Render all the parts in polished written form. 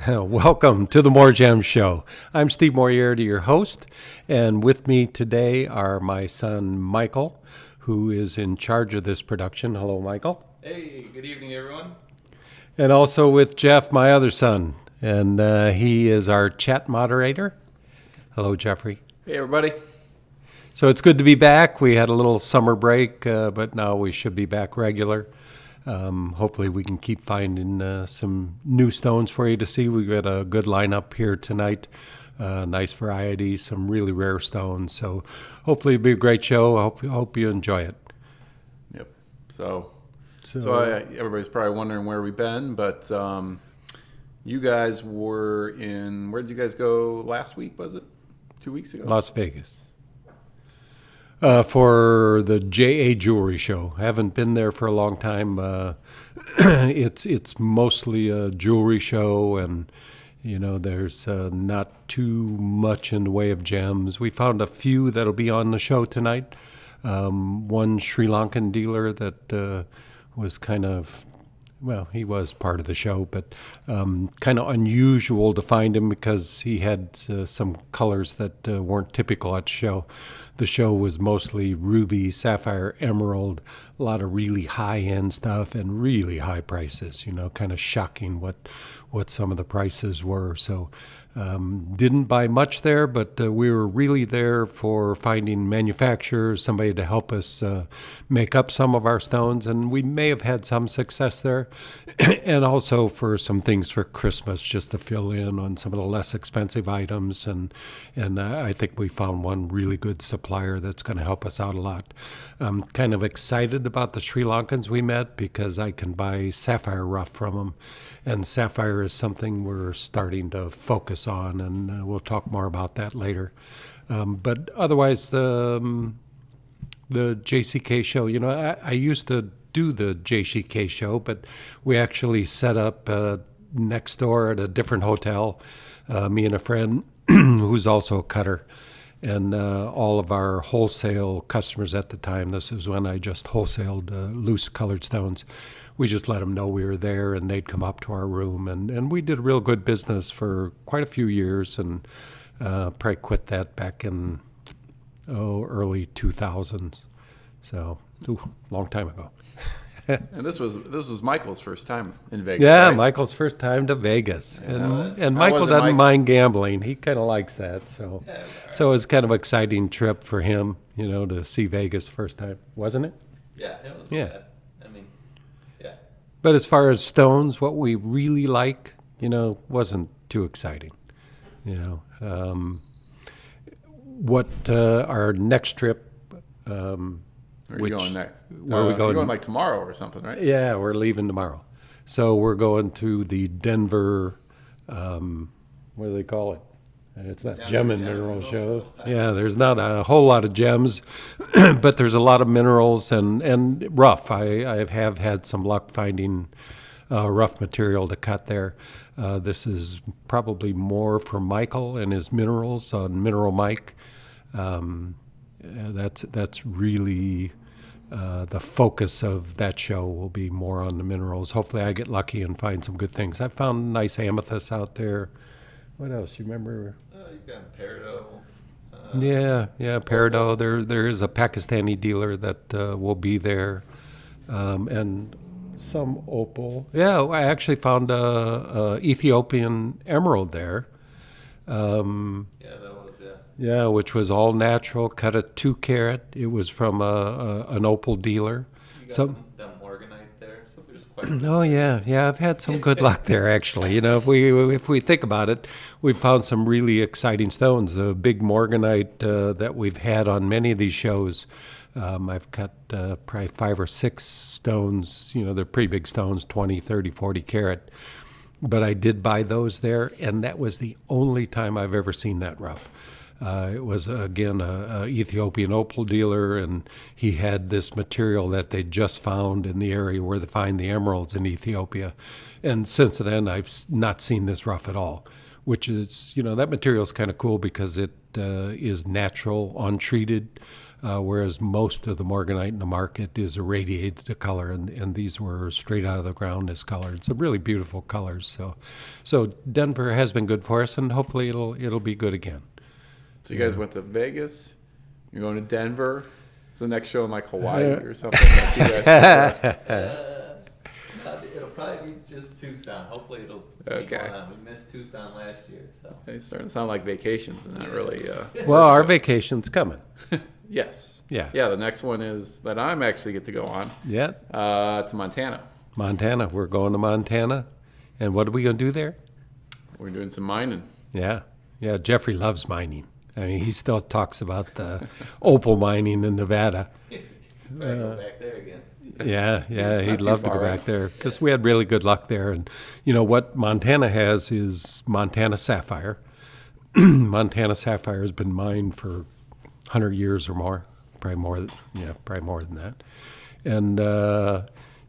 Welcome to the More Gems Show. I'm Steve Moriarty, your host, and with me today are my son Michael, who is in charge of this production. Hello, Michael. Hey, good evening, everyone. And also with Jeff, my other son, and he is our chat moderator. Hello, Jeffrey. Hey, everybody. So it's good to be back. We had a little summer break, but now we should be back regular. Hopefully we can keep finding some new stones for you to see. We've got a good lineup here tonight. Nice variety, some really rare stones. So hopefully it'll be a great show. I hope you enjoy it. Yep. Everybody's probably wondering where we've been, but you guys were in, where did you guys go last week, was it? 2 weeks ago? Las Vegas. For the J.A. Jewelry Show. I haven't been there for a long time. It's mostly a jewelry show, and there's not too much in the way of gems. We found a few that'll be on the show tonight. One Sri Lankan dealer that was kind of, well, he was part of the show, but kind of unusual to find him because he had some colors that weren't typical at the show. The show was mostly ruby, sapphire, emerald, a lot of really high-end stuff and really high prices, kind of shocking what some of the prices were. So didn't buy much there, but we were really there for finding manufacturers, somebody to help us make up some of our stones, and we may have had some success there, and also for some things for Christmas, just to fill in on some of the less expensive items, and I think we found one really good supplier that's going to help us out a lot. I'm kind of excited about the Sri Lankans we met because I can buy sapphire rough from them, and sapphire is something we're starting to focus on, and we'll talk more about that later. But otherwise, the JCK show, I used to do the JCK show, but we actually set up next door at a different hotel, me and a friend who's also a cutter, and all of our wholesale customers at the time, this is when I just wholesaled loose colored stones, we just let them know we were there, and they'd come up to our room, and we did real good business for quite a few years, and probably quit that back in early 2000s, so long time ago. And this was Michael's first time in Vegas. Yeah, right? Michael's first time to Vegas, Yeah, and Michael doesn't Mike? mind gambling. He kind of likes that, so Yeah, all right. so it's kind of an exciting trip for him, to see Vegas first time, wasn't it? Yeah, it was Yeah. bad. I mean, yeah. But as far as stones, what we really like, wasn't too exciting. What our next trip, Where are you going next? where are we going? You're going like tomorrow or something, right? Yeah, we're leaving tomorrow. So we're going to the Denver, what do they call it? It's that Denver gem and Gem mineral Mineral show. Show. Yeah, there's not a whole lot of gems, but there's a lot of minerals and rough. I have had some luck finding rough material to cut there. This is probably more for Michael and his minerals on Mineral Mike. That's really the focus of that show will be more on the minerals. Hopefully I get lucky and find some good things. I found nice amethyst out there. What else? You remember? You've got Peridot. Yeah, Peridot. There is a Pakistani dealer that will be there, and some opal. Yeah, I actually found a Ethiopian emerald there. Yeah, that was, yeah. Yeah, which was all natural, cut at 2 carat. It was from an opal dealer. You got So, them Morganite there, so there's quite oh yeah, I've had some good luck there actually. If we think about it, we've found some really exciting stones. The big Morganite that we've had on many of these shows. I've cut probably 5 or 6 stones. They're pretty big stones, 20, 30, 40 carat. But I did buy those there, and that was the only time I've ever seen that rough. It was, again, a Ethiopian opal dealer, and he had this material that they just found in the area where they find the emeralds in Ethiopia. And since then, I've not seen this rough at all, which is, that material is kind of cool because it is natural, untreated, whereas most of the morganite in the market is irradiated color, and these were straight out of the ground as colored. Some really beautiful colors. So Denver has been good for us, and hopefully it'll be good again. So you guys went to Vegas. You're going to Denver. Is the next show in like Hawaii or something? That you guys It'll probably be just Tucson. Hopefully it'll Okay. keep on. We missed Tucson last year, so. They starting to sound like vacations, and not really. Well, our vacation's coming. Yes. Yeah. Yeah. The next one is that I'm actually get to go on Yeah, to Montana. Montana. We're going to Montana, and what are we going to do there? We're doing some mining. Yeah. Jeffrey loves mining. I mean, he still talks about the opal mining in Nevada. Probably go back there again. Yeah, It's not he'd too love to far, go right? back there because we had really good luck there. And what Montana has is Montana sapphire. Montana sapphire has been mined for 100 years or more, probably more than that. And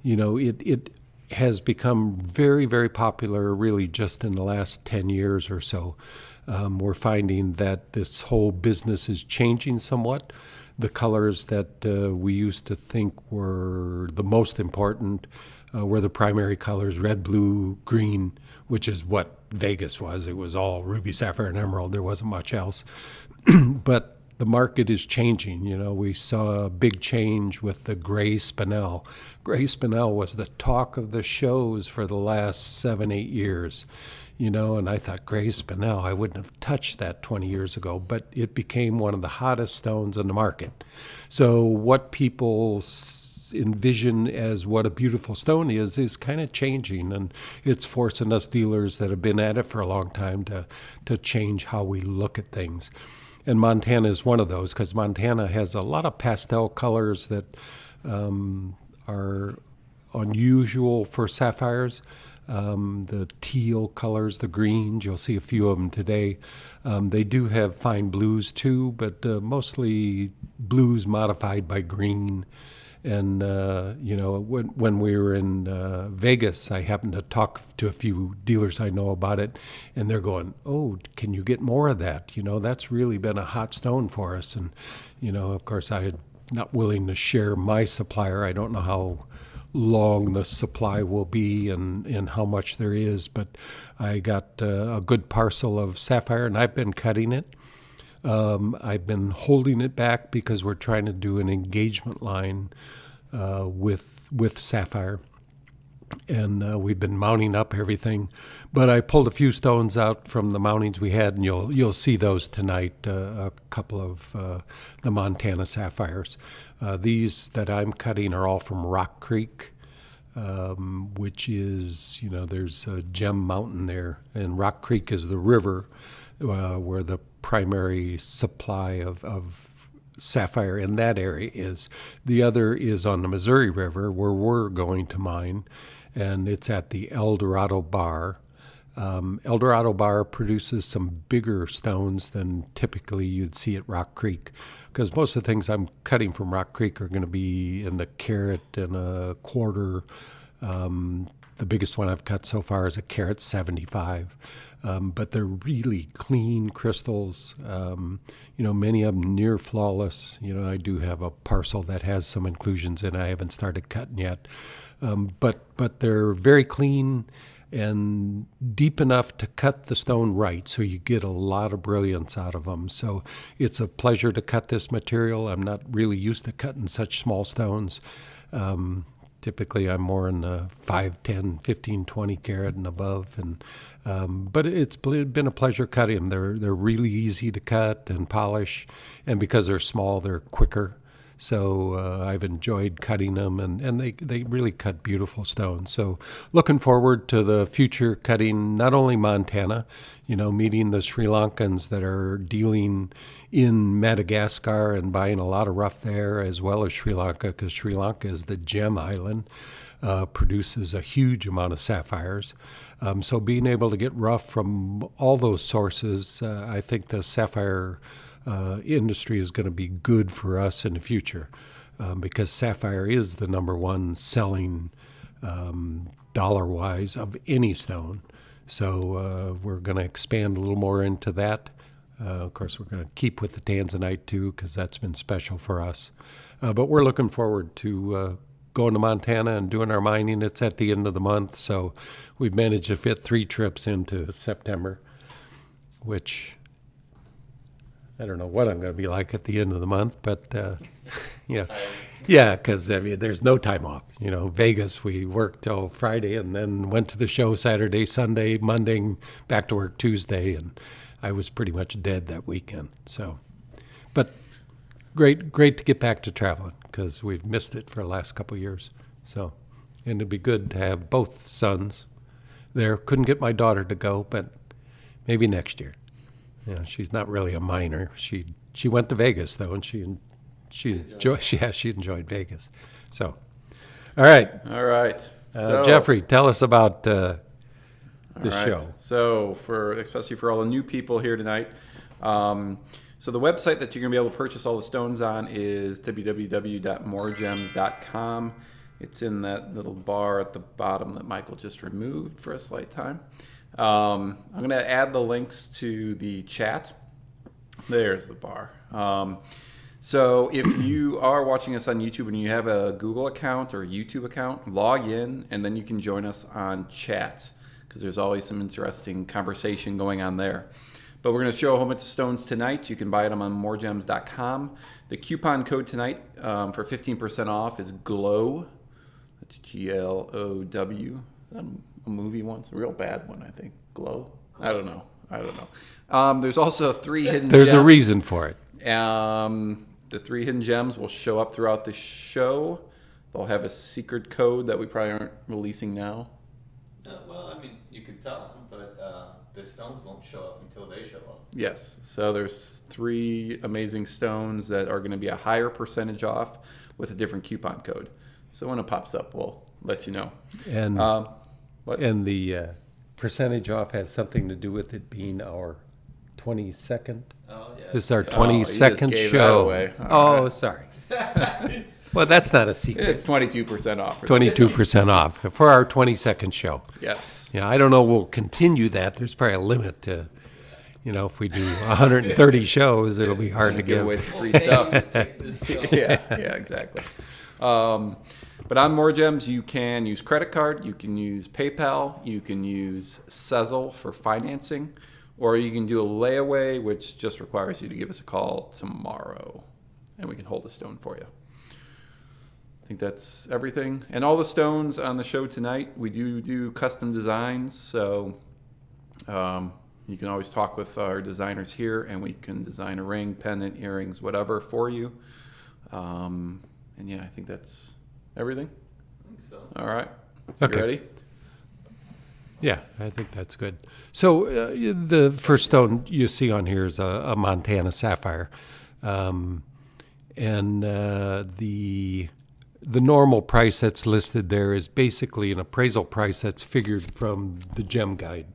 it has become very, very popular really just in the last 10 years or so. We're finding that this whole business is changing somewhat. The colors that we used to think were the most important were the primary colors, red, blue, green, which is what Vegas was. It was all ruby, sapphire, and emerald. There wasn't much else. But the market is changing. We saw a big change with the gray spinel. Gray spinel was the talk of the shows for the last 7-8 years. And I thought gray spinel, I wouldn't have touched that 20 years ago, but it became one of the hottest stones in the market. So what people envision as what a beautiful stone is kind of changing, and it's forcing us dealers that have been at it for a long time to change how we look at things. And Montana is one of those because Montana has a lot of pastel colors that are unusual for sapphires. The teal colors, the greens, you'll see a few of them today. They do have fine blues too, but mostly blues modified by green. And, when we were in Vegas, I happened to talk to a few dealers I know about it, and they're going, oh, can you get more of that? That's really been a hot stone for us. And, of course, I'm not willing to share my supplier. I don't know how long the supply will be and how much there is, but I got a good parcel of sapphire, and I've been cutting it. I've been holding it back because we're trying to do an engagement line with sapphire, and we've been mounting up everything. But I pulled a few stones out from the mountings we had, and you'll see those tonight. A couple of the Montana sapphires. These that I'm cutting are all from Rock Creek, which is there's a gem mountain there, and Rock Creek is the river where the primary supply of sapphire in that area is. The other is on the Missouri River where we're going to mine, and it's at the El Dorado Bar. El Dorado Bar produces some bigger stones than typically you'd see at Rock Creek, because most of the things I'm cutting from Rock Creek are going to be in the carat and a quarter. The biggest one I've cut so far is a carat 75, but they're really clean crystals. Many of them near flawless. I do have a parcel that has some inclusions in. I haven't started cutting yet, but they're very clean and deep enough to cut the stone right, so you get a lot of brilliance out of them. So it's a pleasure to cut this material. I'm not really used to cutting such small stones. Typically, I'm more in the 5, 10, 15, 20 carat and above. But it's been a pleasure cutting them. They're really easy to cut and polish, and because they're small, they're quicker. So I've enjoyed cutting them, and they really cut beautiful stones. So looking forward to the future cutting not only Montana, meeting the Sri Lankans that are dealing in Madagascar and buying a lot of rough there, as well as Sri Lanka, because Sri Lanka is the gem island, produces a huge amount of sapphires. So being able to get rough from all those sources, I think the sapphire industry is going to be good for us in the future, because sapphire is the number one selling dollar-wise of any stone. So we're going to expand a little more into that. Of course, we're going to keep with the tanzanite too, because that's been special for us. But we're looking forward to going to Montana and doing our mining. It's at the end of the month, so we've managed to fit 3 trips into September, which I don't know what I'm going to be like at the end of the month, but yeah, because I mean, there's no time off. Vegas, we worked till Friday and then went to the show Saturday, Sunday, Monday, back to work Tuesday, and I was pretty much dead that weekend. So, but great to get back to traveling because we've missed it for the last couple of years. So, and it'd be good to have both sons there. Couldn't get my daughter to go, but maybe next year. She's not really a miner. She went to Vegas though, and she enjoyed Vegas. So, all right, So, Jeffrey, tell us about the all right. show. So, especially for all the new people here tonight, so the website that you're going to be able to purchase all the stones on is www.moregems.com. It's in that little bar at the bottom that Michael just removed for a slight time. I'm going to add the links to the chat. There's the bar. So if you are watching us on YouTube and you have a Google account or a YouTube account, log in and then you can join us on chat because there's always some interesting conversation going on there. But we're going to show a whole bunch of stones tonight. You can buy them on moregems.com. The coupon code tonight for 15% off is GLOW. That's GLOW. Is that a movie once? A real bad one, I think. GLOW? I don't know. There's also 3 hidden gems. There's a reason for it. The 3 hidden gems will show up throughout the show. They'll have a secret code that we probably aren't releasing now. Well, I mean, you could tell them, but the stones won't show up until they show up. Yes. So there's 3 amazing stones that are going to be a higher percentage off with a different coupon code. So when it pops up, we'll let you know. And What? and the percentage off has something to do with it being our 22nd. Oh, yeah. This is our you just 22nd gave show. that away. All right. Sorry. Well, that's not a secret. It's 22% off. 22% off for our 22nd show. Yes. Yeah, I don't know. We'll continue that. There's probably a limit to, if we do 130 shows, it'll be hard to Give give. away some free stuff. Take this stone. yeah, exactly. But on More Gems, you can use credit card, you can use PayPal, you can use Sezzle for financing, or you can do a layaway, which just requires you to give us a call tomorrow, and we can hold a stone for you. I think that's everything. And all the stones on the show tonight, we do custom designs, so you can always talk with our designers here, and we can design a ring, pendant, earrings, whatever for you. And yeah, I think that's everything. I think so. All right. Okay. You ready? Yeah, I think that's good. So the first stone you see on here is a Montana sapphire, and the normal price that's listed there is basically an appraisal price that's figured from the Gem Guide.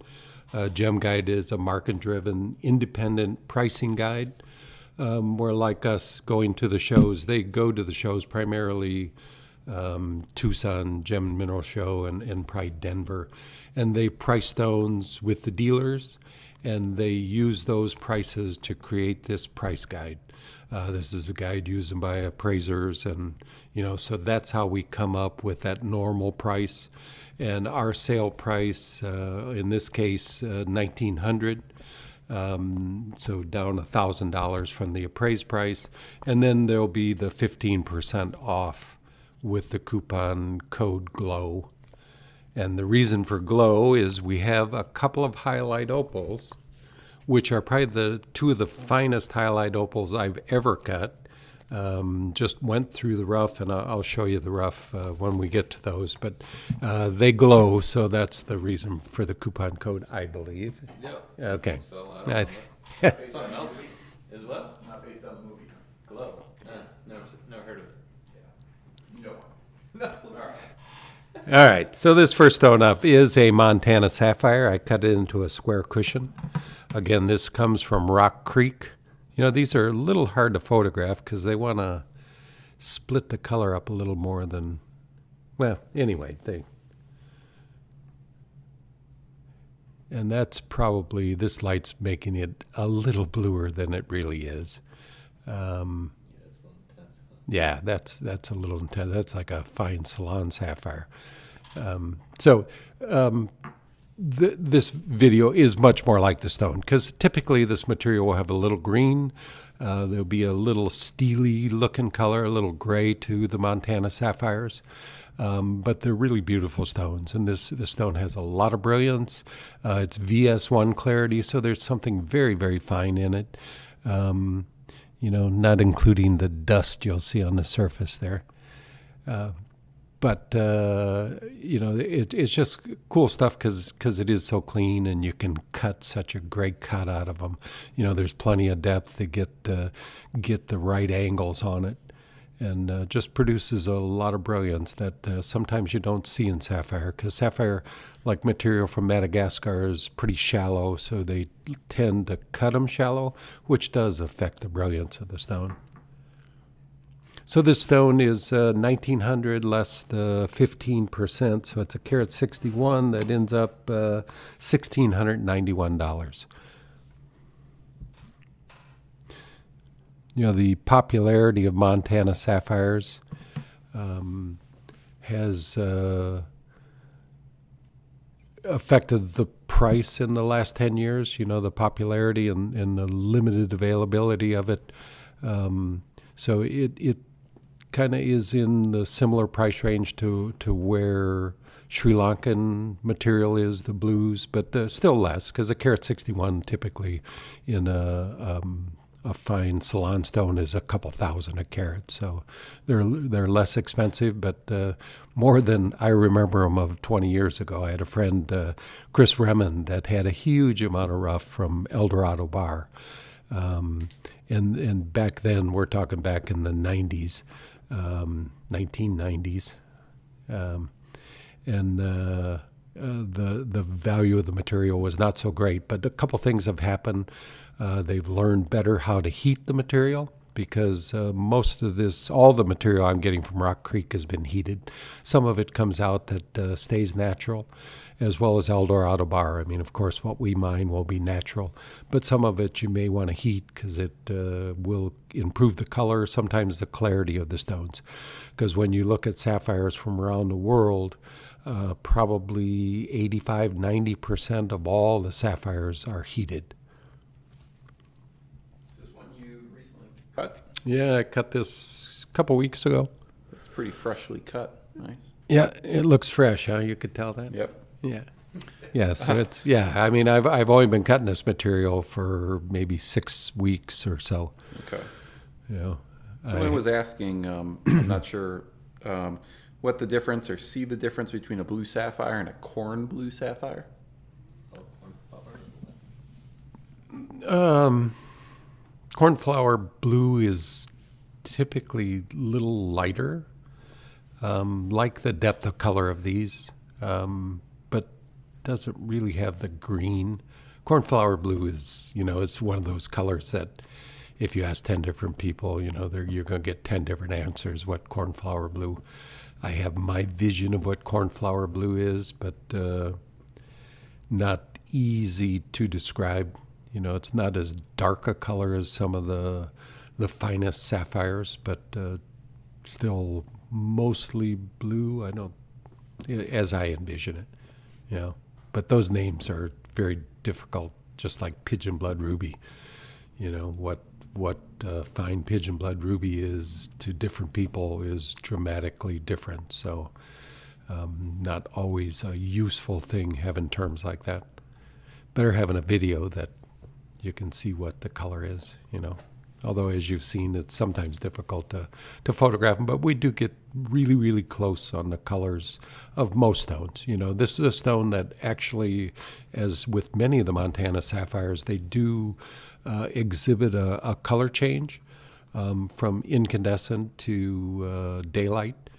Gem Guide is a market-driven, independent pricing guide. Where like us going to the shows, they go to the shows primarily Tucson Gem and Mineral Show and probably Denver, and they price stones with the dealers, and they use those prices to create this price guide. This is a guide used by appraisers, and so that's how we come up with that normal price. And our sale price, in this case, $1,900. So down $1,000 from the appraised price, and then there'll be the 15% off with the coupon code GLOW. And the reason for GLOW is we have a couple of highlight opals, which are probably the 2 of the finest highlight opals I've ever cut. Just went through the rough, and I'll show you the rough when we get to those. But they glow, so that's the reason for the coupon code, I believe. Yep. Okay. So I I- don't know. Unless something else is what? Not based on the movie. Glow. Never heard of it. No. All right. All right, so this first stone up is a Montana sapphire. I cut it into a square cushion. Again, this comes from Rock Creek. These are a little hard to photograph because they want to split the color up a little more than, well, anyway, And that's probably, this light's making it a little bluer than it really is. Yeah, that's a little intense. That's like a fine salon sapphire. This video is much more like the stone, because typically this material will have a little green. There'll be a little steely looking color, a little gray to the Montana sapphires. But they're really beautiful stones, and this stone has a lot of brilliance. It's VS1 clarity, so there's something very, very fine in it. Not including the dust you'll see on the surface there. It's just cool stuff because it is so clean, and you can cut such a great cut out of them. There's plenty of depth to get the right angles on it, and just produces a lot of brilliance that sometimes you don't see in sapphire, because sapphire, like material from Madagascar, is pretty shallow, so they tend to cut them shallow, which does affect the brilliance of the stone. So this stone is 1,900 less the 15%, so it's a carat 61 that ends up $1,691. The popularity of Montana sapphires has affected the price in the last 10 years, the popularity and the limited availability of it. So it kind of is in the similar price range to where Sri Lankan material is, the blues, but still less, because a carat 61 typically in a fine salon stone is a couple thousand a carat, so they're less expensive, but more than I remember them of 20 years ago. I had a friend, Chris Remen, that had a huge amount of rough from Eldorado Bar, and back then, we're talking back in the 90s, 1990s, the value of the material was not so great, but a couple things have happened. They've learned better how to heat the material, because most of all the material I'm getting from Rock Creek has been heated. Some of it comes out that stays natural, as well as Eldorado Bar. I mean, of course, what we mine will be natural, but some of it you may want to heat, because it will improve the color, sometimes the clarity of the stones. Because when you look at sapphires from around the world, probably 85-90% of all the sapphires are heated. Cut. Yeah, I cut this a couple weeks ago. It's pretty freshly cut. Nice. Yeah, it looks fresh, huh? You could tell that? Yep. Yeah. Yeah, so it's, I mean, I've only been cutting this material for maybe 6 weeks or so. Okay. Someone was asking, I'm not sure what the difference, or see the difference between a blue sapphire and a corn blue sapphire. Cornflower blue is typically a little lighter, like the depth of color of these, but doesn't really have the green. Cornflower blue is, it's one of those colors that if you ask 10 different people, you're going to get 10 different answers what cornflower blue. I have my vision of what cornflower blue is, but not easy to describe. It's not as dark a color as some of the finest sapphires, but still mostly blue. As I envision it, But those names are very difficult, just like pigeon blood ruby. What fine pigeon blood ruby is to different people is dramatically different. So not always a useful thing having terms like that. Better having a video that you can see what the color is, Although, as you've seen, it's sometimes difficult to photograph them, but we do get really, really close on the colors of most stones. This is a stone that actually, as with many of the Montana sapphires, they do exhibit a color change from incandescent to daylight.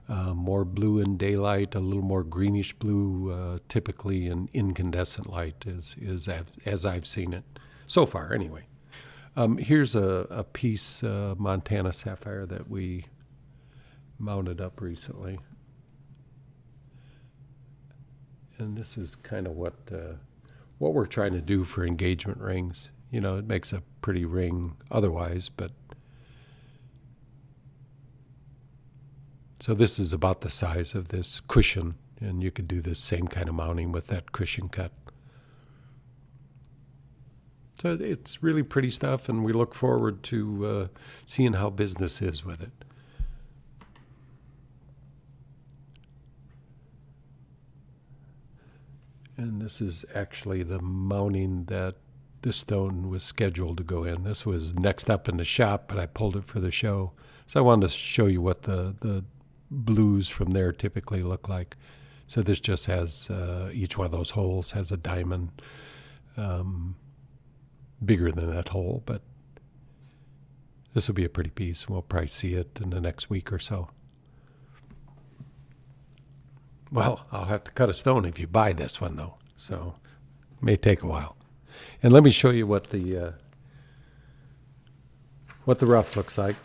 More blue in daylight, a little more greenish blue, typically in incandescent light, is as I've seen it so far. Anyway, here's a piece Montana sapphire that we mounted up recently, and this is kind of what what we're trying to do for engagement rings. You know, it makes a pretty ring otherwise, but so this is about the size of this cushion, and you could do this same kind of mounting with that cushion cut. So it's really pretty stuff, and we look forward to seeing how business is with it. And this is actually the mounting that this stone was scheduled to go in. This was next up in the shop, but I pulled it for the show. So I wanted to show you what the blues from there typically look like. So this just has, each one of those holes has a diamond bigger than that hole, but this will be a pretty piece. We'll probably see it in the next week or so. Well, I'll have to cut a stone if you buy this one, though. So it may take a while. And let me show you what the rough looks like.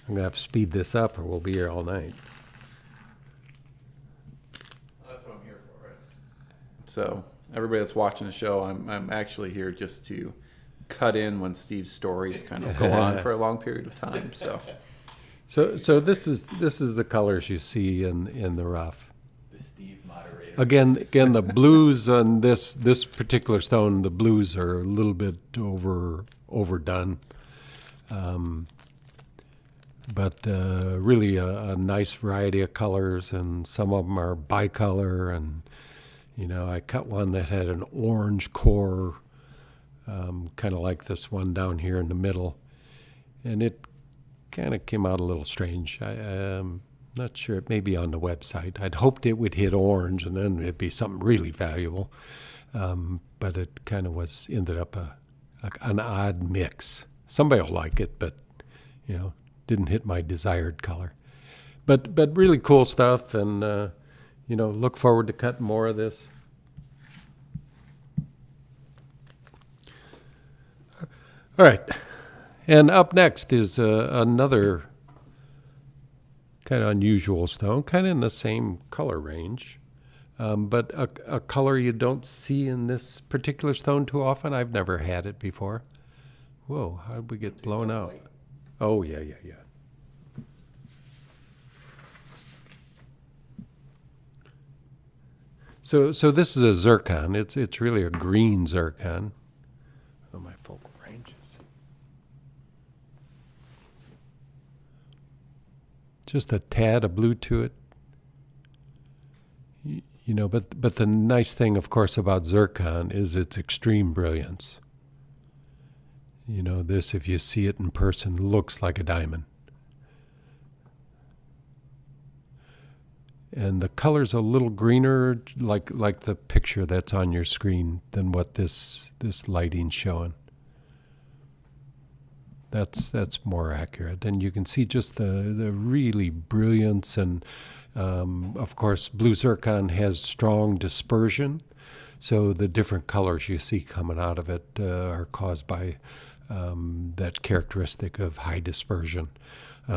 I'm gonna have to speed this up, or we'll be here all night. That's what I'm here for, right? So everybody that's watching the show, I'm actually here just to cut in when Steve's stories kind of go on for a long period of time. So this is the colors you see in the rough. The Steve moderator. Again, the blues on this particular stone, the blues are a little bit overdone, but really a nice variety of colors, and some of them are bicolor. And you know, I cut one that had an orange core, kind of like this one down here in the middle, and it kind of came out a little strange. I'm not sure. It may be on the website. I'd hoped it would hit orange and then it'd be something really valuable. But it kind of ended up an odd mix. Somebody will like it, but, you know, didn't hit my desired color. But really cool stuff, and, you know, look forward to cutting more of this. All right. And up next is another kind of unusual stone, kind of in the same color range, but a color you don't see in this particular stone too often. I've never had it before. Whoa, how did we get blown out? Oh, yeah. So this is a zircon. It's really a green zircon. Oh, my focal ranges. Just a tad of blue to it. You know, but the nice thing, of course, about zircon is its extreme brilliance. You know, this, if you see it in person, looks like a diamond. And the color's a little greener, like the picture that's on your screen, than what this lighting's showing. That's more accurate, and you can see just the really brilliance, and of course blue zircon has strong dispersion, so the different colors you see coming out of it are caused by that characteristic of high dispersion.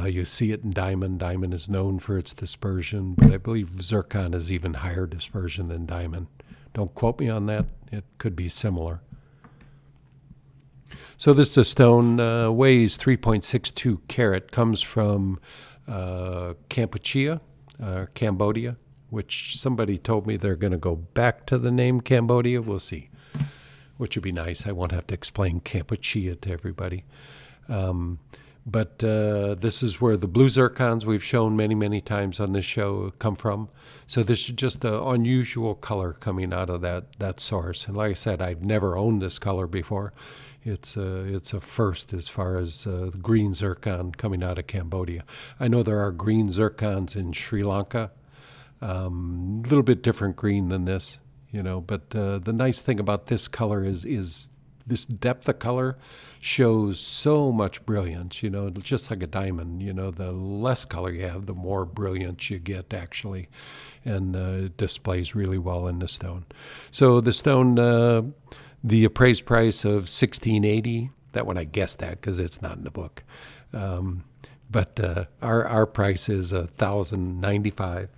You see it in diamond. Diamond is known for its dispersion, but I believe zircon is even higher dispersion than diamond. Don't quote me on that. It could be similar. So this stone weighs 3.62 carat, comes from Kampuchea, Cambodia, which somebody told me they're going to go back to the name Cambodia. We'll see, which would be nice. I won't have to explain Kampuchea to everybody. But this is where the blue zircons we've shown many times on this show come from. So this is just an unusual color coming out of that source. And like I said, I've never owned this color before. It's a first as far as the green zircon coming out of Cambodia. I know there are green zircons in Sri Lanka, a little bit different green than this, you know. But the nice thing about this color is this depth of color shows so much brilliance, you know, just like a diamond. You know, the less color you have, the more brilliance you get, actually, and it displays really well in the stone. So the stone, the appraised price of $1,680. That one I guessed at because it's not in the book. But our price is $1,095.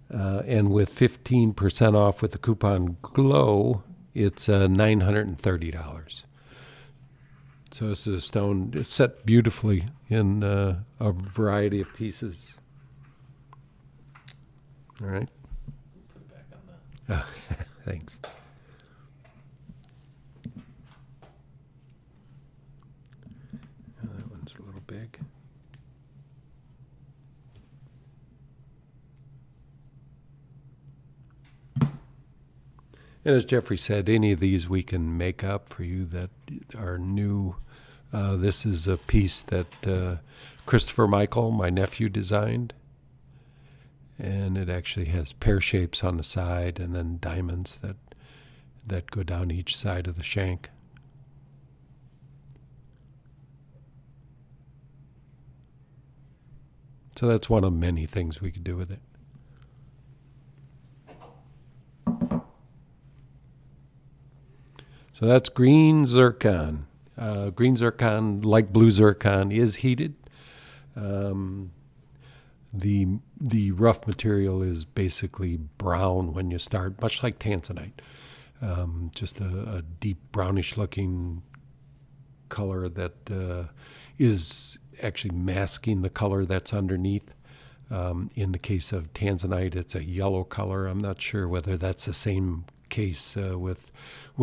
And with 15% off with the coupon GLOW, it's $930. So this is a stone set beautifully in a variety of pieces. All right. Put it back on the. Thanks. That one's a little big. And as Jeffrey said, any of these we can make up for you that are new. This is a piece that Christopher Michael, my nephew, designed. And it actually has pear shapes on the side and then diamonds that go down each side of the shank. So that's one of many things we could do with it. So that's green zircon. Green zircon, like blue zircon, is heated. The rough material is basically brown when you start, much like tanzanite. Just a deep brownish-looking color that is actually masking the color that's underneath. In the case of tanzanite, it's a yellow color. I'm not sure whether that's the same case with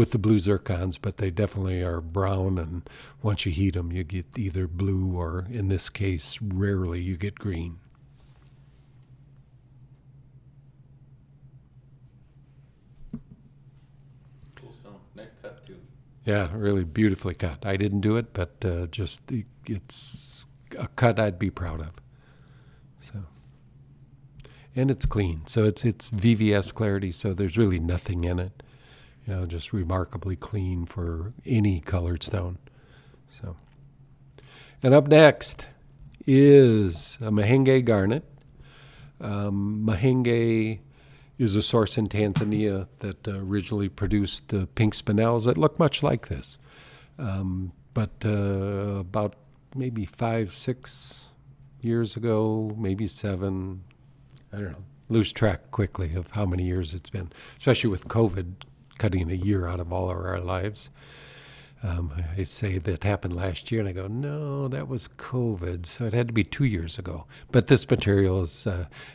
the blue zircons, but they definitely are brown, and once you heat them, you get either blue or, in this case, rarely you get green. Cool stone. Nice cut too. Yeah, really beautifully cut. I didn't do it, but it's a cut I'd be proud of. So, and it's clean. So it's VVS clarity, so there's really nothing in it. You know, just remarkably clean for any colored stone. So, and up next is a Mahenge garnet. Mahenge is a source in Tanzania that originally produced pink spinels that look much like this. But about maybe 5-6 years ago, maybe 7, I don't know, lose track quickly of how many years it's been, especially with COVID cutting a year out of all of our lives. I say that happened last year, and I go, no, that was COVID, so it had to be 2 years ago. But this material is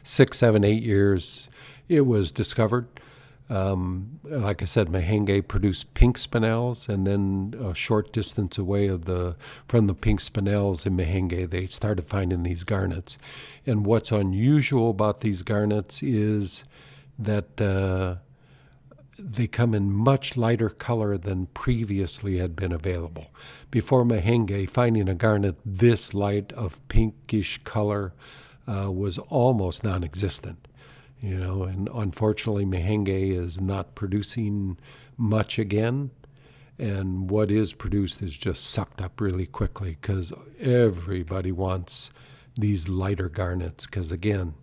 6, 7, 8 years. It was discovered. Like I said, Mahenge produced pink spinels, and then a short distance away from the pink spinels in Mahenge, they started finding these garnets. And what's unusual about these garnets is that they come in much lighter color than previously had been available. Before Mahenge, finding a garnet this light of pinkish color was almost non-existent. You know, and unfortunately, Mahenge is not producing much again, and what is produced is just sucked up really quickly because everybody wants these lighter garnets. Because again,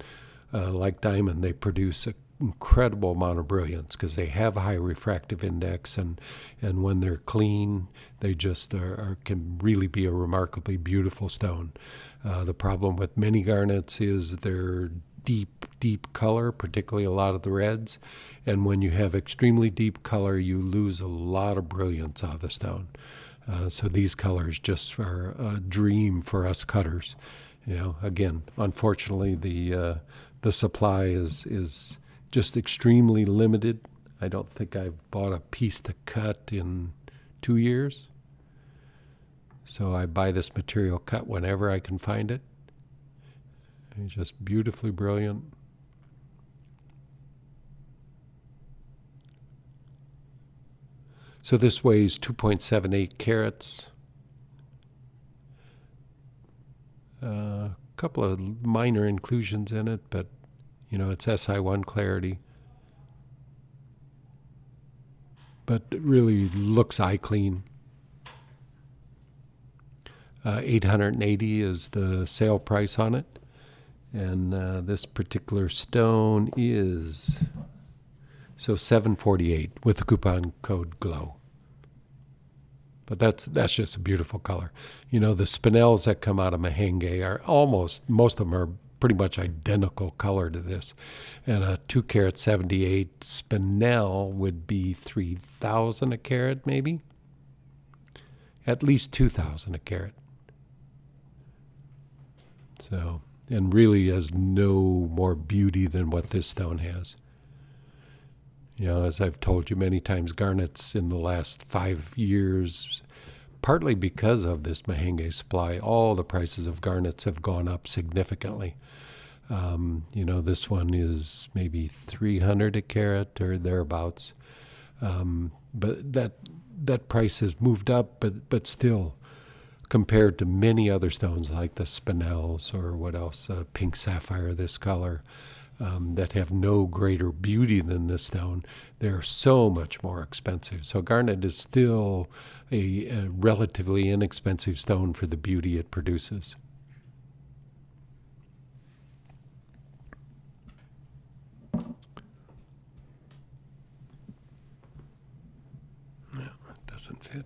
like diamond, they produce an incredible amount of brilliance because they have a high refractive index, and when they're clean, they just can really be a remarkably beautiful stone. The problem with many garnets is they're deep color, particularly a lot of the reds. And when you have extremely deep color, you lose a lot of brilliance out of the stone. So these colors just are a dream for us cutters. You know, again, unfortunately, the supply is just extremely limited. I don't think I've bought a piece to cut in 2 years. So I buy this material cut whenever I can find it. It's just beautifully brilliant. So this weighs 2.78 carats. A couple of minor inclusions in it, but you know, it's SI1 clarity. But it really looks eye clean. 880 is the sale price on it. And this particular stone is $748 with the coupon code GLOW. But that's just a beautiful color. You know, the spinels that come out of Mahenge are most of them are pretty much identical color to this. And a 2 carat 78 spinel would be 3,000 a carat, maybe. At least 2,000 a carat. So, and really has no more beauty than what this stone has. You know, as I've told you many times, garnets in the last 5 years, partly because of this Mahenge supply, all the prices of garnets have gone up significantly. You know, this one is maybe 300 a carat or thereabouts. But that price has moved up, but still, compared to many other stones like the spinels or what else, pink sapphire, this color, that have no greater beauty than this stone, they're so much more expensive. So garnet is still a relatively inexpensive stone for the beauty it produces. No, that doesn't fit.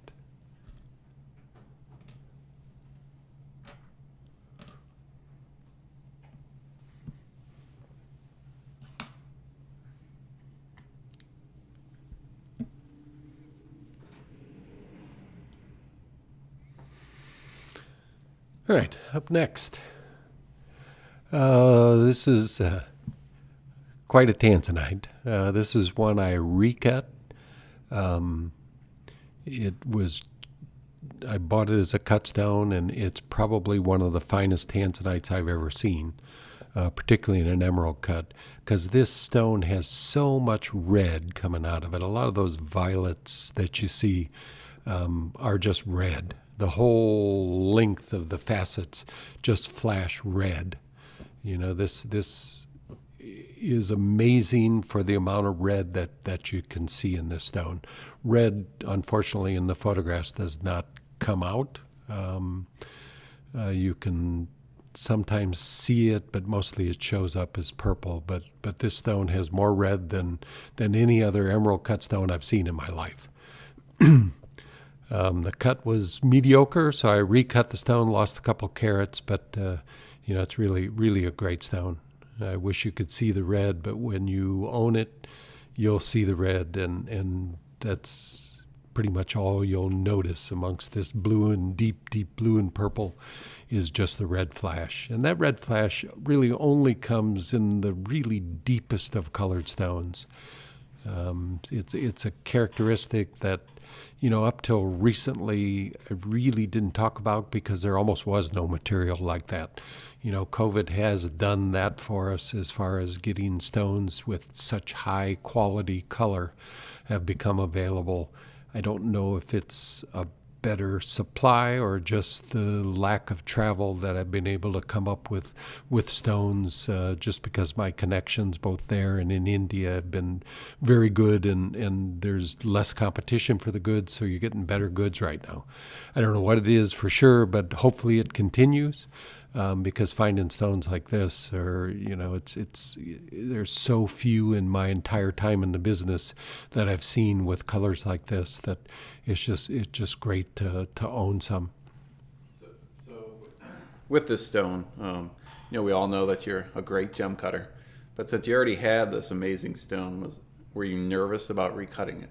All right, up next. This is quite a tanzanite. This is one I recut. I bought it as a cut stone, and it's probably one of the finest tanzanites I've ever seen, particularly in an emerald cut, because this stone has so much red coming out of it. A lot of those violets that you see are just red. The whole length of the facets just flash red. You know, this is amazing for the amount of red that you can see in this stone. Red, unfortunately, in the photographs does not come out. You can sometimes see it, but mostly it shows up as purple. But this stone has more red than any other emerald cut stone I've seen in my life. The cut was mediocre, so I recut the stone, lost a couple carats, but you know, it's really, really a great stone. I wish you could see the red, but when you own it, you'll see the red, and that's pretty much all you'll notice amongst this blue and deep, deep blue and purple is just the red flash. And that red flash really only comes in the really deepest of colored stones. It's a characteristic that, you know, up till recently, I really didn't talk about because there almost was no material like that. You know, COVID has done that for us as far as getting stones with such high quality color have become available. I don't know if it's a better supply or just the lack of travel that I've been able to come up with stones, just because my connections both there and in India have been very good, and there's less competition for the goods, so you're getting better goods right now. I don't know what it is for sure, but hopefully it continues. Because finding stones like this are, you know, there's so few in my entire time in the business that I've seen with colors like this that it's just great to own some. So with this stone, you know, we all know that you're a great gem cutter, but since you already had this amazing stone, were you nervous about recutting it?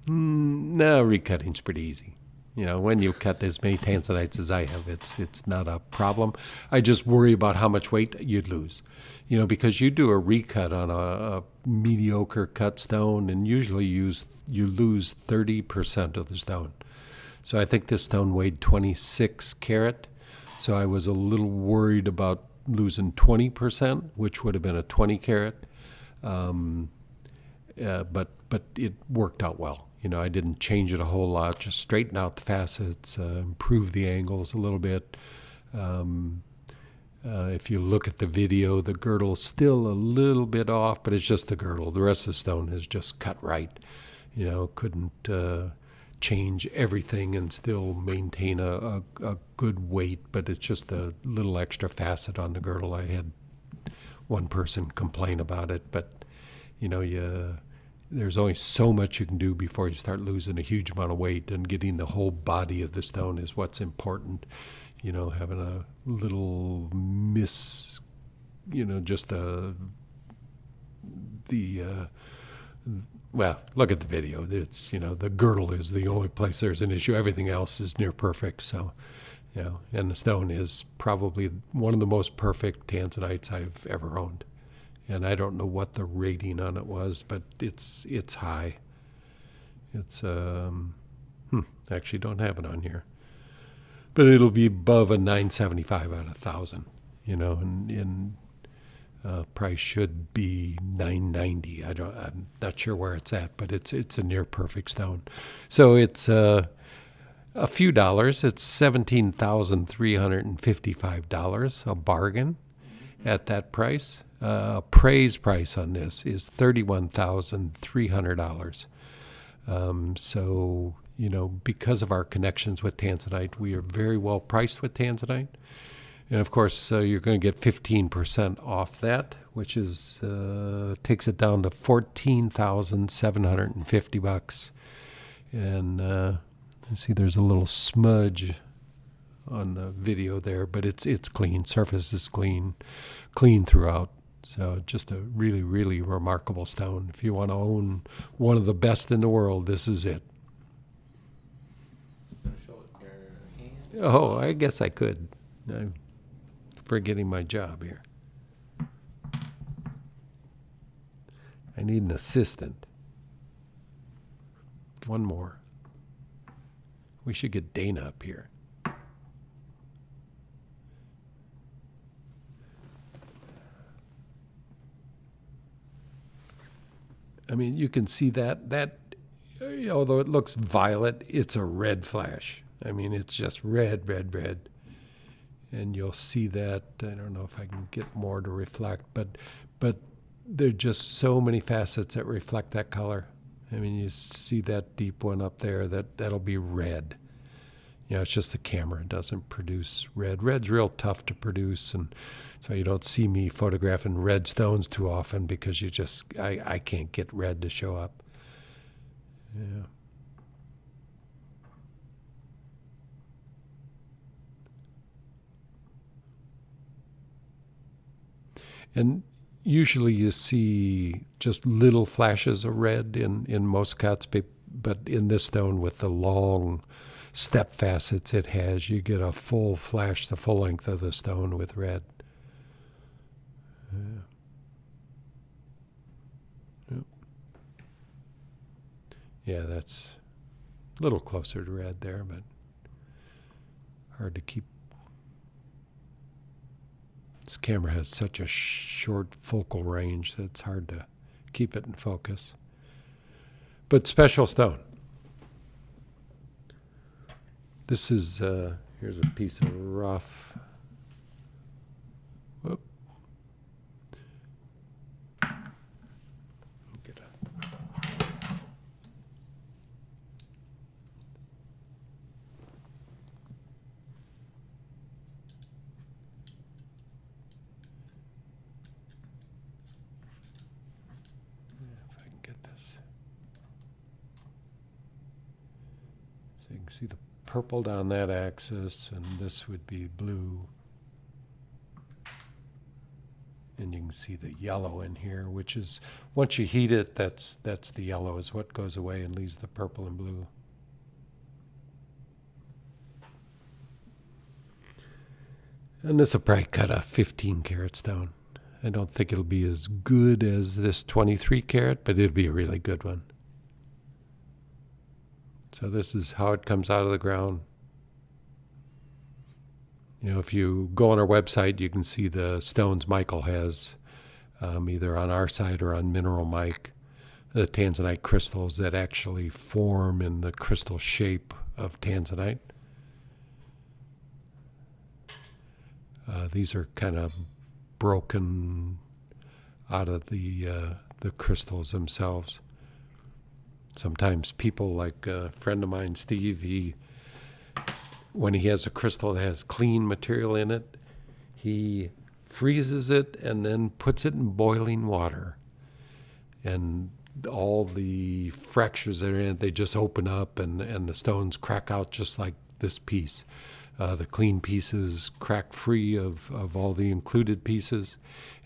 No, recutting's pretty easy. You know, when you cut as many tanzanites as I have, it's not a problem. I just worry about how much weight you'd lose. You know, because you do a recut on a mediocre cut stone, and usually you lose 30% of the stone. So I think this stone weighed 26 carat. So I was a little worried about losing 20%, which would have been a 20 carat. But it worked out well. You know, I didn't change it a whole lot, just straighten out the facets, improve the angles a little bit. If you look at the video, the girdle's still a little bit off, but it's just the girdle. The rest of the stone is just cut right. You know, couldn't change everything and still maintain a good weight, but it's just a little extra facet on the girdle. I had one person complain about it, but, you know, there's only so much you can do before you start losing a huge amount of weight, and getting the whole body of the stone is what's important. You know, having a little just well, look at the video. It's, the girdle is the only place there's an issue. Everything else is near perfect. So, and the stone is probably one of the most perfect tanzanites I've ever owned. And I don't know what the rating on it was, but it's high. It's, actually don't have it on here. But it'll be above a 975 out of 1,000, and price should be 990. I'm not sure where it's at, but it's a near perfect stone. So it's a few dollars. It's $17,355, a bargain at that price. Appraised price on this is $31,300. So, because of our connections with Tanzanite, we are very well priced with Tanzanite. And of course, you're going to get 15% off that, which is takes it down to $14,750. And let's see, there's a little smudge on the video there, but it's clean. Surface is clean throughout. So just a really, really remarkable stone. If you want to own one of the best in the world, this is it. Gonna show it your hand. Oh, I guess I could. I'm forgetting my job here. I need an assistant. One more. We should get Dana up here. I mean, you can see that although it looks violet, it's a red flash. I mean, it's just red. And you'll see that. I don't know if I can get more to reflect, but there are just so many facets that reflect that color. I mean, you see that deep one up there, that'll be red. It's just the camera doesn't produce red. Red's real tough to produce, and so you don't see me photographing red stones too often because I can't get red to show up. Yeah. And usually you see just little flashes of red in most cuts, but in this stone with the long step facets it has, you get a full flash, the full length of the stone with red. Yeah. Yep. Yeah, that's a little closer to red there, but hard to keep. This camera has such a short focal range that it's hard to keep it in focus. But special stone. This is, here's a piece of rough. Whoop. Get a, if I can get this. So you can see the purple down that axis, and this would be blue. And you can see the yellow in here, which is, once you heat it, that's the yellow is what goes away and leaves the purple and blue. And this will probably cut a 15 karat stone. I don't think it'll be as good as this 23 karat, but it'll be a really good one. So this is how it comes out of the ground. If you go on our website, you can see the stones Michael has, either on our site or on Mineral Mike, the tanzanite crystals that actually form in the crystal shape of tanzanite. These are kind of broken out of the crystals themselves. Sometimes people, like a friend of mine, Steve, when he has a crystal that has clean material in it, he freezes it and then puts it in boiling water. And all the fractures that are in it, they just open up and the stones crack out just like this piece. the clean pieces crack free of all the included pieces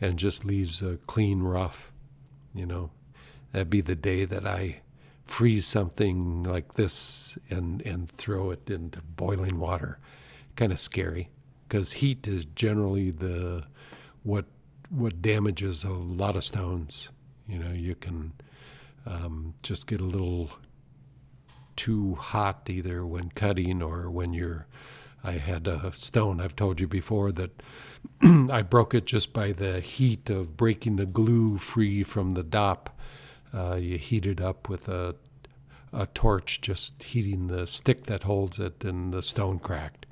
and just leaves a clean rough. That'd be the day that I freeze something like this and throw it into boiling water. Kind of scary, because heat is generally what damages a lot of stones. You can just get a little too hot either when cutting or when I had a stone, I've told you before, that I broke it just by the heat of breaking the glue free from the dop. You heat it up with a torch, just heating the stick that holds it, and the stone cracked.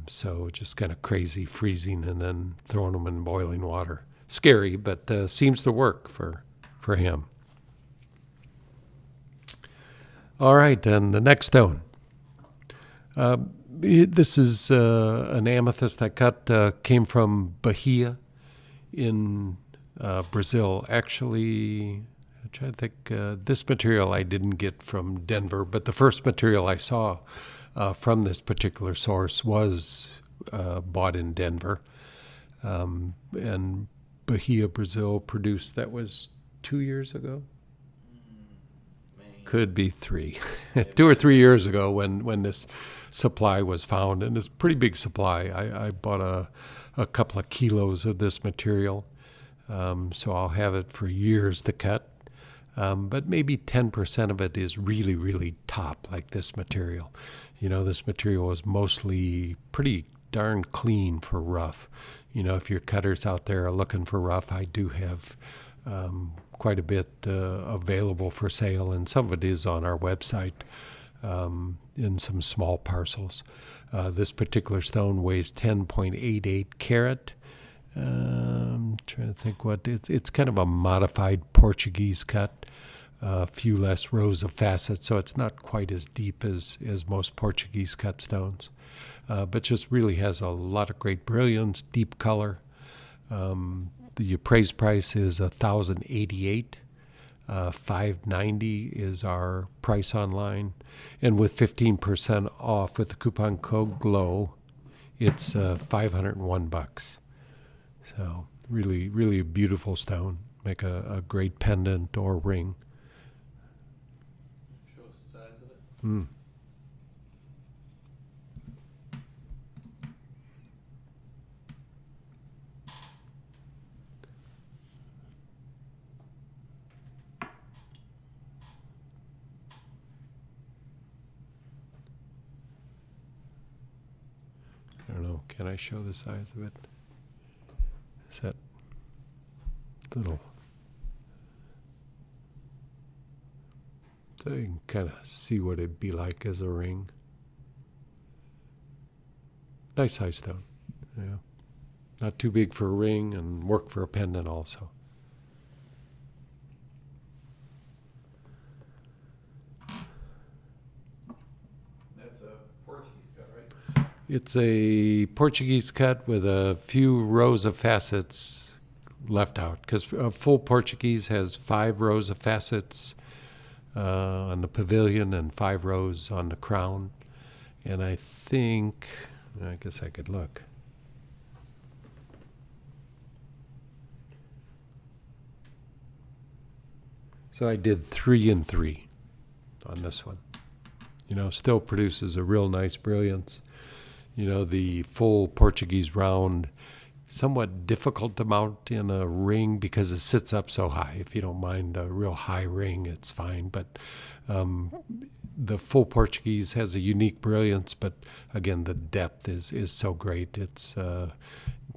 So just kind of crazy freezing and then throwing them in boiling water. Scary, but seems to work for him. All right, and the next stone. This is an amethyst I cut, came from Bahia in Brazil. Actually, I'm trying to think, this material I didn't get from Denver, but the first material I saw from this particular source was bought in Denver. And Bahia, Brazil produced, that was 2 years ago? Could be 3. 2 or 3 years ago when this supply was found, and it's a pretty big supply. I bought a couple of kilos of this material, so I'll have it for years to cut. But maybe 10% of it is really, really top, like this material. This material is mostly pretty darn clean for rough. If your cutters out there are looking for rough, I do have quite a bit available for sale, and some of it is on our website in some small parcels. This particular stone weighs 10.88 carat. I'm trying to think what it's kind of a modified Portuguese cut. A few less rows of facets, so it's not quite as deep as most Portuguese cut stones, but just really has a lot of great brilliance, deep color. The appraised price is $1,088. $590 is our price online, and with 15% off with the coupon code GLOW, it's $501. So really, really a beautiful stone. Make a great pendant or ring. Show us the size of it. I don't know. Can I show the size of it? Is that little? So you can kind of see what it'd be like as a ring. Nice size stone. Yeah. Not too big for a ring and work for a pendant also. That's a Portuguese cut, right? It's a Portuguese cut with a few rows of facets left out, because a full Portuguese has 5 rows of facets on the pavilion and 5 rows on the crown. And I guess I could look. So I did 3 and 3 on this one. Still produces a real nice brilliance. The full Portuguese round, somewhat difficult to mount in a ring because it sits up so high. If you don't mind a real high ring, it's fine. But the full Portuguese has a unique brilliance, but again, the depth is so great. It's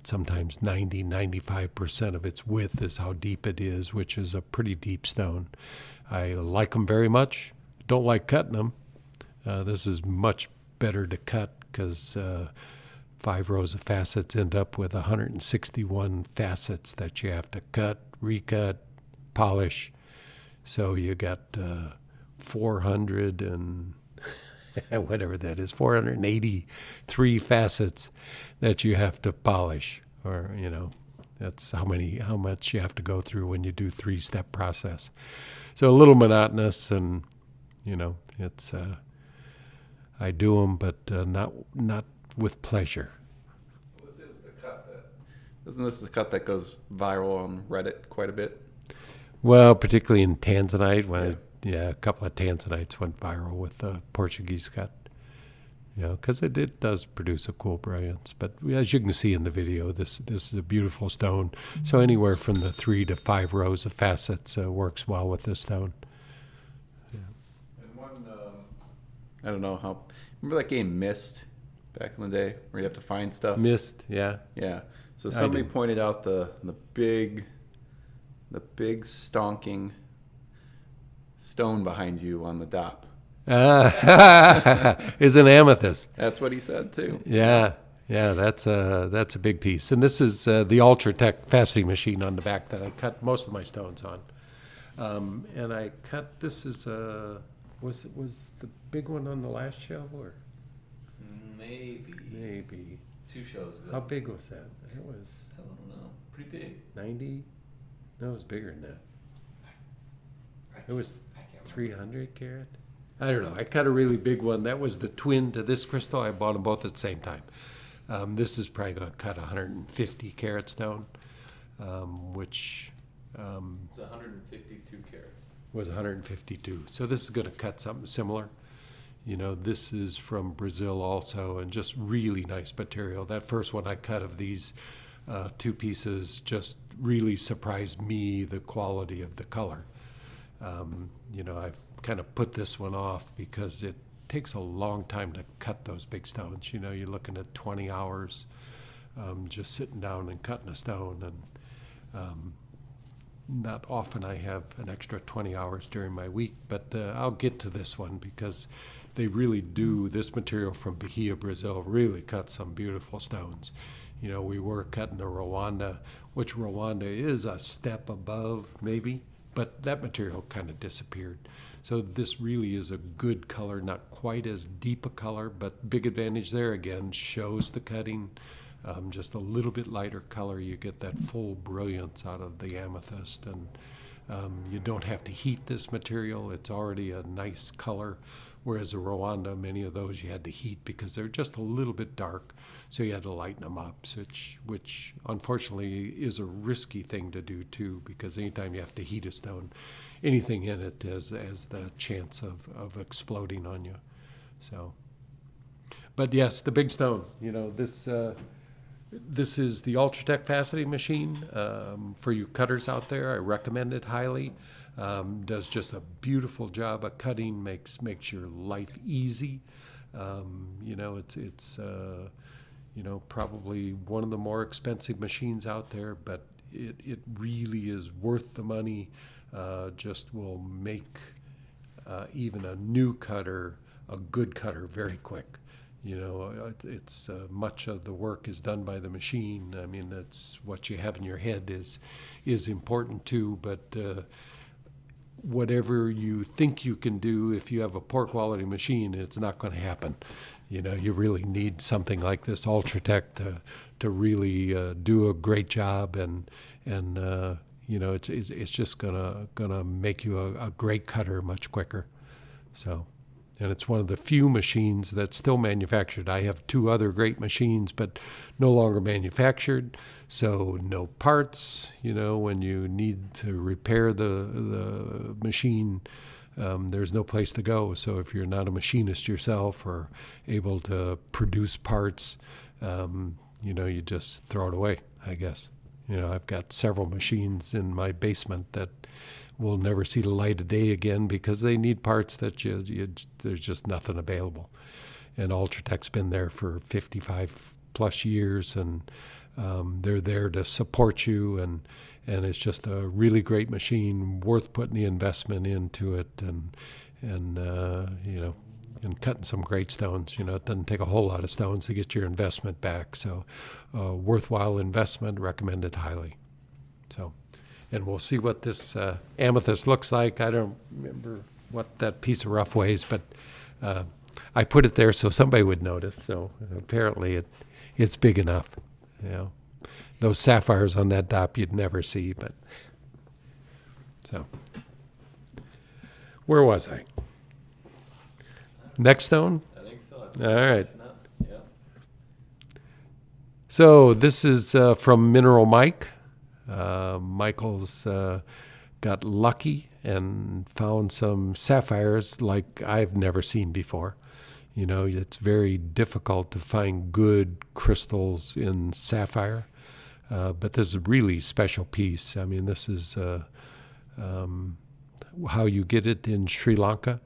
sometimes 95% of its width is how deep it is, which is a pretty deep stone. I like them very much. Don't like cutting them. This is much better to cut because 5 rows of facets end up with 161 facets that you have to cut, recut, polish. So you got 400 and whatever that is, 483 facets that you have to polish, or that's how much you have to go through when you do 3-step process. So a little monotonous, and it's I do them, but not with pleasure. This is the cut that. Isn't this the cut that goes viral on Reddit quite a bit? Well, particularly in Tanzanite, when a couple of Tanzanites went viral with the Portuguese cut. You know, because it does produce a cool brilliance. But as you can see in the video, this is a beautiful stone. So anywhere from the 3 to 5 rows of facets works well with this stone. And one, I don't know how. Remember that game Myst back in the day, where you have to find stuff? Mist, yeah. Yeah. So I somebody do. pointed out the big stonking stone behind you on the DOP. Is an amethyst. That's what he said too. Yeah, that's a big piece. And this is the Ultratech faceting machine on the back that I cut most of my stones on. And I cut, this is, was the big one on the last show, or Maybe maybe? 2 shows ago. How big was that? It was I don't know. Pretty big. 90? No, it was bigger than that. It was 300 carat? I don't know. I cut a really big one. That was the twin to this crystal. I bought them both at the same time. This is probably going to cut 150 carat stone, which It's 152 carats. was 152. So this is going to cut something similar. You know, this is from Brazil also, and just really nice material. That first one I cut of these 2 pieces just really surprised me, the quality of the color. You know, I've kind of put this one off because it takes a long time to cut those big stones. You know, you're looking at 20 hours just sitting down and cutting a stone. And not often I have an extra 20 hours during my week, but I'll get to this one because they really do, this material from Bahia, Brazil, really cuts some beautiful stones. You know, we were cutting a Rwanda, which Rwanda is a step above maybe, but that material kind of disappeared. So this really is a good color, not quite as deep a color, but big advantage there again, shows the cutting. Just a little bit lighter color, you get that full brilliance out of the amethyst, and you don't have to heat this material. It's already a nice color, whereas a Rwanda, many of those you had to heat because they're just a little bit dark, so you had to lighten them up, which unfortunately is a risky thing to do too, because anytime you have to heat a stone, anything in it has the chance of exploding on you. So, but yes, the big stone, you know, this is the Ultratech faceting machine. For you cutters out there, I recommend it highly. Does just a beautiful job of cutting, makes your life easy. You know, it's you know, probably one of the more expensive machines out there, but it really is worth the money. Just will make even a new cutter a good cutter very quick. You know, it's much of the work is done by the machine. I mean, that's what you have in your head is important too. But whatever you think you can do, if you have a poor quality machine, it's not going to happen. You know, you really need something like this Ultratech to really do a great job, and you know, it's just gonna make you a great cutter much quicker. So. And it's one of the few machines that's still manufactured. I have 2 other great machines, but no longer manufactured. So no parts. You know, when you need to repair the machine, there's no place to go. So if you're not a machinist yourself or able to produce parts, you know, you just throw it away, I guess. You know, I've got several machines in my basement that will never see the light of day again because they need parts that there's just nothing available. And Ultratech's been there for 55 plus years, and they're there to support you, and it's just a really great machine, worth putting the investment into it, and you know, and cutting some great stones. You know, it doesn't take a whole lot of stones to get your investment back. So worthwhile investment, recommended highly. So. And we'll see what this amethyst looks like. I don't remember what that piece of rough weighs, but I put it there so somebody would notice. So apparently it's big enough. You know, those sapphires on that DOP you'd never see. But so, where was I? Next stone? I think so. All right. Yeah. So this is from Mineral Mike. Michael's got lucky and found some sapphires like I've never seen before. You know, it's very difficult to find good crystals in sapphire, but this is a really special piece. I mean, this is how you get it in Sri Lanka.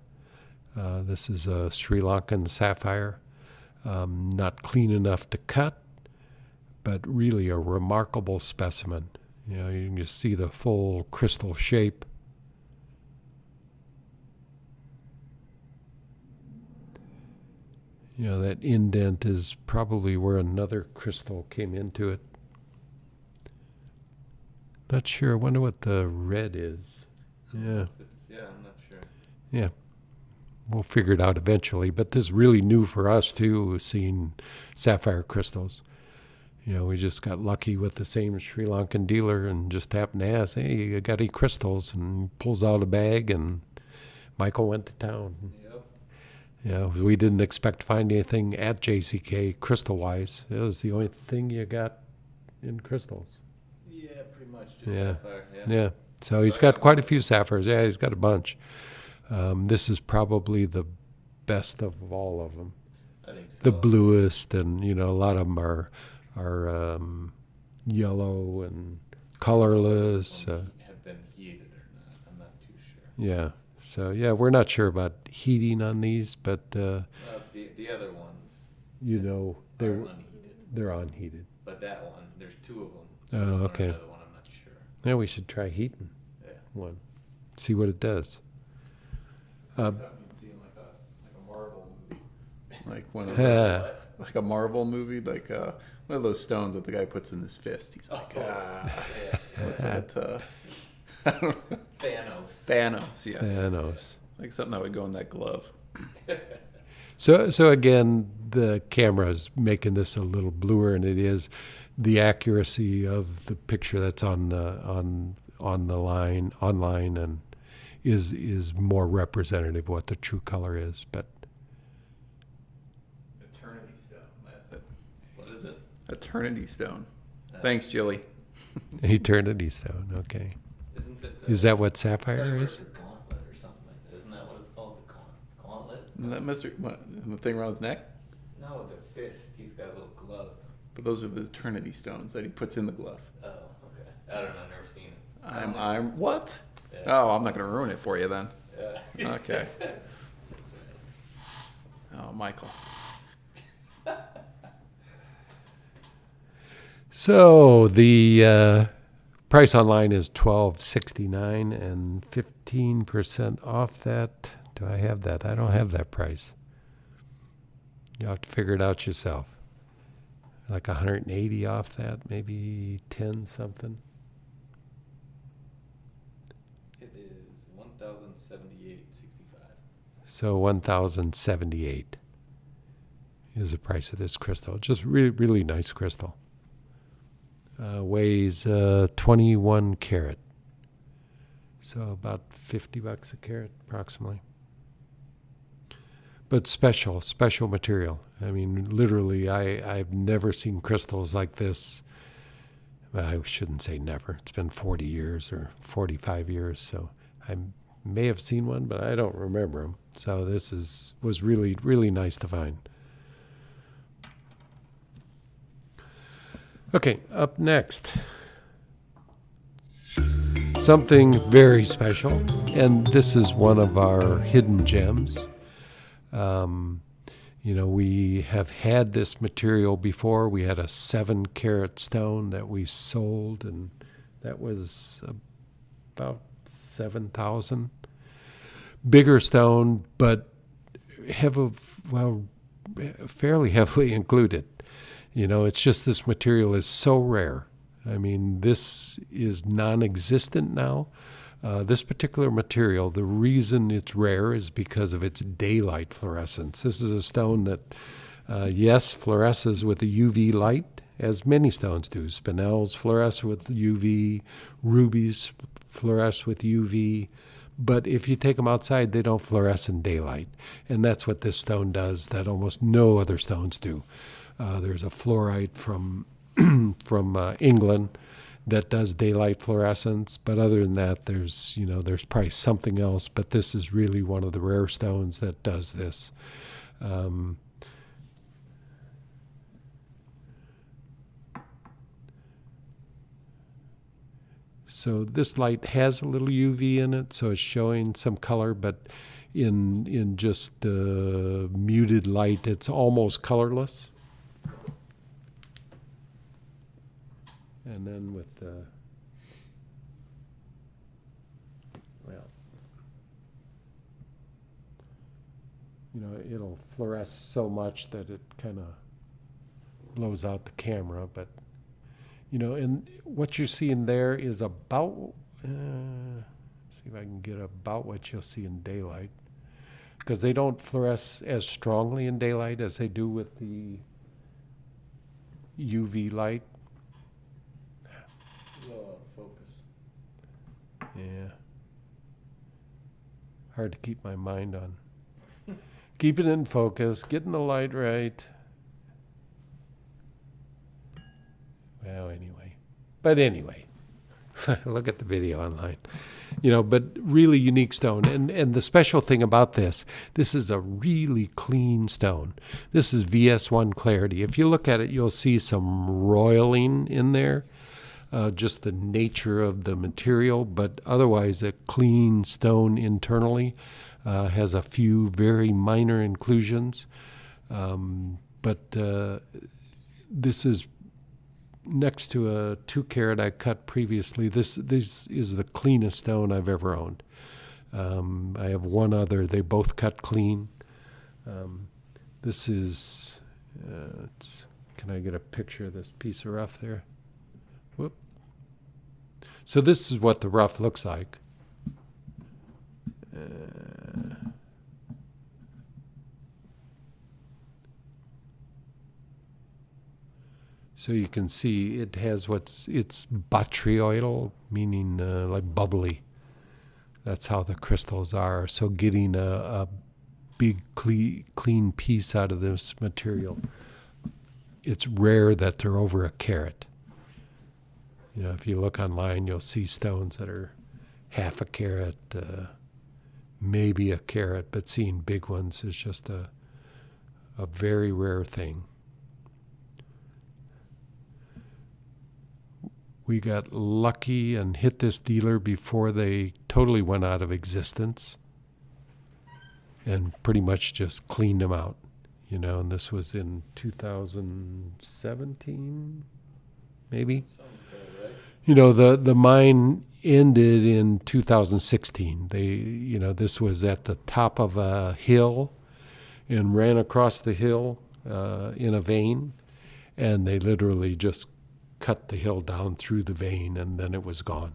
This is a Sri Lankan sapphire, not clean enough to cut, but really a remarkable specimen. You know, you can just see the full crystal shape. You know, that indent is probably where another crystal came into it. Not sure. I wonder what the red is. Yeah. I'm not sure. Yeah. We'll figure it out eventually. But this is really new for us, too, seeing sapphire crystals. You know, we just got lucky with the same Sri Lankan dealer and just happened to ask, hey, you got any crystals? And he pulls out a bag, and Michael went to town. Yep. You know, we didn't expect to find anything at JCK crystal-wise. It was the only thing you got in crystals. Yeah, pretty much. Just Yeah. sapphire. Yeah. So he's got quite a few sapphires. Yeah, he's got a bunch. This is probably the best of all of them. I think so. The bluest, and you know, a lot of them are yellow and colorless. Have been heated or not? I'm not too sure. Yeah. So yeah, we're not sure about heating on these, but The other ones you know, are they're unheated, unheated. but that one, there's two of them. Oh, there's one or okay. Another one, I'm not sure. Yeah, we should try heating Yeah. one. See what it does. Something you'd see in like a Marvel movie. Like one of Yeah. like a Marvel movie, like one of those stones that the guy puts in his fist. He's like, what's that? I don't know. Thanos. Thanos, yes. Thanos. Like something that would go in that glove. So again, the camera's making this a little bluer, and it is the accuracy of the picture that's on the line online, and is more representative of what the true color is. But Eternity Stone. That's it. What is it? Eternity Stone. Thanks, Jilly. Eternity Stone. Okay, Isn't it is that what sapphire is? The gauntlet or something like that? Isn't that what it's called? The gauntlet? Isn't that Mr. What, and the thing around his neck? No, with the fist. He's got a little glove. But those are the Eternity Stones that he puts in the glove. Oh, okay. I don't know. I've never seen it. I'm what? Yeah. Oh, I'm not going to ruin it for you then. Yeah. Okay. Oh, Michael. So the price online is $12.69, and 15% off that. Do I have that? I don't have that price. You'll have to figure it out yourself. Like 180 off that, maybe 10 something. It is 1,078.65. So 1,078 is the price of this crystal. Just really, really nice crystal. Weighs 21 carat. So about $50 a carat approximately. But special material. I mean, literally, I've never seen crystals like this. Well, I shouldn't say never. It's been 40 years or 45 years, so I may have seen one, but I don't remember them. So this was really, really nice to find. Okay, up next. Something very special, and this is one of our hidden gems. You know, we have had this material before. We had a 7-carat stone that we sold, and that was about $7,000. Bigger stone, but fairly heavily included. You know, it's just this material is so rare. I mean, this is non-existent now. This particular material, the reason it's rare is because of its daylight fluorescence. This is a stone that, yes, fluoresces with a UV light, as many stones do. Spinels fluoresce with UV, rubies fluoresce with UV, But if you take them outside, they don't fluoresce in daylight. And that's what this stone does that almost no other stones do. There's a fluorite from England that does daylight fluorescence, but other than that, there's probably something else. But this is really one of the rare stones that does this. So this light has a little UV in it, so it's showing some color, but in just muted light, it's almost colorless. And then with the, it'll fluoresce so much that it kind of blows out the camera, but and what you're seeing there is about, see if I can get about what you'll see in daylight, because they don't fluoresce as strongly in daylight as they do with the UV light. A lot of focus. Yeah. Hard to keep my mind on. Keep it in focus, getting the light right. Well, anyway, look at the video online. But really unique stone. And the special thing about this is a really clean stone. This is VS1 clarity. If you look at it, you'll see some roiling in there, just the nature of the material, but otherwise a clean stone internally. Has a few very minor inclusions, but this is next to a 2 carat I cut previously. This is the cleanest stone I've ever owned. I have one other. They both cut clean. This is, can I get a picture of this piece of rough there? Whoop. So this is what the rough looks like. So you can see it has it's botryoidal, meaning like bubbly. That's how the crystals are. So getting a big clean piece out of this material, it's rare that they're over a carat. If you look online, you'll see stones that are half a carat, maybe a carat, but seeing big ones is just a very rare thing. We got lucky and hit this dealer before they totally went out of existence and pretty much just cleaned them out, and this was in 2017, maybe. Sounds about right. The mine ended in 2016. This was at the top of a hill and ran across the hill in a vein, and they literally just cut the hill down through the vein, and then it was gone.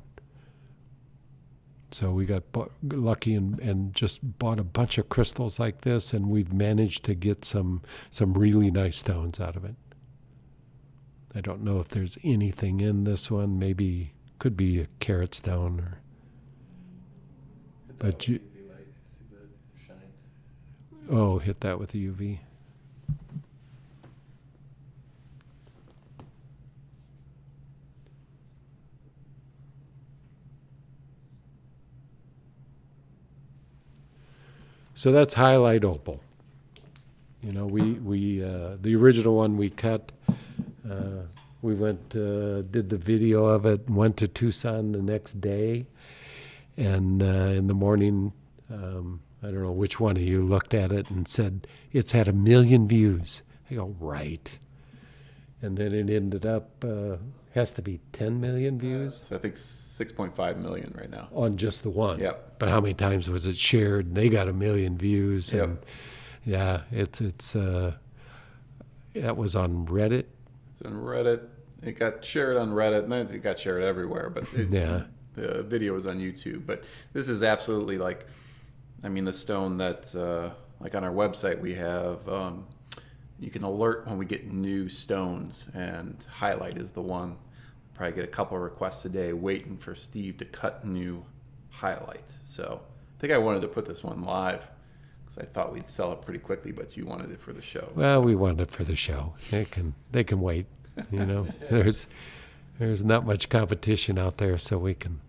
So we got lucky and just bought a bunch of crystals like this, and we've managed to get some really nice stones out of it. I don't know if there's anything in this one. Maybe could be a carat stone, or. But you. UV light. See the shines. Oh, hit that with the UV. So that's highlight opal. We the original one we cut. We went, did the video of it, went to Tucson the next day, and in the morning, I don't know which one of you looked at it and said it's had 1 million views. I go, right, and then it ended up has to be 10 million views. So I think 6.5 million right now. On just the one. Yep. But how many times was it shared? They got 1 million views. Yep. And yeah, it's that was on Reddit. It's on Reddit. It got shared on Reddit, and then it got shared everywhere. But Yeah. The video was on YouTube. But this is absolutely the stone that, like on our website, we have, you can alert when we get new stones, and highlight is the one. Probably get a couple of requests a day waiting for Steve to cut new highlight. So think I wanted to put this one live because I thought we'd sell it pretty quickly, but you wanted it for the show. Well, we want it for the show. They can wait. You know, there's not much competition out there, so we can.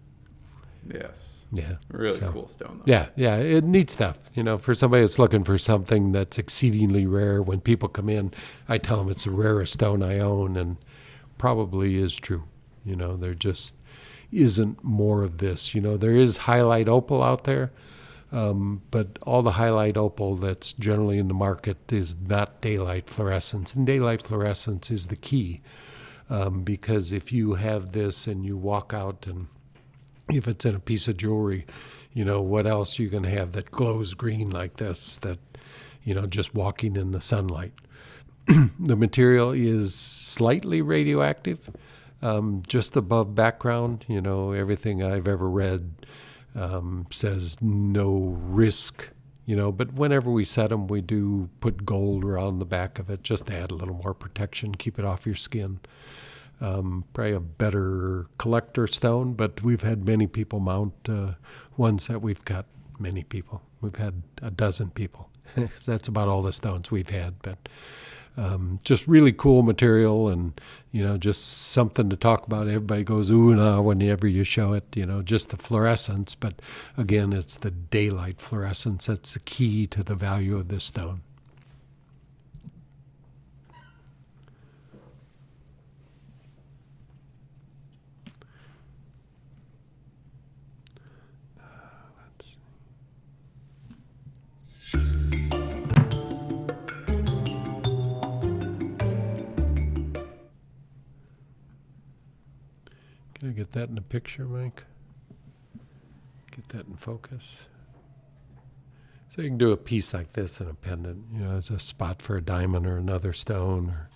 Yes. Yeah. Really so, cool stone, though. Yeah, it neat stuff. You know, for somebody that's looking for something that's exceedingly rare, when people come in, I tell them it's the rarest stone I own, and probably is true. You know, there just isn't more of this. You know, there is highlight opal out there, but all the highlight opal that's generally in the market is not daylight fluorescence, and daylight fluorescence is the key, because if you have this and you walk out and if it's in a piece of jewelry, you know, what else you can have that glows green like this, that, you know, just walking in the sunlight. The material is slightly radioactive, just above background. You know, everything I've ever read says no risk, you know, but whenever we set them, we do put gold around the back of it just to add a little more protection, keep it off your skin. Probably a better collector stone, but we've had many people mount ones that we've got. Many people. We've had a dozen people. That's about all the stones we've had, but just really cool material, and, you know, just something to talk about. Everybody goes ooh and ah whenever you show it, you know, just the fluorescence, but again, it's the daylight fluorescence that's the key to the value of this stone. Can I get that in the picture, Mike? Get that in focus. So you can do a piece like this in a pendant, you know, as a spot for a diamond or another stone. Or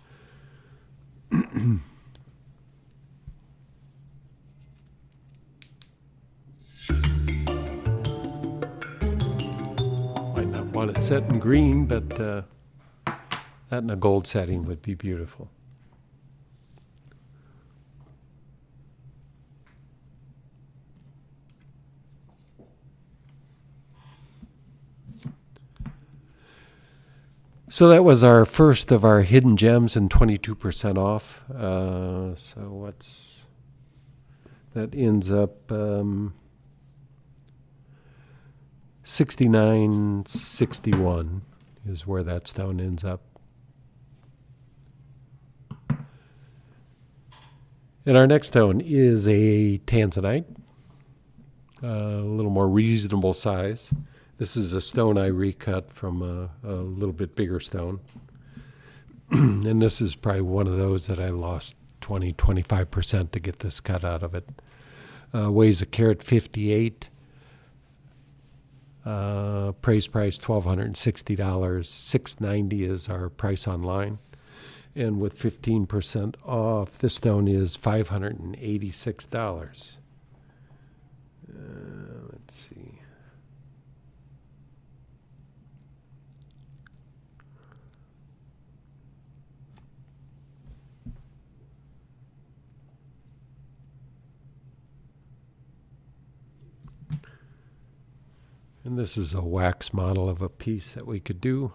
might not want it set in green, but that in a gold setting would be beautiful. So that was our first of our hidden gems and 22% off. So what's that ends up $69.61 is where that stone ends up. And our next stone is a tanzanite, a little more reasonable size. This is a stone I recut from a little bit bigger stone. And this is probably one of those that I lost 25% to get this cut out of it. Weighs a carat 58. Praise price $1,260. $690 is our price online. And with 15% off, this stone is $586. Let's see. And this is a wax model of a piece that we could do.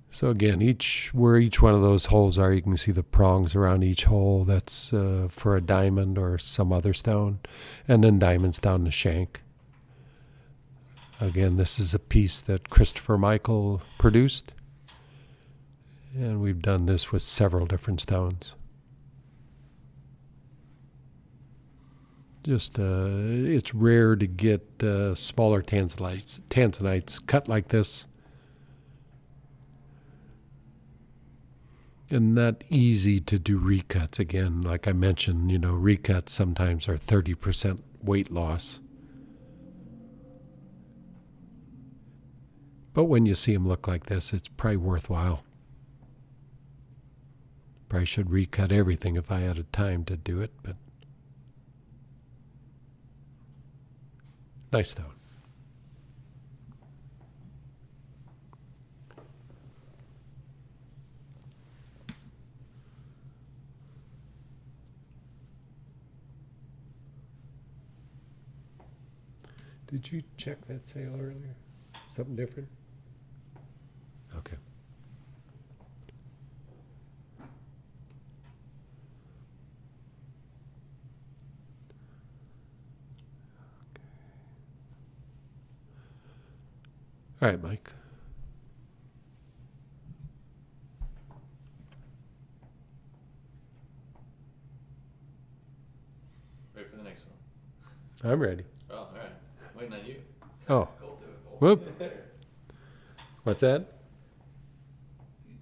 So again, where each one of those holes are, you can see the prongs around each hole. That's for a diamond or some other stone. And then diamonds down the shank. Again, this is a piece that Christopher Michael produced. And we've done this with several different stones. Just, it's rare to get smaller tanzanites cut like this. And not easy to do recuts. Again, like I mentioned, you know, recuts sometimes are 30% weight loss. But when you see them look like this, it's probably worthwhile. Probably should recut everything if I had a time to do it, but nice stone. Did you check that sale earlier? Something different? Okay. All right, Mike. Ready for the next one? I'm ready. Oh, all right. Waiting on you. Oh, Cool, difficult. whoop. What's that?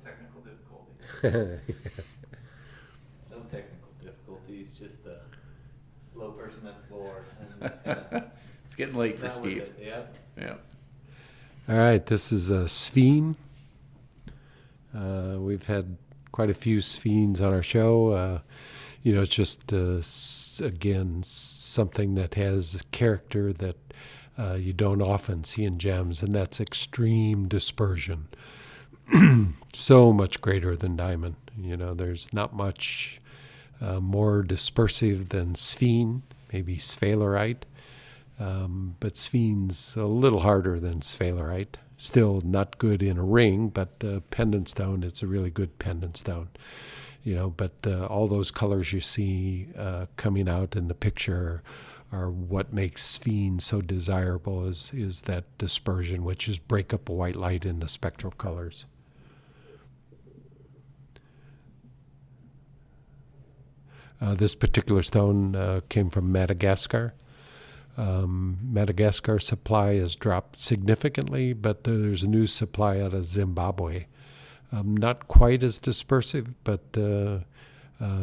Technical difficulties. No technical difficulties, just a slow person at the board. It's getting late for Now with Steve. it, yeah. Yeah. All right, this is a Sphene. We've had quite a few Sphenes on our show. It's just, again, something that has character that you don't often see in gems, and that's extreme dispersion. So much greater than diamond. There's not much more dispersive than Sphene, maybe sphalerite. But Sphene's a little harder than sphalerite. Still not good in a ring, but pendant stone, it's a really good pendant stone. But all those colors you see coming out in the picture are what makes Sphene so desirable is that dispersion, which is break up a white light into spectral colors. This particular stone came from Madagascar. Madagascar supply has dropped significantly, but there's a new supply out of Zimbabwe. Not quite as dispersive, but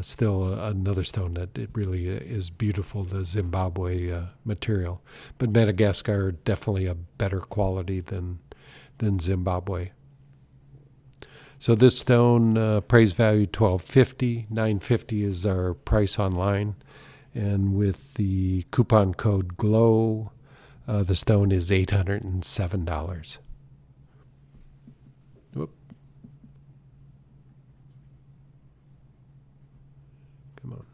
still another stone that it really is beautiful, the Zimbabwe material. But Madagascar definitely a better quality than Zimbabwe. So this stone, price value $1,250, $950 is our price online. And with the coupon code GLOW, the stone is $807. Whoop. Come on.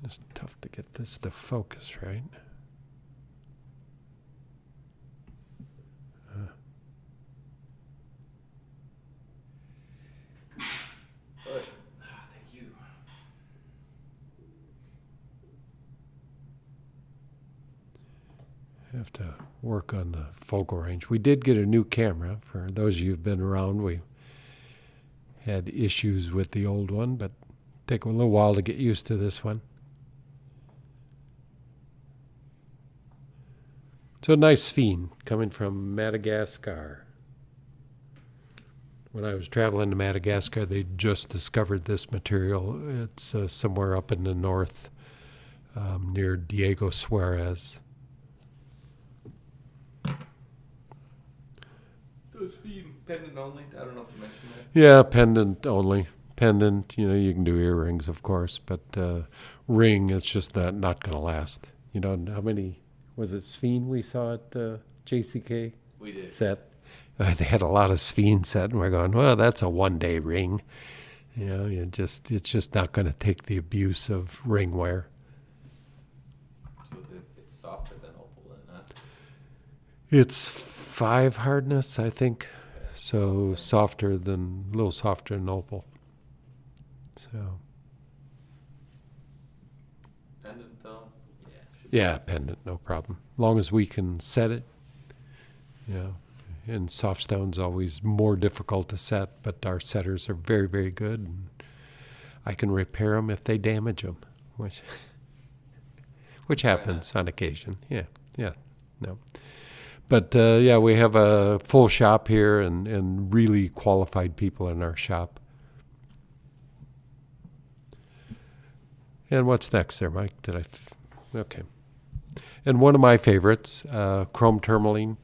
It's tough to get this to focus, right? Thank you. Have to work on the focal range. We did get a new camera. For those of you who've been around, we had issues with the old one, but take a little while to get used to this one. So a nice Sphene coming from Madagascar. When I was traveling to Madagascar, they just discovered this material. It's somewhere up in the north near Diego Suarez. So it's being pendant only? I don't know if you mentioned that. Yeah, pendant only. Pendant, you can do earrings, of course, but ring, it's just not going to last. How many, was it Sphene we saw at JCK? We did. Set. They had a lot of Sphene set, and we're going, well, that's a one-day ring. It's just not going to take the abuse of ring wear. So it's softer than opal, isn't it? It's 5 hardness, I think. So a little softer than opal. So Pendant though? Yeah. yeah, pendant, no problem. Long as we can set it, And soft stone's always more difficult to set, but our setters are very, very good. And I can repair them if they damage them, which happens on occasion. Yeah, no. But we have a full shop here and really qualified people in our shop. And what's next there, Mike? Okay. And one of my favorites, chrome tourmaline.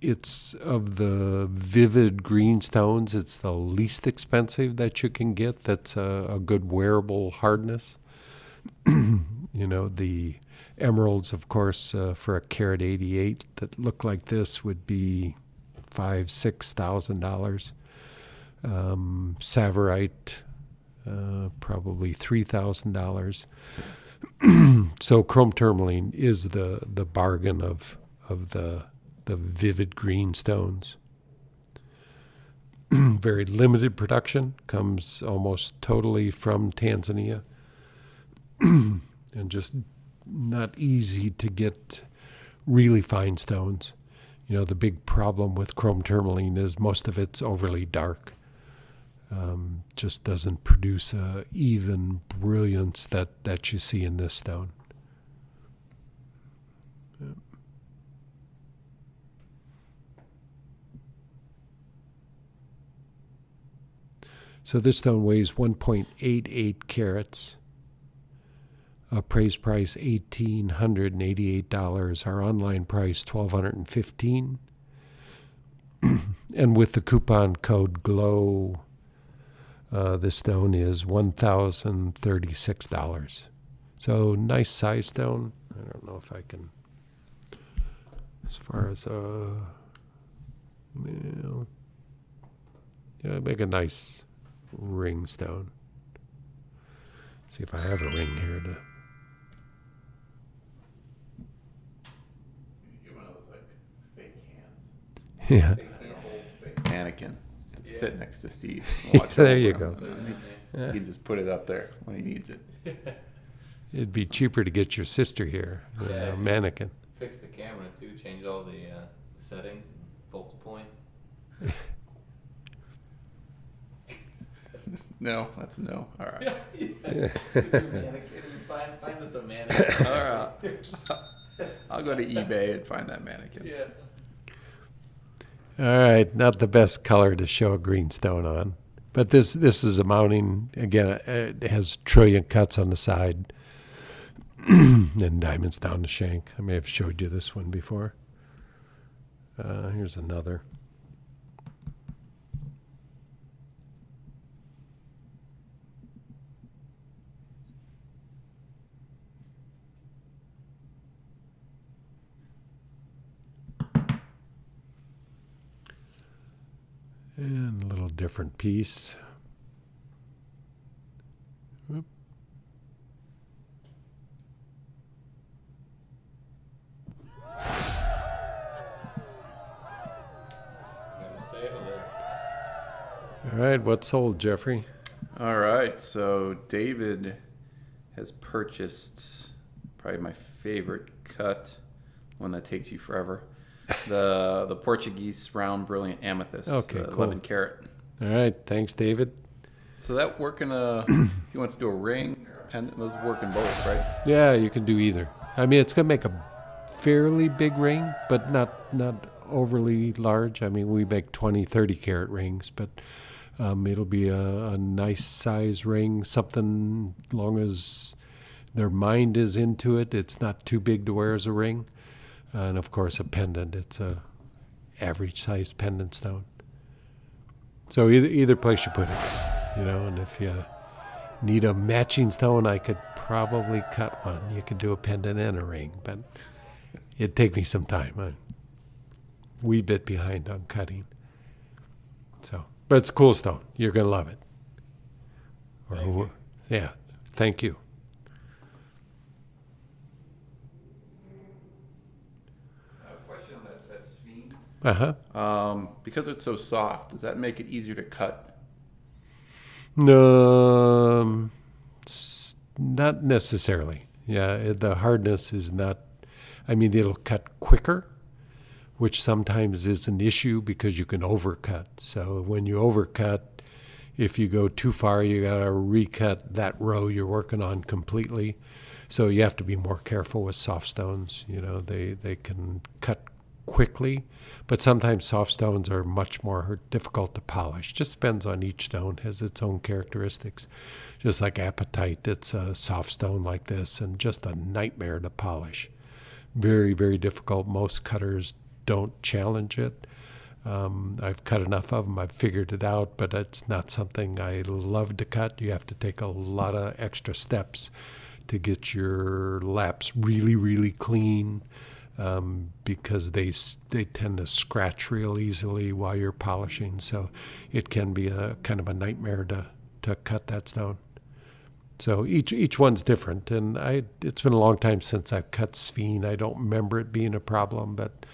It's of the vivid green stones, it's the least expensive that you can get. That's a good wearable hardness. The emeralds, of course, for a carat 88 that look like this would be $5,000-$6,000. Savorite probably $3,000. So chrome tourmaline is the bargain of the vivid green stones. Very limited production, comes almost totally from Tanzania, and just not easy to get really fine stones. You know, the big problem with chrome tourmaline is most of it's overly dark. Just doesn't produce a even brilliance that you see in this stone. So this stone weighs 1.88 carats. Appraised price $1,888. Our online price $1,215. And with the coupon code GLOW, this stone is $1,036. So nice size stone. I don't know if I can, as far as make a nice ring stone. See if I have a ring here to. Get one of those like fake hands. Yeah. Fake hand, old fake mannequin to sit next to Steve. And watch There over you him. go. He can just put it up there when he needs it. It'd be cheaper to get your sister here than Yeah. a mannequin. Fix the camera too, change all the settings and focal points. No, that's no. All right. Find us a mannequin. All right. I'll go to eBay and find that mannequin. Yeah. All right, not the best color to show a green stone on, but this is a mounting. Again, it has trillion cuts on the side and diamonds down the shank. I may have showed you this one before. Here's another. And a little different piece. Whoop. Got a sale there. All right, what's sold, Jeffrey? All right. So David has purchased probably my favorite cut, one that takes you forever. The Portuguese round brilliant amethyst. Okay, the cool. 11 carat. All right, thanks, David. So that work in a, he wants to do a ring or a pendant. Those work in both, right? Yeah, you can do either. I mean, it's going to make a fairly big ring, but not overly large. I mean, we make 20, 30 carat rings, but it'll be a nice size ring, something long as their mind is into it. It's not too big to wear as a ring. And of course, a pendant. It's a average sized pendant stone. So either place you put it, you know. And if you need a matching stone, I could probably cut one. You could do a pendant and a ring, but it'd take me some time. I'm a wee bit behind on cutting. So, but it's a cool stone. You're gonna love it. Thank you. Yeah. Thank you. Question on that sphinx. Because Because it's so soft, does that make it easier to cut? No, not necessarily. Yeah, the hardness is not. I mean, it'll cut quicker, which sometimes is an issue because you can overcut. So when you overcut, if you go too far, you got to recut that row you're working on completely. So you have to be more careful with soft stones. You know, they can cut quickly, but sometimes soft stones are much more difficult to polish. Just depends on each stone, has its own characteristics. Just like apatite, it's a soft stone like this and just a nightmare to polish. Very, very difficult. Most cutters don't challenge it. I've cut enough of them, I've figured it out, but it's not something I love to cut. You have to take a lot of extra steps to get your laps really, really clean. Because they tend to scratch real easily while you're polishing, so it can be a kind of a nightmare to cut that stone. So each one's different, and it's been a long time since I've cut sphene. I don't remember it being a problem, but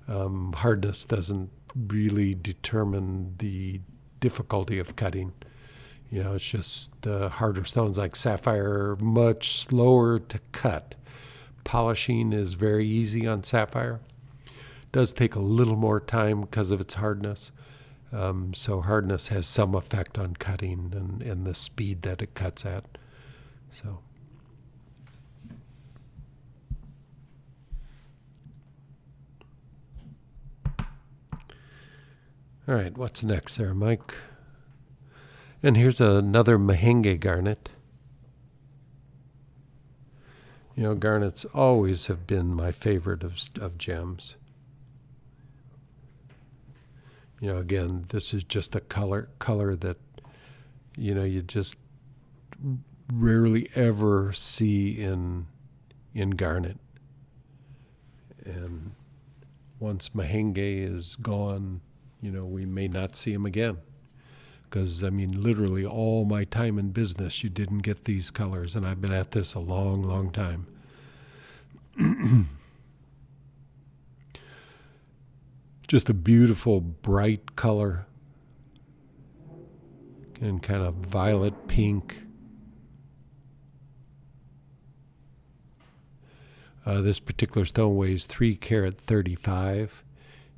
hardness doesn't really determine the difficulty of cutting. It's just harder stones like sapphire are much slower to cut. Polishing is very easy on sapphire. Does take a little more time because of its hardness. So hardness has some effect on cutting and the speed that it cuts at. So. All right, what's next there, Mike? And here's another Mahenge garnet. Garnets always have been my favorite of gems. Again, this is just a color that, you just rarely ever see in garnet. And once Mahenge is gone, we may not see him again. Because, literally all my time in business, you didn't get these colors. And I've been at this a long, long time. Just a beautiful, bright color. And kind of violet pink. This particular stone weighs 3 carat 35.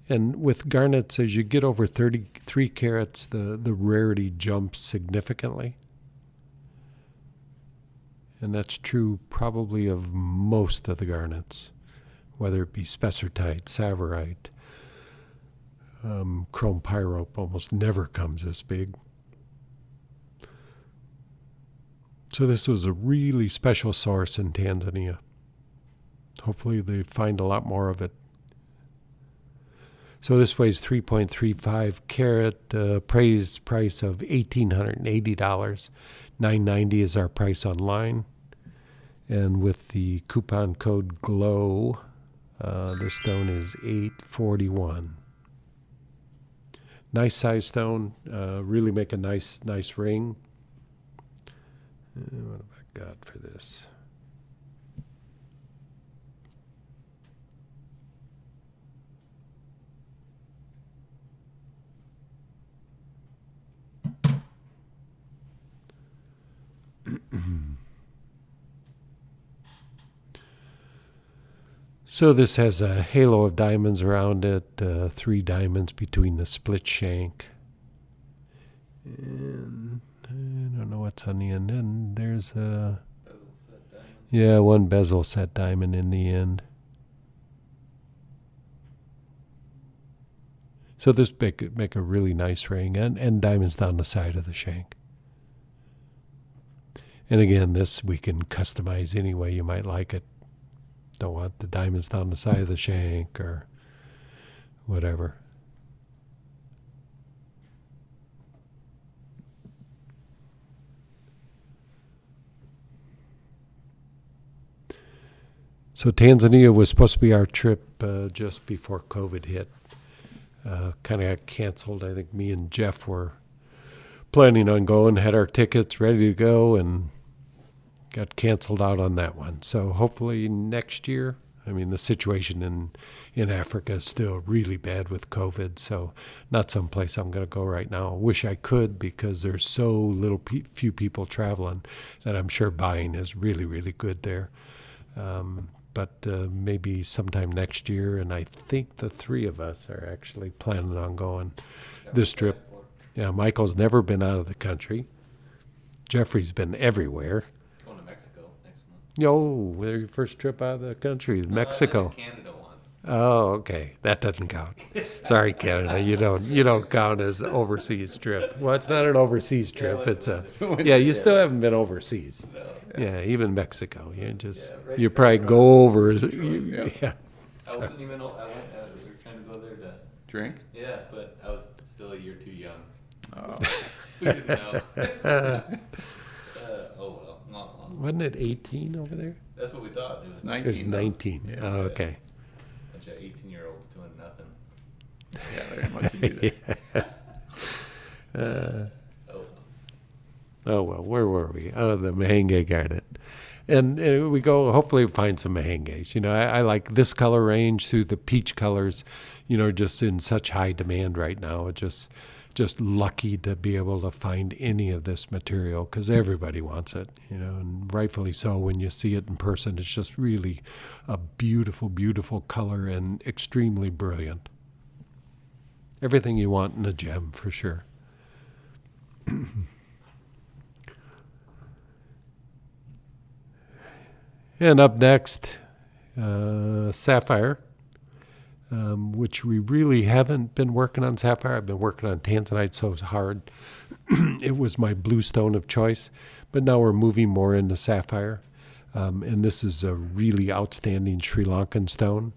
And with garnets, as you get over 33 carats, the rarity jumps significantly. And that's true probably of most of the garnets, whether it be spessartite, tsavorite, chrome pyrope almost never comes this big. So this was a really special source in Tanzania. Hopefully they find a lot more of it. So this weighs 3.35 carat, price of $1,880. $990 is our price online. And with the coupon code GLOW, the stone is $841. Nice size stone, really make a nice ring. What have I got for this? So this has a halo of diamonds around it, 3 diamonds between the split shank. And I don't know what's on the end. And there's a Bezel set diamond. one bezel set diamond in the end. So this make a really nice ring, and diamonds down the side of the shank. And again, this we can customize any way you might like it. Don't want the diamonds down the side of the shank or whatever. So Tanzania was supposed to be our trip just before COVID hit. Kind of got canceled. I think me and Jeff were planning on going, had our tickets ready to go, and got canceled out on that one. So hopefully next year. The situation in Africa is still really bad with COVID, so not someplace I'm going to go right now. Wish I could, because there's so few people traveling that I'm sure buying is really, really good there. But maybe sometime next year, and I think the 3 of us are actually planning on going this trip. Yeah, Michael's never been out of the country. Jeffrey's been everywhere. Going to Mexico next month. Their first trip out of the country, Mexico. I've been to Canada once. Oh, okay. That doesn't count. Sorry, Canada. You don't count as overseas trip. Well, it's not an overseas trip. It's you still haven't been overseas. No. Yeah, even Mexico. right you there, probably bro. go over. I So. wasn't even. We were trying to go there to Drink? Yeah, but I was still a year too young. Oh. We didn't know. Oh well, not long. Wasn't it 18 over there? That's what we thought. It was 19. It was 19. Yeah. Oh, okay. bunch of 18-year-olds doing nothing. Yeah, there ain't much to do there. Oh well. Oh, well, where were we? Oh, the Mahenge garnet. And we go, hopefully find some Mahenges. I like this color range through the peach colors, just in such high demand right now. Just lucky to be able to find any of this material because everybody wants it, and rightfully so. When you see it in person, it's just really a beautiful, beautiful color and extremely brilliant. Everything you want in a gem, for sure. And up next, sapphire, which we really haven't been working on sapphire. I've been working on tanzanite so hard. It was my blue stone of choice, but now we're moving more into sapphire. And this is a really outstanding Sri Lankan stone.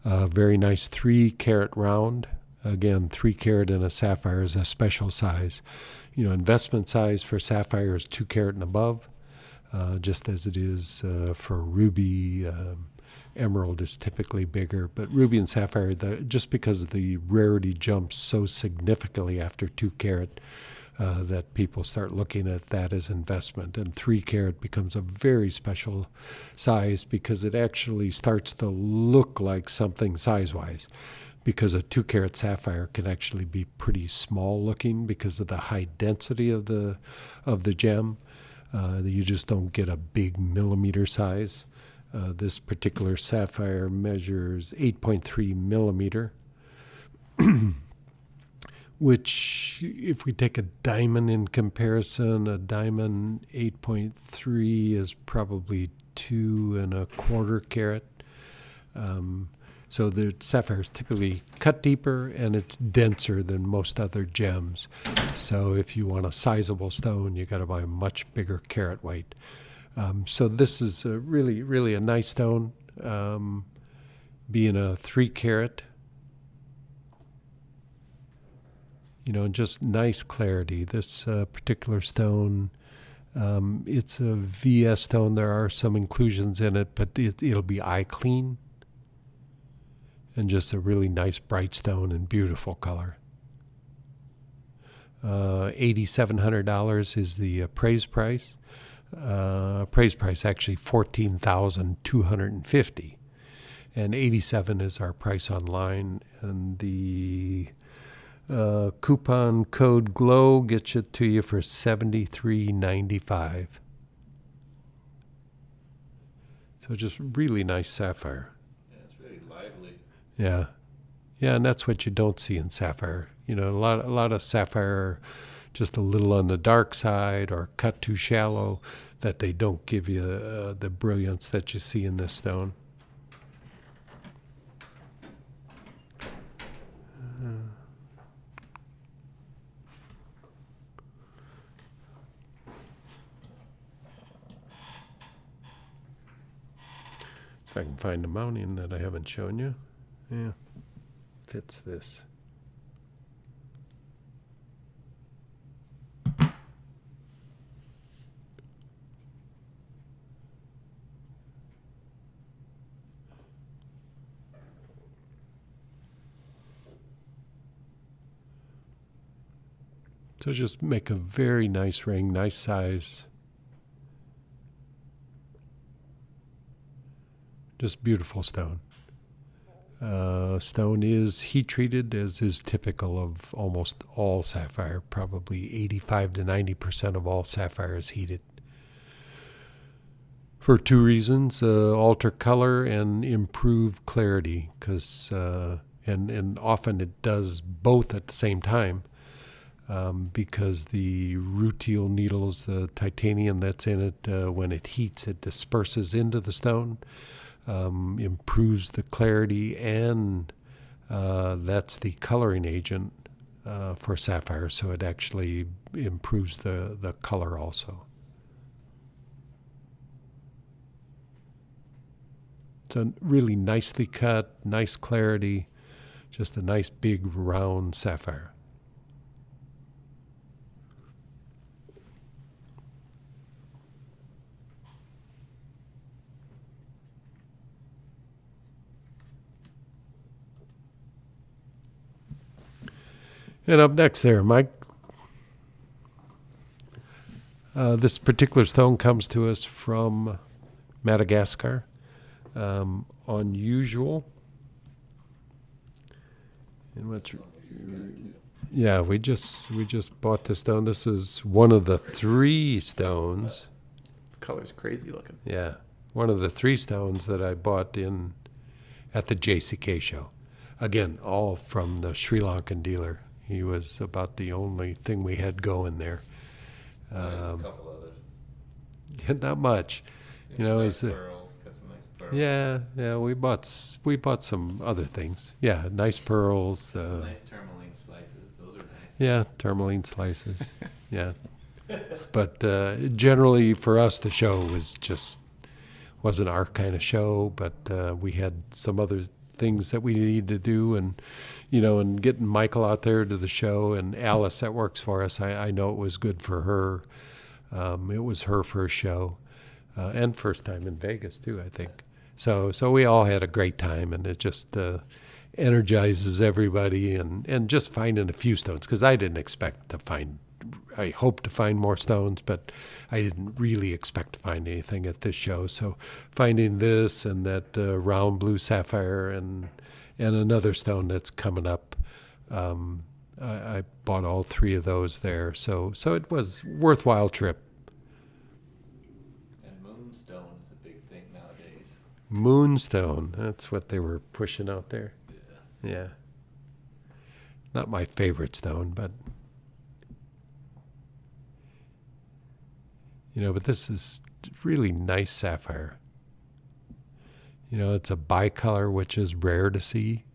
Very nice 3-carat round. Again, 3-carat in a sapphire is a special size. Investment size for sapphire is 2-carat and above. Just as it is for ruby. Emerald is typically bigger, but ruby and sapphire, just because the rarity jumps so significantly after 2-carat, that people start looking at that as investment. And 3-carat becomes a very special size because it actually starts to look like something size-wise. Because a 2-carat sapphire can actually be pretty small looking because of the high density of the gem. You just don't get a big millimeter size. This particular sapphire measures 8.3 millimeter, which, if we take a diamond in comparison, a diamond 8.3 is probably 2.25 carat. So the sapphire is typically cut deeper and it's denser than most other gems. So if you want a sizable stone, you got to buy a much bigger carat weight. So this is really, really a nice stone, being a 3-carat. Just nice clarity. This particular stone, it's a VS stone. There are some inclusions in it, but it'll be eye clean. And just a really nice bright stone and beautiful color. $8,700 is the appraised price. Appraised price actually $14,250, and $87 is our price online. And the coupon code GLOW gets it to you for $73.95. So just really nice sapphire. Yeah, and that's what you don't see in sapphire. A lot of sapphire are just a little on the dark side or cut too shallow, that they don't give you the brilliance that you see in this stone. If I can find a mounting that I haven't shown you. Yeah, fits this. So just make a very nice ring, nice size. Just beautiful stone. Stone is heat treated, as is typical of almost all sapphire. Probably 85 to 90% of all sapphire is heated. For 2 reasons: alter color and improve clarity. And often it does both at the same time. Because the rutile needles, the titanium that's in it, when it heats, it disperses into the stone. Improves the clarity, and that's the coloring agent for sapphire, so it actually improves the color also. So really nicely cut, nice clarity, just a nice big round sapphire. And up next there, Mike. This particular stone comes to us from Madagascar. Unusual. And what's yeah, we just bought this stone. This is one of the 3 stones. The color's crazy looking. Yeah, one of the 3 stones that I bought in at the JCK show. Again, all from the Sri Lankan dealer. He was about the only thing we had going there. There's a couple others. Not much, you know. Nice It's pearls. Got some nice pearls. yeah. We bought some other things. Yeah, nice pearls. Some nice tourmaline slices. Those are nice. Yeah, tourmaline slices. Yeah, but generally for us, the show wasn't our kind of show. But we had some other things that we needed to do, and and getting Michael out there to the show, and Alice that works for us. I know it was good for her. It was her first show, and first time in Vegas too, I think. So we all had a great time, and it just energizes everybody, and just finding a few stones, because I didn't expect to find. I hoped to find more stones, but I didn't really expect to find anything at this show. So finding this and that round blue sapphire and another stone that's coming up, I bought all 3 of those there. So it was worthwhile trip. And moonstone is a big thing nowadays. Moonstone, that's what they were pushing out there. Yeah. Yeah. Not my favorite stone, but but this is really nice sapphire. It's a bicolor, which is rare to see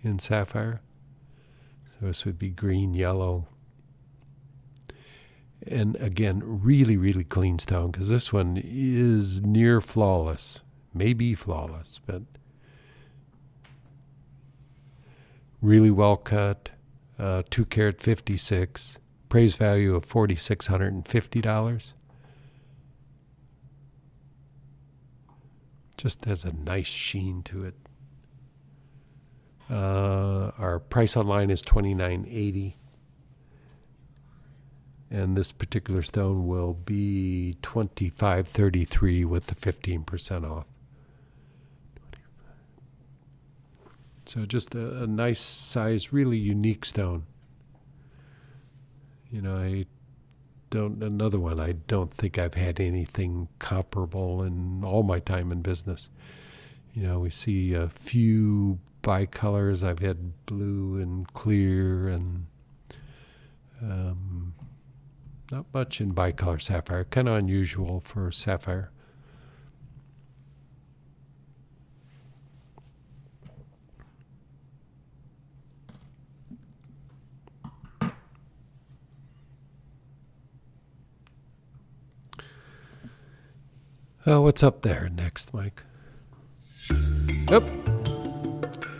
in sapphire. So this would be green, yellow. And again, really, really clean stone, because this one is near flawless. Maybe flawless, but really well cut. 2 carat 56. Praise value of $4,650. Just has a nice sheen to it. Our price online is $29.80, and this particular stone will be $25.33 with the 15% off. So just a nice size, really unique stone. Another one, I don't think I've had anything comparable in all my time in business. We see a few bicolors. I've had blue and clear, and not much in bicolor sapphire. Kind of unusual for sapphire. What's up there next, Mike? Oh,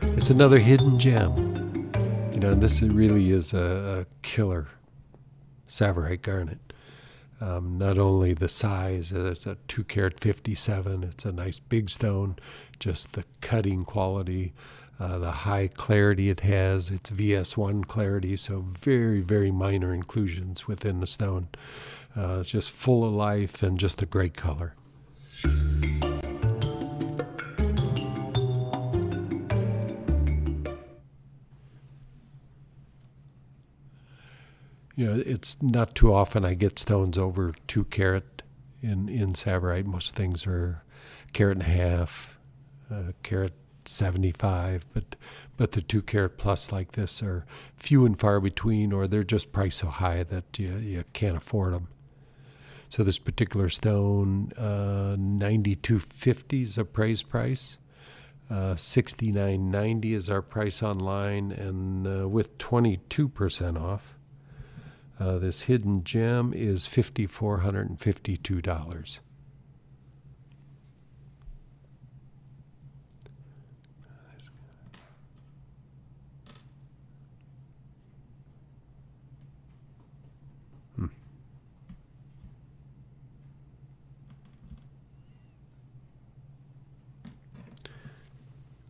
it's another hidden gem. And this really is a killer Tsavorite garnet. Not only the size, it's a 2 carat 57. It's a nice big stone. Just the cutting quality, the high clarity it has. It's VS1 clarity, so very, very minor inclusions within the stone. It's just full of life and just a great color. It's not too often I get stones over 2 carat in Tsavorite. Most things are 1.5 carat, carat 75, but the 2 carat plus like this are few and far between, or they're just priced so high that you can't afford them. So this particular stone, $92.50 is appraised price. $69.90 is our price online, and with 22% off, this hidden gem is $5,452.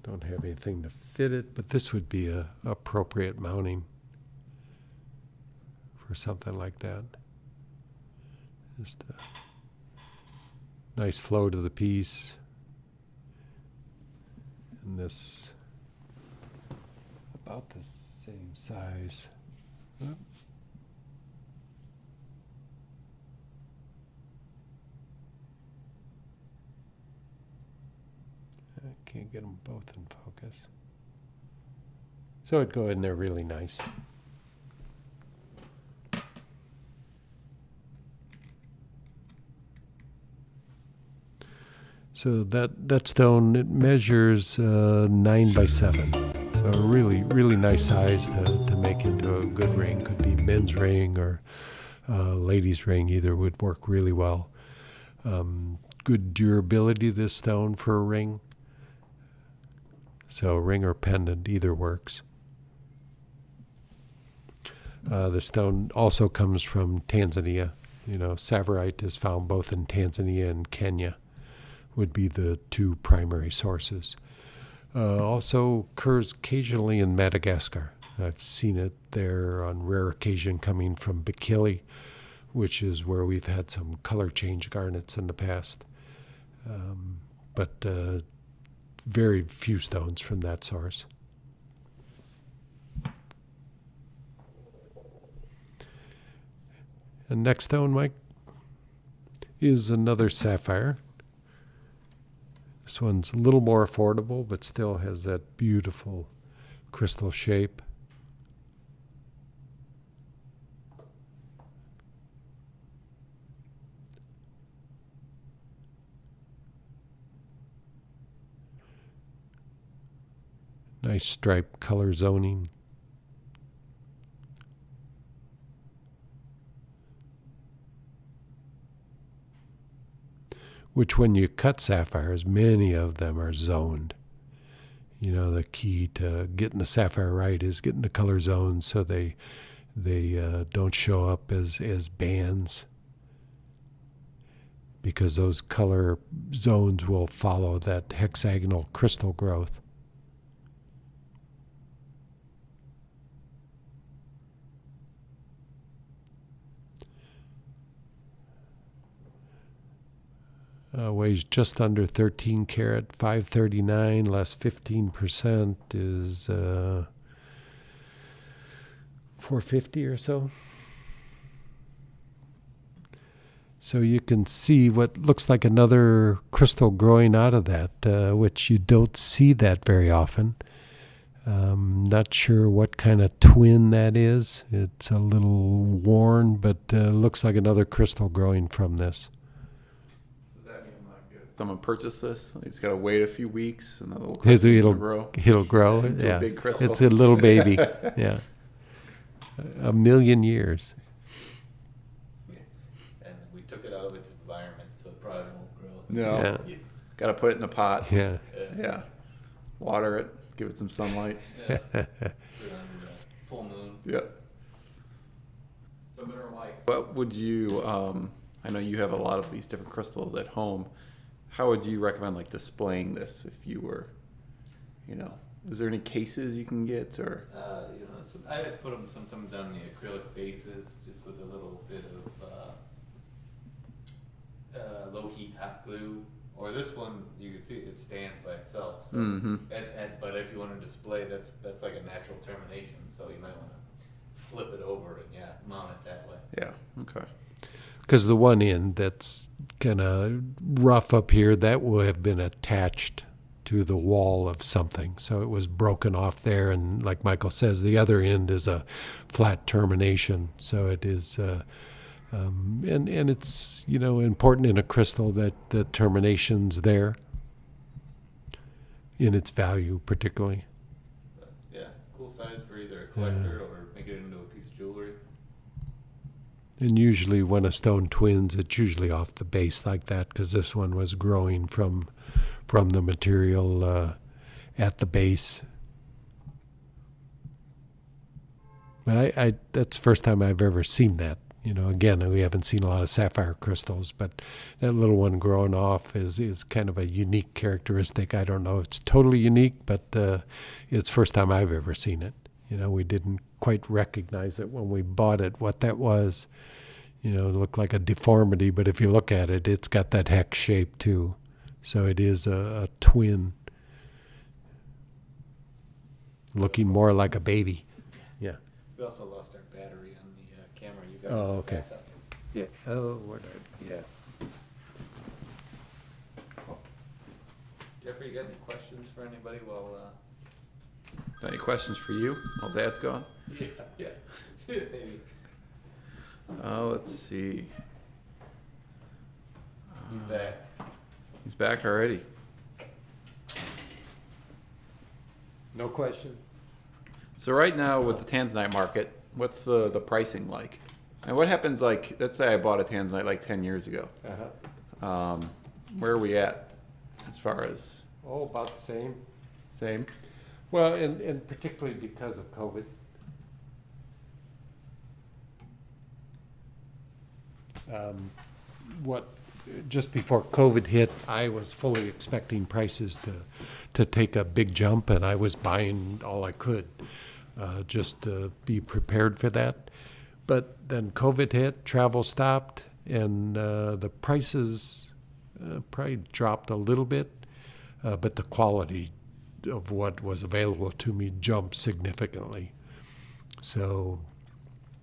Don't have anything to fit it, but this would be a appropriate mounting for something like that. Just a nice flow to the piece. And this about the same size. Oop. I can't get them both in focus. So it'd go in there really nice. So that stone, it measures 9 by 7. So a really nice size to make into a good ring. Could be men's ring or ladies' ring. Either would work really well. Good durability, this stone, for a ring. So ring or pendant, either works. The stone also comes from Tanzania. You know, Tsavorite is found both in Tanzania and Kenya, would be the two primary sources. Also occurs occasionally in Madagascar. I've seen it there on rare occasion coming from Bikili, which is where we've had some color change garnets in the past. But very few stones from that source. And next stone, Mike, is another sapphire. This one's a little more affordable, but still has that beautiful crystal shape. Nice stripe color zoning. Which when you cut sapphires, many of them are zoned. You know, the key to getting the sapphire right is getting the color zones so they don't show up as bands, because those color zones will follow that hexagonal crystal growth. Weighs just under 13 karat, 539 less 15% is 450 or so. So you can see what looks like another crystal growing out of that, which you don't see that very often. Not sure what kind of twin that is. It's a little worn, but looks like another crystal growing from this. Someone purchase this, he's got to wait a few weeks and the little crystal's gonna grow. It'll grow. Into Yeah, a big crystal. It's a little baby. Yeah, 1,000,000 years. And we took it out of its environment, so it probably won't grow. No, Yeah. got to put it in a pot. Yeah. Yeah, water it, give it some sunlight. Yeah. Put it under the full moon. Yeah. So What would you? I know you have a lot of these different crystals at home. How would you recommend like displaying this if you were, you know, is there any cases you can get or? You know, I would put them sometimes on the acrylic bases, just with a little bit of low heat hot glue. Or this one, you can see it stands by itself. So, but if you want to display, that's like a natural termination. So you might want to flip it over and mount it that way. Yeah. Okay. Because the one end that's kind of rough up here, that would have been attached to the wall of something. So it was broken off there. And like Michael says, the other end is a flat termination. So it is, and it's, you know, important in a crystal that the termination's there in its value particularly. But, cool size for either a collector or make it into a piece of jewelry. And usually when a stone twins, it's usually off the base like that, because this one was growing from the material at the base. But I that's the first time I've ever seen that. You know, again, we haven't seen a lot of sapphire crystals, but that little one growing off is kind of a unique characteristic. I don't know if it's totally unique, but it's the first time I've ever seen it. You know, we didn't quite recognize it when we bought it, what that was. look like a deformity, but if you look at it, it's got that hex shape too. So it is a twin, looking more like a baby. Yeah. We also lost our battery on the camera. You got Oh, okay. back up. Yeah. Oh, yeah. Jeffrey, you got any questions for anybody while? Any questions for you while Dad's gone? Yeah. Maybe. Let's see. He's back. He's back already. No questions. So right now with the Tanzanite market, what's the pricing like? And what happens, like, let's say I bought a Tanzanite like 10 years ago. Where are we at as far as Oh, about the same. same? Well, and particularly because of COVID. Just before COVID hit, I was fully expecting prices to take a big jump, and I was buying all I could just to be prepared for that. But then COVID hit, travel stopped, and the prices probably dropped a little bit, but the quality of what was available to me jumped significantly. So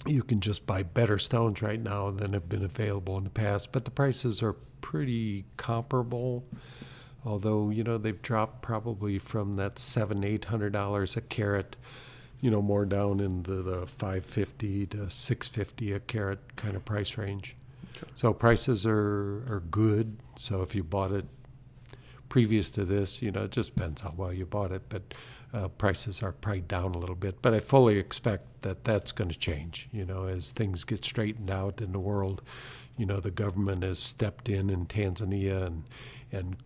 you can just buy better stones right now than have been available in the past, but the prices are pretty comparable. Although they've dropped probably from that $700-800 a carat, more down into the $550 to $650 a carat kind of price range. So prices are good. So if you bought it previous to this, it just depends how well you bought it, but prices are probably down a little bit. But I fully expect that that's going to change, as things get straightened out in the world. The government has stepped in Tanzania and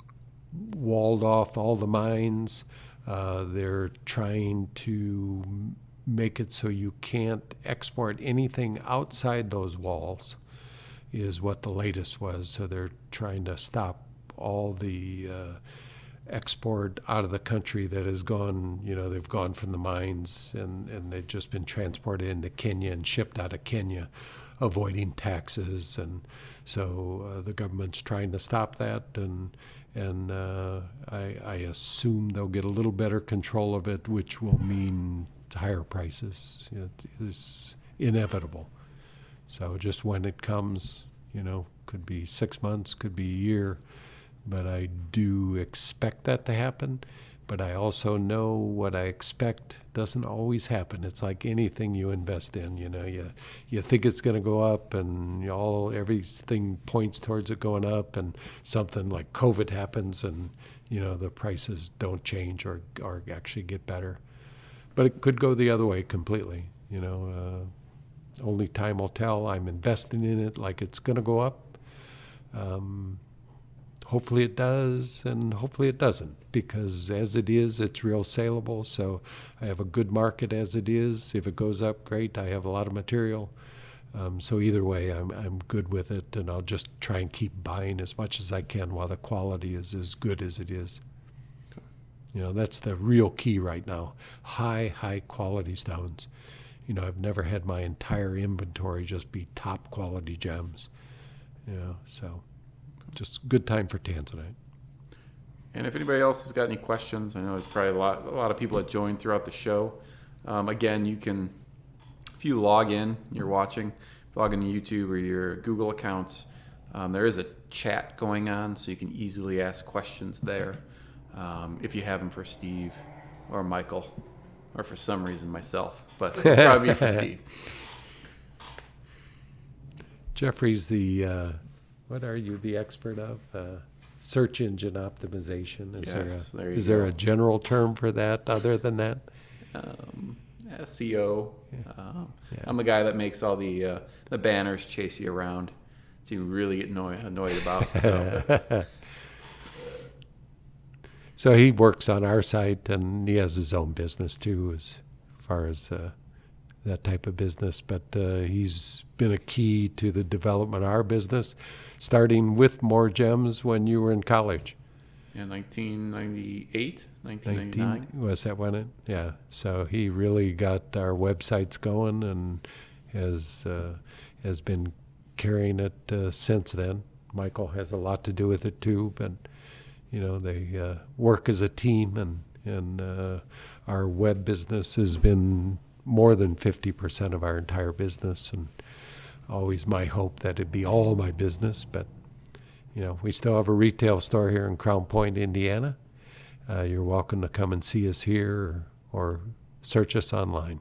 walled off all the mines. They're trying to make it so you can't export anything outside those walls, is what the latest was. So they're trying to stop all the export out of the country that has gone, they've gone from the mines and they've just been transported into Kenya and shipped out of Kenya, avoiding taxes. And so the government's trying to stop that, and I assume they'll get a little better control of it, which will mean higher prices. It is inevitable. So just when it comes, could be 6 months, could be a year, but I do expect that to happen. But I also know what I expect doesn't always happen. It's like anything you invest in. You think it's going to go up, and everything points towards it going up, and something like COVID happens, and the prices don't change or actually get better. But it could go the other way completely. Only time will tell. I'm investing in it like it's going to go up. Hopefully it does, and hopefully it doesn't, because as it is, it's real saleable. So I have a good market as it is. If it goes up, great. I have a lot of material. So either way, I'm good with it, and I'll just try and keep buying as much as I can while the quality is as good as it is. That's the real key right now. High quality stones. I've never had my entire inventory just be top quality gems. So just good time for Tanzanite. And if anybody else has got any questions, I know there's probably a lot of people that joined throughout the show. Again, you can, if you log in, you're watching, log into YouTube or your Google accounts, there is a chat going on, so you can easily ask questions there. If you have them for Steve or Michael, or for some reason myself, but it'll probably be for Steve. Jeffrey's the, what are you the expert of? Search engine optimization. Is there a general term for that other than that? SEO. I'm the guy that makes all the banners chase you around, so you really get annoyed about. So. So he works on our site, and he has his own business too, as far as that type of business. But he's been a key to the development of our business, starting with More Gems when you were in college. Yeah, 1998, 1999. Was that when it? Yeah. So he really got our websites going, and has been carrying it since then. Michael has a lot to do with it too, but they work as a team, and our web business has been more than 50% of our entire business, and always my hope that it'd be all my business. But we still have a retail store here in Crown Point, Indiana. You're welcome to come and see us here, or search us online.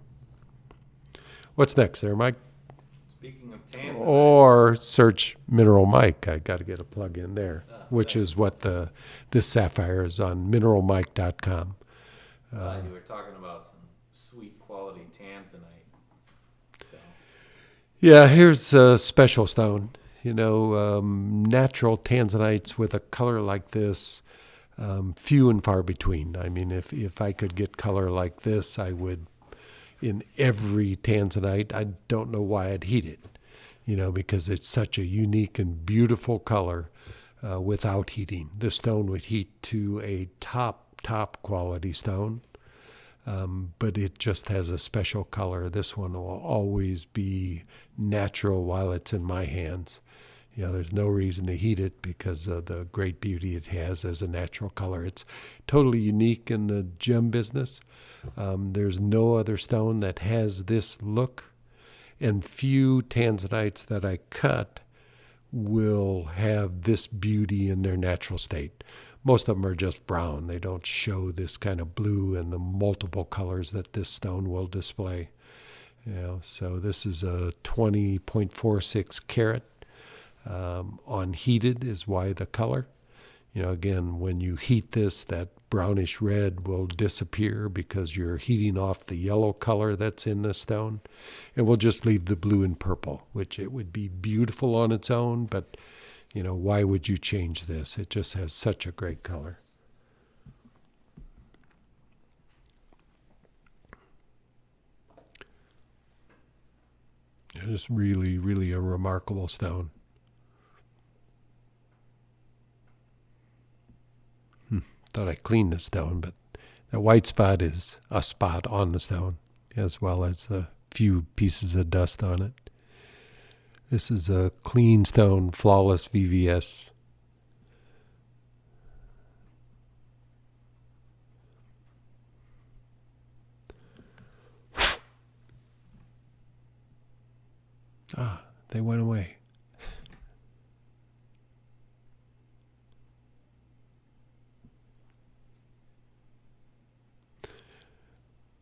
What's next there, Mike? Speaking of tanzanite, Or search Mineral Mike. I got to get a plug in there, which is what this sapphire is on, mineralmike.com. you were talking about some sweet quality tanzanite. So, Yeah, here's a special stone. Natural tanzanites with a color like this, few and far between. I mean, if I could get color like this, I would. In every tanzanite, I don't know why I'd heat it, because it's such a unique and beautiful color without heating. This stone would heat to a top quality stone, but it just has a special color. This one will always be natural while it's in my hands. There's no reason to heat it because of the great beauty it has as a natural color. It's totally unique in the gem business. There's no other stone that has this look, and few tanzanites that I cut will have this beauty in their natural state. Most of them are just brown. They don't show this kind of blue and the multiple colors that this stone will display. So this is a 20.46 carat. Unheated is why the color. Again, when you heat this, that brownish red will disappear because you're heating off the yellow color that's in the stone. And we'll just leave the blue and purple, which it would be beautiful on its own, but, why would you change this? It just has such a great color. It's really, really a remarkable stone. Thought I cleaned the stone, but the white spot is a spot on the stone, as well as the few pieces of dust on it. This is a clean stone, flawless VVS. They went away.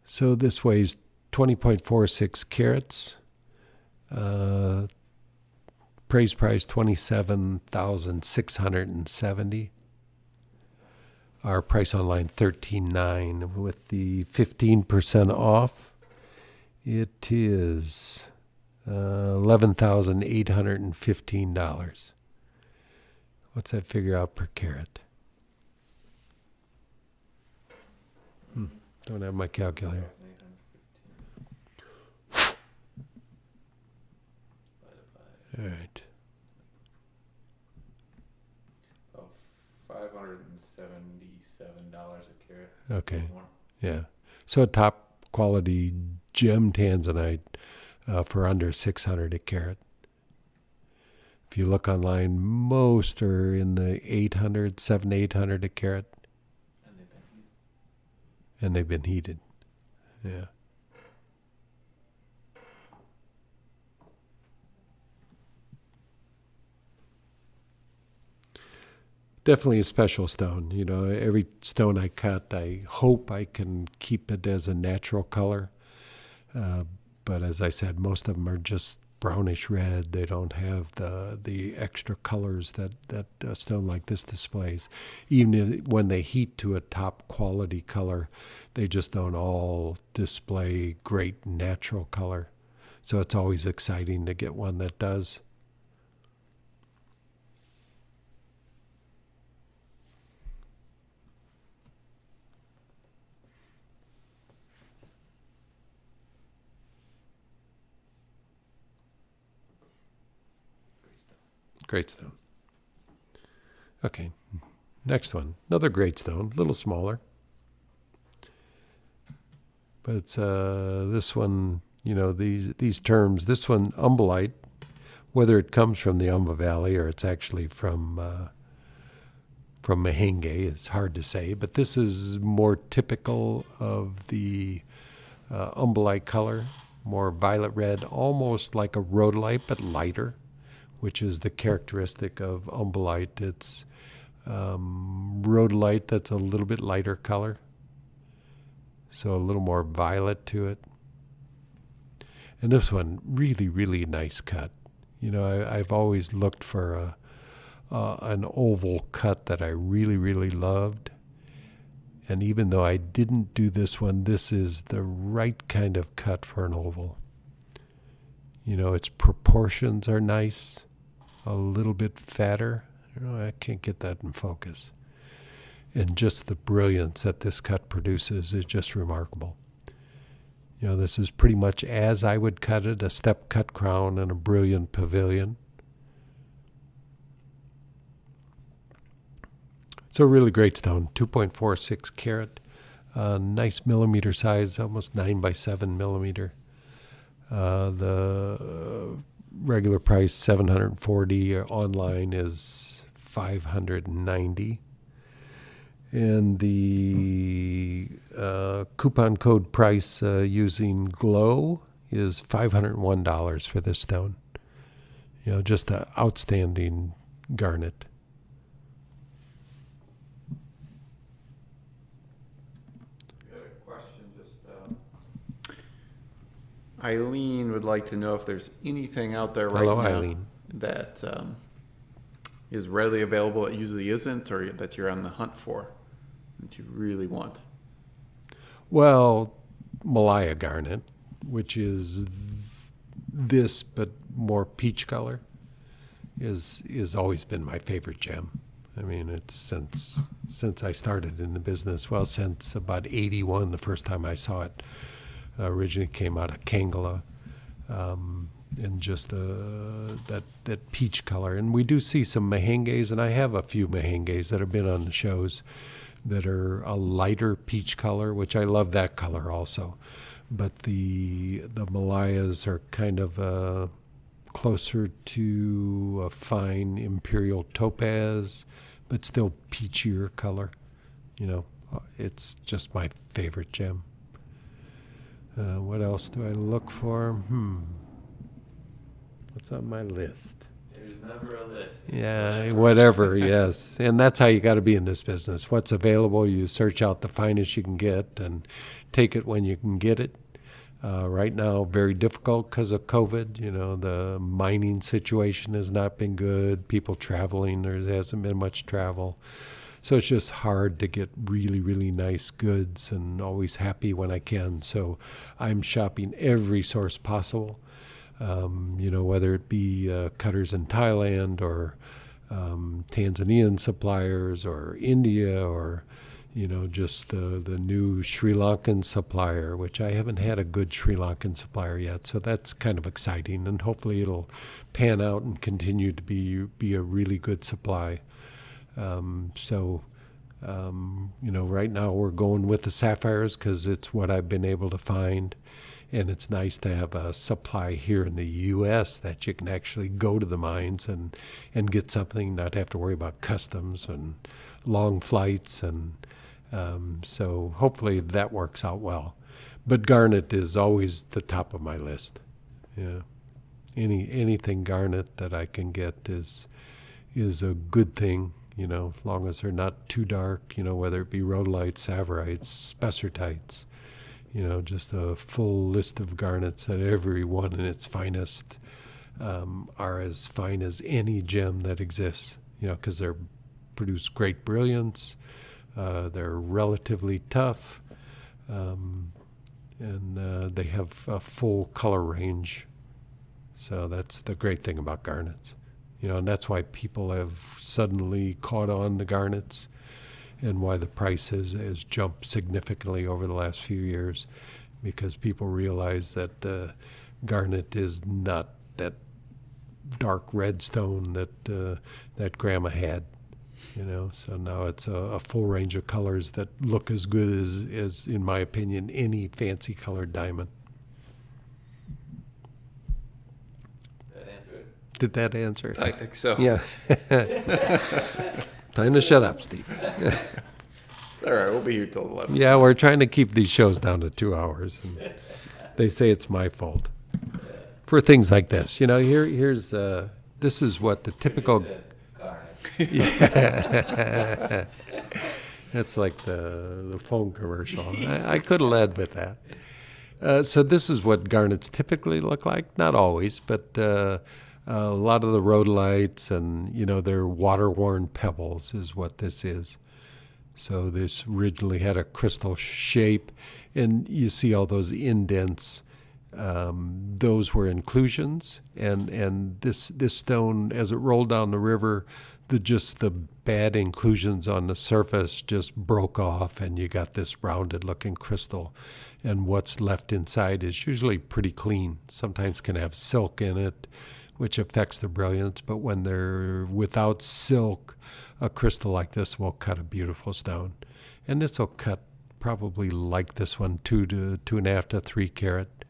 So this weighs 20.46 carats. Praise price $27,670. Our price online $13,900. With the 15% off, it is $11,815. What's that figure out per carat? Don't have my calculator. All right. $577 a carat. Okay. More. Yeah. So a top quality gem tanzanite for under $600 a carat. If you look online, most are in the $800 a carat. And they've been heated. Yeah. Definitely a special stone. Every stone I cut, I hope I can keep it as a natural color. But as I said, most of them are just brownish red. They don't have the extra colors that a stone like this displays. Even when they heat to a top quality color, they just don't all display great natural color. So it's always exciting to get one that does. Great stone. Okay, next one. Another great stone, a little smaller. But it's this one, these terms, this one, umbellite, Whether it comes from the Umba Valley or it's actually from Mahenge is hard to say, but this is more typical of the umbellite color, more violet red, almost like a rhodolite, but lighter, which is the characteristic of umbellite. It's rhodolite that's a little bit lighter color, so a little more violet to it. And this one, really, really nice cut. You know, I've always looked for an oval cut that I really, really loved. And even though I didn't do this one, this is the right kind of cut for an oval. You know, its proportions are nice, a little bit fatter. I can't get that in focus. And just the brilliance that this cut produces is just remarkable. You know, this is pretty much as I would cut it, a step cut crown and a brilliant pavilion. So really great stone, 2.46 carat, nice millimeter size, almost 9 by 7 millimeter. The regular price $740, online is $590. And the coupon code price using Glow is $501 for this stone. You know, just an outstanding garnet. Eileen would like to know if there's anything out there right Hello, now Eileen. that is readily available that usually isn't, or that you're on the hunt for, that you really want. Well, Malaya garnet, which is this but more peach color, is always been my favorite gem. I mean, it's since I started in the business. Well, since about '81, the first time I saw it. Originally came out of Kangala, and just that peach color. And we do see some Mahenges, and I have a few Mahenges that have been on the shows that are a lighter peach color, which I love that color also. But the Malayas are kind of closer to a fine imperial topaz, but still peachier color. You know, it's just my favorite gem. What else do I look for? What's on my list? There's never a list. Yeah, whatever, yes. And that's how you got to be in this business. What's available, you search out the finest you can get and take it when you can get it. Right now, very difficult because of COVID. You know, the mining situation has not been good. People traveling, there hasn't been much travel. So it's just hard to get really, really nice goods, and always happy when I can. So I'm shopping every source possible, you know, whether it be cutters in Thailand or Tanzanian suppliers or India or, you know, just the new Sri Lankan supplier, which I haven't had a good Sri Lankan supplier yet. So that's kind of exciting, and hopefully it'll pan out and continue to be a really good supply. You know, right now we're going with the sapphires because it's what I've been able to find. And it's nice to have a supply here in the U.S. that you can actually go to the mines and get something, not have to worry about customs and long flights. And so hopefully that works out well. But garnet is always the top of my list. Yeah, anything garnet that I can get is a good thing. You know, as long as they're not too dark, you know, whether it be rhodolites, saverites, spessartites, you know, just a full list of garnets that every one in its finest are as fine as any gem that exists, you know, because they're produce great brilliance, they're relatively tough, and they have a full color range. So that's the great thing about garnets. You know, and that's why people have suddenly caught on to garnets, and why the price has jumped significantly over the last few years, because people realize that garnet is not that dark red stone that Grandma had. You know, so now it's a full range of colors that look as good as, in my opinion, any fancy colored diamond. That answer it. Did that answer? I think so. Yeah. Time to shut up, Steve. All right, we'll be here till 11. Yeah, we're trying to keep these shows down to 2 hours. And they say it's my fault for things like this. You know, here's this is what the typical. That's like the phone commercial. I could have led with that. So this is what garnets typically look like. Not always, but a lot of the rhodolites and, you know, their water-worn pebbles is what this is. So this originally had a crystal shape, and you see all those indents. Those were inclusions, and this stone, as it rolled down the river, the bad inclusions on the surface just broke off, and you got this rounded-looking crystal. And what's left inside is usually pretty clean. Sometimes can have silk in it, which affects the brilliance. But when they're without silk, a crystal like this will cut a beautiful stone. And this will cut probably like this one, 2 to 2.5 to 3 carat.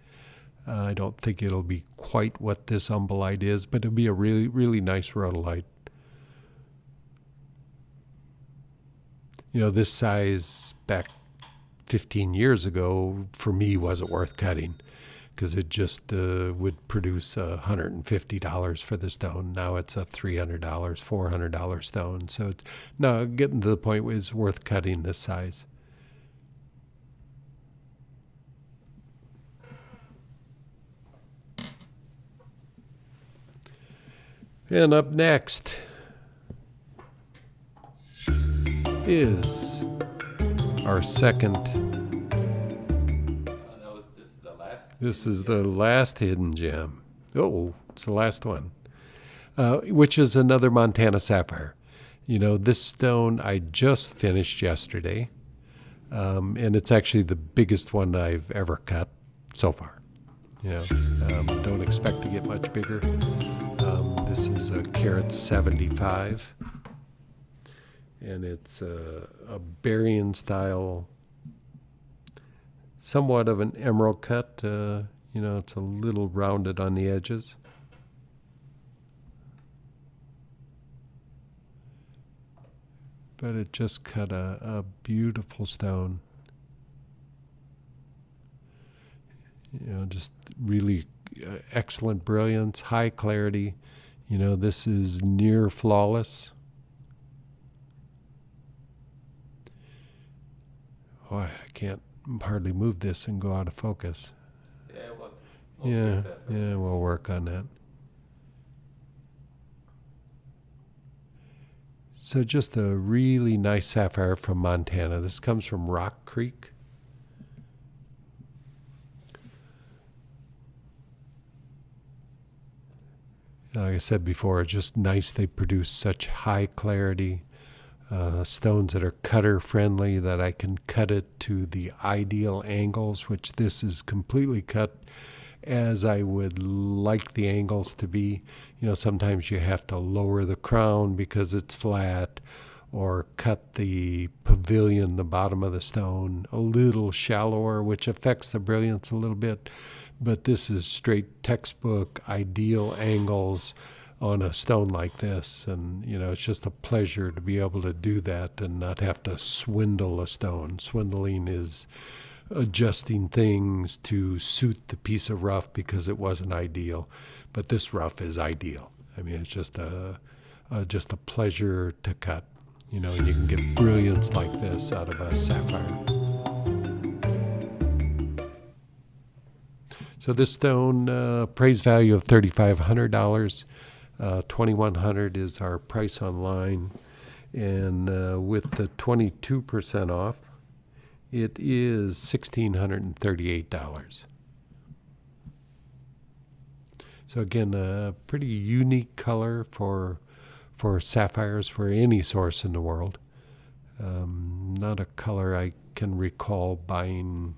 I don't think it'll be quite what this umbellite is, but it'll be a really, really nice rhodolite. You know, this size back 15 years ago, for me, wasn't worth cutting because it just would produce $150 for the stone. Now it's a $300, $400 stone. So it's now getting to the point where it's worth cutting this size. And up next is our second. This is the last. This is the last hidden gem. Oh, it's the last one, which is another Montana sapphire. You know, this stone I just finished yesterday, and it's actually the biggest one I've ever cut so far. You know, don't expect to get much bigger. This is a carat 75. And it's a Berrien style, somewhat of an emerald cut. You know, it's a little rounded on the edges. But it just cut a beautiful stone. You know, just really excellent brilliance, high clarity. You know, this is near flawless. Oh, I can't hardly move this and go out of focus. Yeah, we'll fix that. Yeah, we'll work on that. So just a really nice sapphire from Montana. This comes from Rock Creek. Like I said before, it's just nice they produce such high clarity. Stones that are cutter friendly, that I can cut it to the ideal angles, which this is completely cut as I would like the angles to be. You know, sometimes you have to lower the crown because it's flat, or cut the pavilion, the bottom of the stone, a little shallower, which affects the brilliance a little bit. But this is straight textbook ideal angles on a stone like this, and you know, it's just a pleasure to be able to do that and not have to swindle a stone. Swindling is adjusting things to suit the piece of rough because it wasn't ideal, but this rough is ideal. I mean, it's just a pleasure to cut. You know, and you can get brilliance like this out of a sapphire. So this stone, appraised value of $3,500. $2,100 is our price online, and with the 22% off, it is $1,638. So again, a pretty unique color for sapphires for any source in the world. Not a color I can recall buying.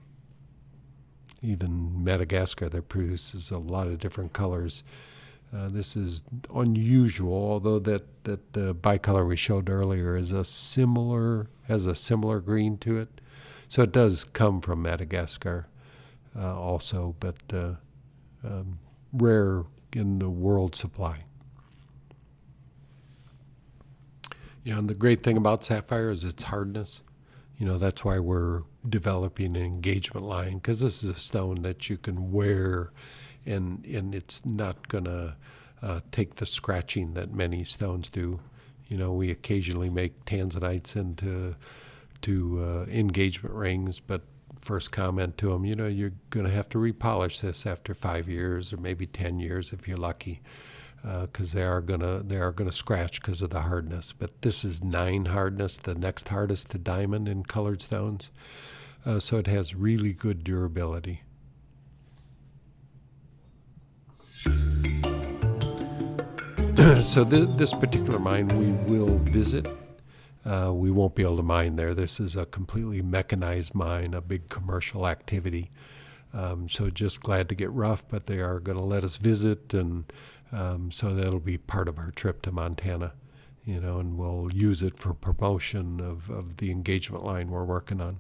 Even Madagascar that produces a lot of different colors. This is unusual, although that bicolor we showed earlier has a similar green to it. So it does come from Madagascar also, but rare in the world supply. Yeah, and the great thing about sapphire is its hardness. You know, that's why we're developing an engagement line, because this is a stone that you can wear, and it's not gonna take the scratching that many stones do. You know, we occasionally make tanzanites into engagement rings, but first comment to them, you know, you're going to have to repolish this after 5 years or maybe 10 years if you're lucky, because they are gonna scratch because of the hardness. But this is 9 hardness, the next hardest to diamond in colored stones, so it has really good durability. So this particular mine we will visit. We won't be able to mine there. This is a completely mechanized mine, a big commercial activity. So just glad to get rough, but they are going to let us visit, and so that'll be part of our trip to Montana, you know, and we'll use it for promotion of the engagement line we're working on.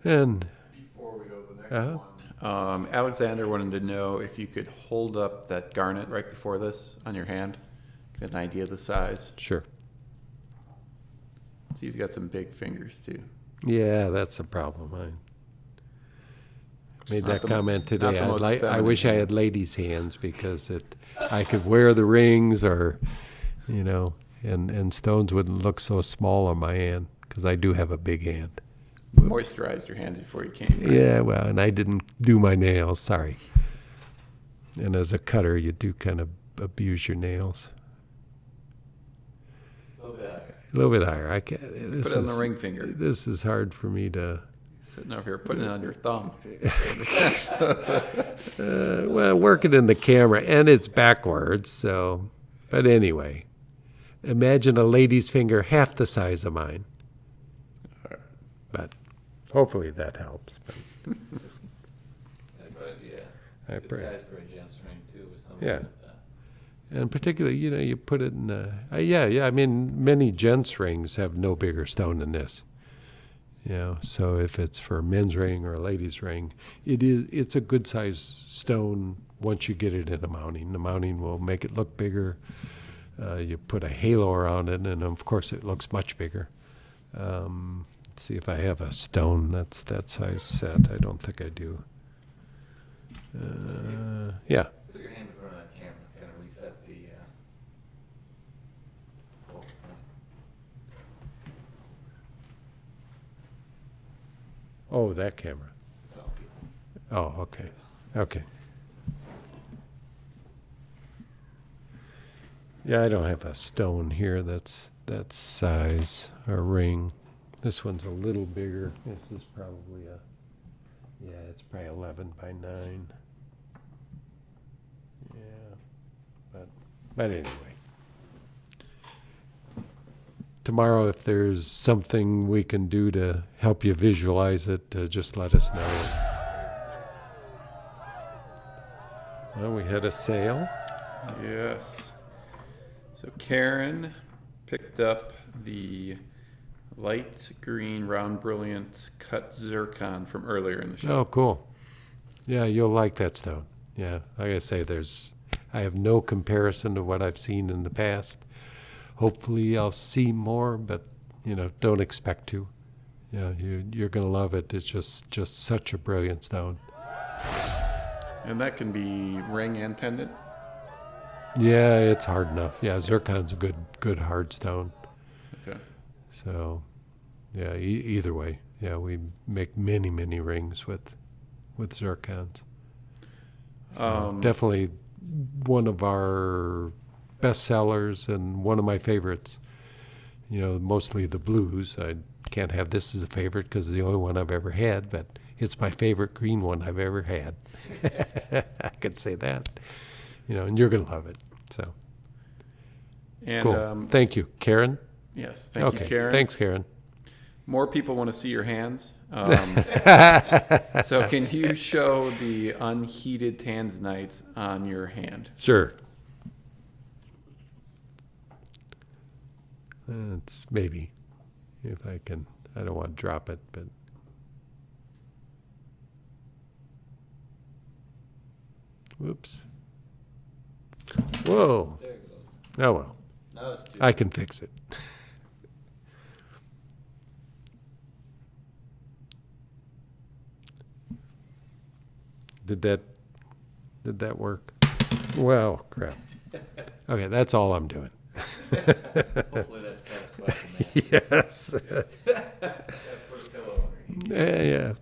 And Before we go to the next Uh-huh. one, Alexander wanted to know if you could hold up that garnet right before this on your hand, get an idea of the size. sure. So he's got some big fingers too. Yeah, that's a problem. I made Not that the- comment not today. the most I feminine wish I had hands. ladies' hands, because I could wear the rings, or, you know, and stones wouldn't look so small on my hand, because I do have a big hand. Moisturized your hands before you came. Right? Yeah, well, and I didn't do my nails. Sorry. And as a cutter, you do kind of abuse your nails a little bit. a little bit higher. I can't. Put it on the ring finger. This is hard for me to. Sitting over here putting it on your thumb. Well, working in the camera, and it's backwards. So, but anyway, imagine a lady's finger half the size of mine. But hopefully that helps. But But yeah, I good pray. size for a gent's ring too, or something Yeah. like that. And particularly, you know, you put it in. Yeah. I mean, many gents' rings have no bigger stone than this. You know, so if it's for a men's ring or a lady's ring, it's a good size stone once you get it in a mounting. The mounting will make it look bigger. You put a halo around it, and of course it looks much bigger. Let's see if I have a stone that's that size set. I don't think I do. Yeah. Put your hand in front of that camera, kind of reset the focal point. Oh, that camera. It's all good. Oh, okay. Okay. Yeah, I don't have a stone here that's that size, a ring. This one's a little bigger. This is probably it's probably 11 by 9. Yeah, but anyway. Tomorrow, if there's something we can do to help you visualize it, just let us know. Well, we had a sale. Yes. So Karen picked up the light green round brilliant cut zircon from earlier in the show. Oh, cool. Yeah, you'll like that stone. Yeah, like I say, I have no comparison to what I've seen in the past. Hopefully I'll see more, but, you know, don't expect to. Yeah, you're going to love it. It's just such a brilliant stone. And that can be ring and pendant. Yeah, it's hard enough. Yeah, zircon's a good hard stone. Okay. So, yeah, either way. Yeah, we make many rings with zircons. So definitely one of our best sellers and one of my favorites. You know, mostly the blues. I can't have this as a favorite because it's the only one I've ever had, but it's my favorite green one I've ever had. I could say that. You know, and you're going to love it. So, And cool. Thank you, Karen. yes, thank you, Karen. Thanks, Karen. More people want to see your hands. So can you show the unheated tanzanite on your hand? Sure. It's maybe, if I can. I don't want to drop it, but. Whoops. Whoa. There it goes. Oh, well. Now it's 2. I can fix it. Did that work? Well, crap. Okay, that's all I'm doing. Hopefully that satisfies the masses. Yes. Yeah, put a pillow underneath. Yeah.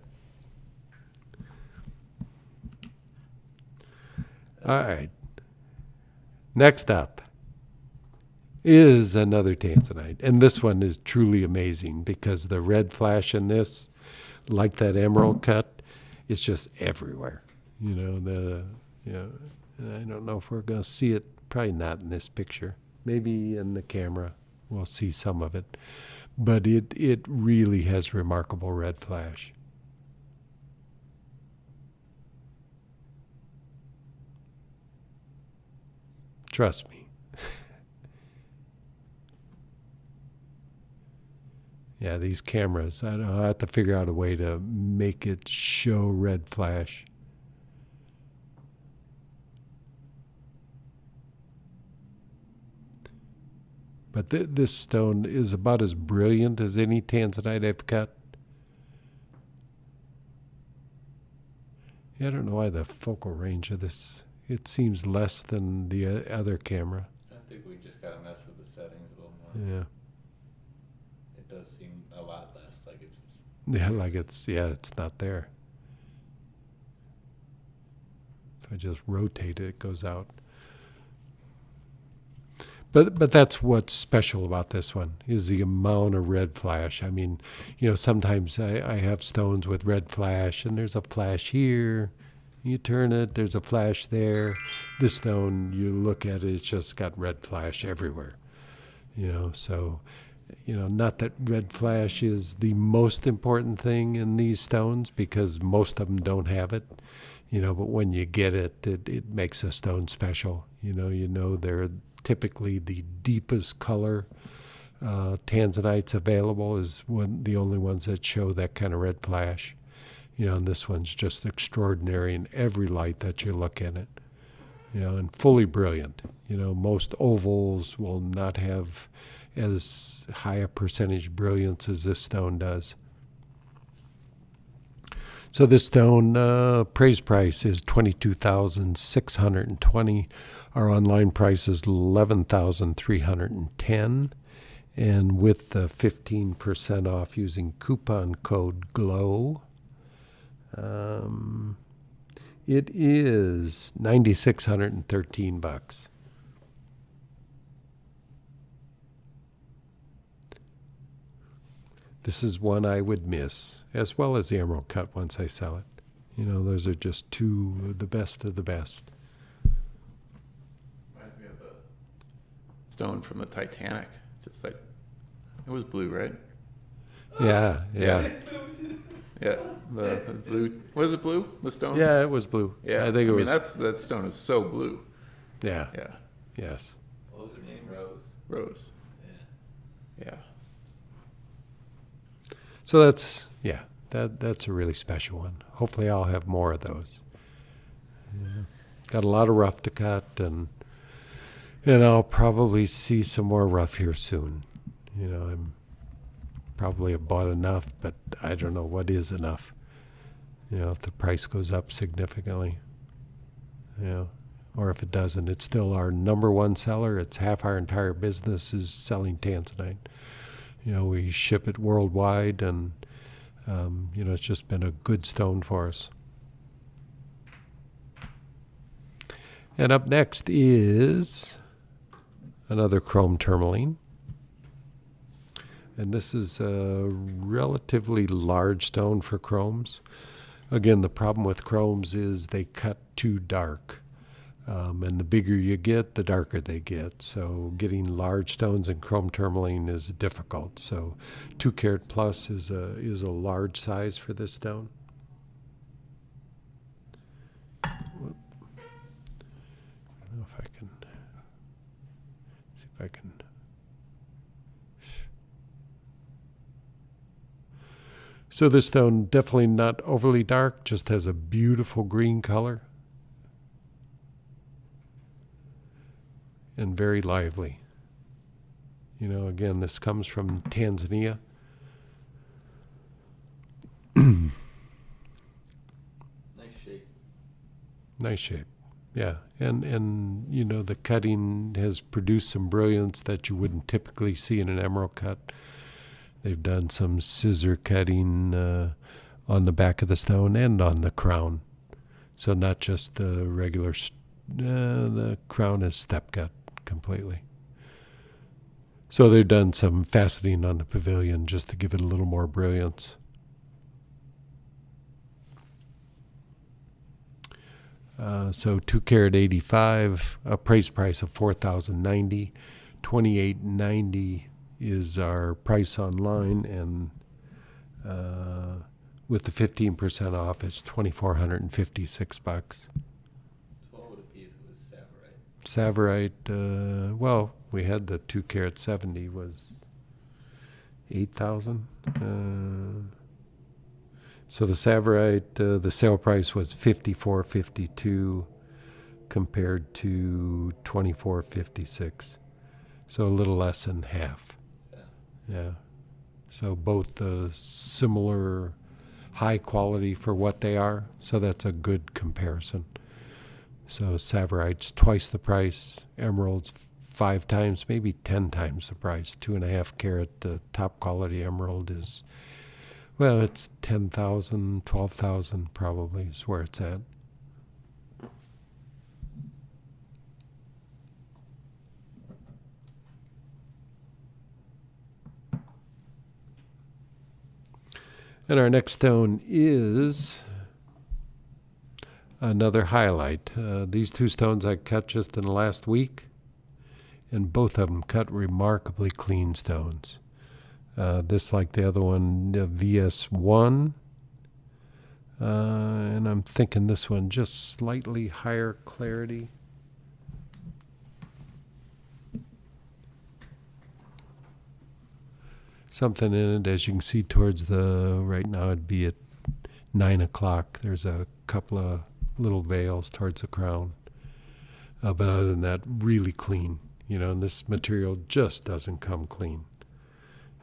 All right. Next up is another tanzanite. And this one is truly amazing because the red flash in this, like that emerald cut, it's just everywhere. And I don't know if we're going to see it. Probably not in this picture. Maybe in the camera we'll see some of it. But it really has remarkable red flash. Trust me. Yeah, these cameras, I have to figure out a way to make it show red flash. But this stone is about as brilliant as any tanzanite I've cut. Yeah, I don't know why the focal range of this, it seems less than the other camera. I think we just gotta mess with the settings a little more. Yeah. It does seem a lot less like it's. Yeah, it's not there. If I just rotate it, it goes out. But that's what's special about this one is the amount of red flash. I mean, sometimes I have stones with red flash, and there's a flash here. You turn it, there's a flash there. This stone, you look at it, it's just got red flash everywhere. So, not that red flash is the most important thing in these stones because most of them don't have it. But when you get it, it makes a stone special. They're typically the deepest color tanzanites available is the only ones that show that kind of red flash. And this one's just extraordinary in every light that you look at it. And fully brilliant. Most ovals will not have as high a percentage brilliance as this stone does. So this stone appraised price is $22,620. Our online price is $11,310, and with the 15% off using coupon code GLOW, it is $9,613. This is one I would miss, as well as the emerald cut once I sell it. Those are just two of the best of the best. Reminds me of the stone from the Titanic. It's just like, it was blue, right? Yeah. Yeah, the blue. Was it blue? The stone? Yeah, it was blue. Yeah, I think it was. that stone is so blue. Yeah. Yeah, Yes. What was her name? Rose. rose. Yeah. Yeah. So that's a really special one. Hopefully I'll have more of those. Yeah. Got a lot of rough to cut, and I'll probably see some more rough here soon. I'm probably have bought enough, but I don't know what is enough. If the price goes up significantly, or if it doesn't, it's still our number one seller. It's half our entire business is selling tanzanite. We ship it worldwide, and it's just been a good stone for us. And up next is another chrome tourmaline. And this is a relatively large stone for chromes. Again, the problem with chromes is they cut too dark. And the bigger you get, the darker they get. So getting large stones in chrome tourmaline is difficult. So 2 carat plus is a large size for this stone. I don't know if I can see if I can. So this stone definitely not overly dark, just has a beautiful green color. and very lively. You know, again, this comes from Tanzania. Nice shape. Nice shape. Yeah. And you know, the cutting has produced some brilliance that you wouldn't typically see in an emerald cut. They've done some scissor cutting on the back of the stone and on the crown. So not just the regular, the crown is step cut completely. So they've done some faceting on the pavilion just to give it a little more brilliance. So 2 carat 85, appraised price of $4,090, $2,890 is our price online, and with the 15% off, it's $2,456. What would it be if it was Savorite? Savorite, well, we had the 2 carat 70 was 8,000. So the Savorite, the sale price was $54.52 compared to $24.56. So a little less than half. Yeah. So both similar high quality for what they are. So that's a good comparison. So Savorite's twice the price, Emerald's 5 times, maybe 10 times the price. 2.5 carat, the top quality emerald is, well, it's 10,000, 12,000 probably is where it's at. And our next stone is another highlight. These 2 stones I cut just in the last week, and both of them cut remarkably clean stones. This, like the other one, VS1, and I'm thinking this one just slightly higher clarity. Something in it, as you can see towards right now it'd be at 9 o'clock. There's a couple of little veils towards the crown. But other than that, really clean. You know, and this material just doesn't come clean.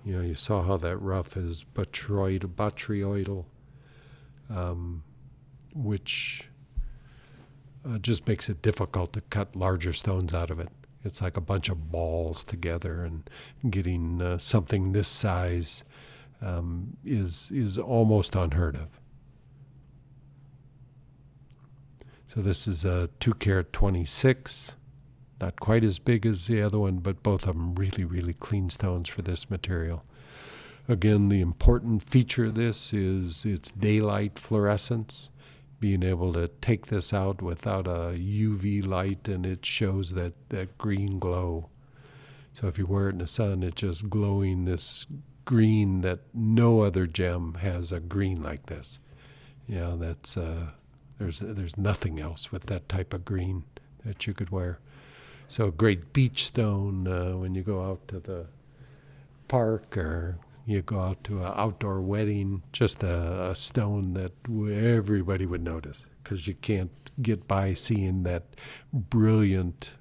You know, you saw how that rough is botryoidal, which just makes it difficult to cut larger stones out of it. It's like a bunch of balls together, and getting something this size is almost unheard of. So this is a 2 carat 26. Not quite as big as the other one, but both of them really, really clean stones for this material. Again, the important feature of this is its daylight fluorescence, being able to take this out without a UV light, and it shows that green glow. So if you wear it in the sun, it's just glowing this green that no other gem has a green like this. You know, that's there's nothing else with that type of green that you could wear. So a great beach stone when you go out to the park or you go out to an outdoor wedding, just a stone that everybody would notice, because you can't get by seeing that brilliant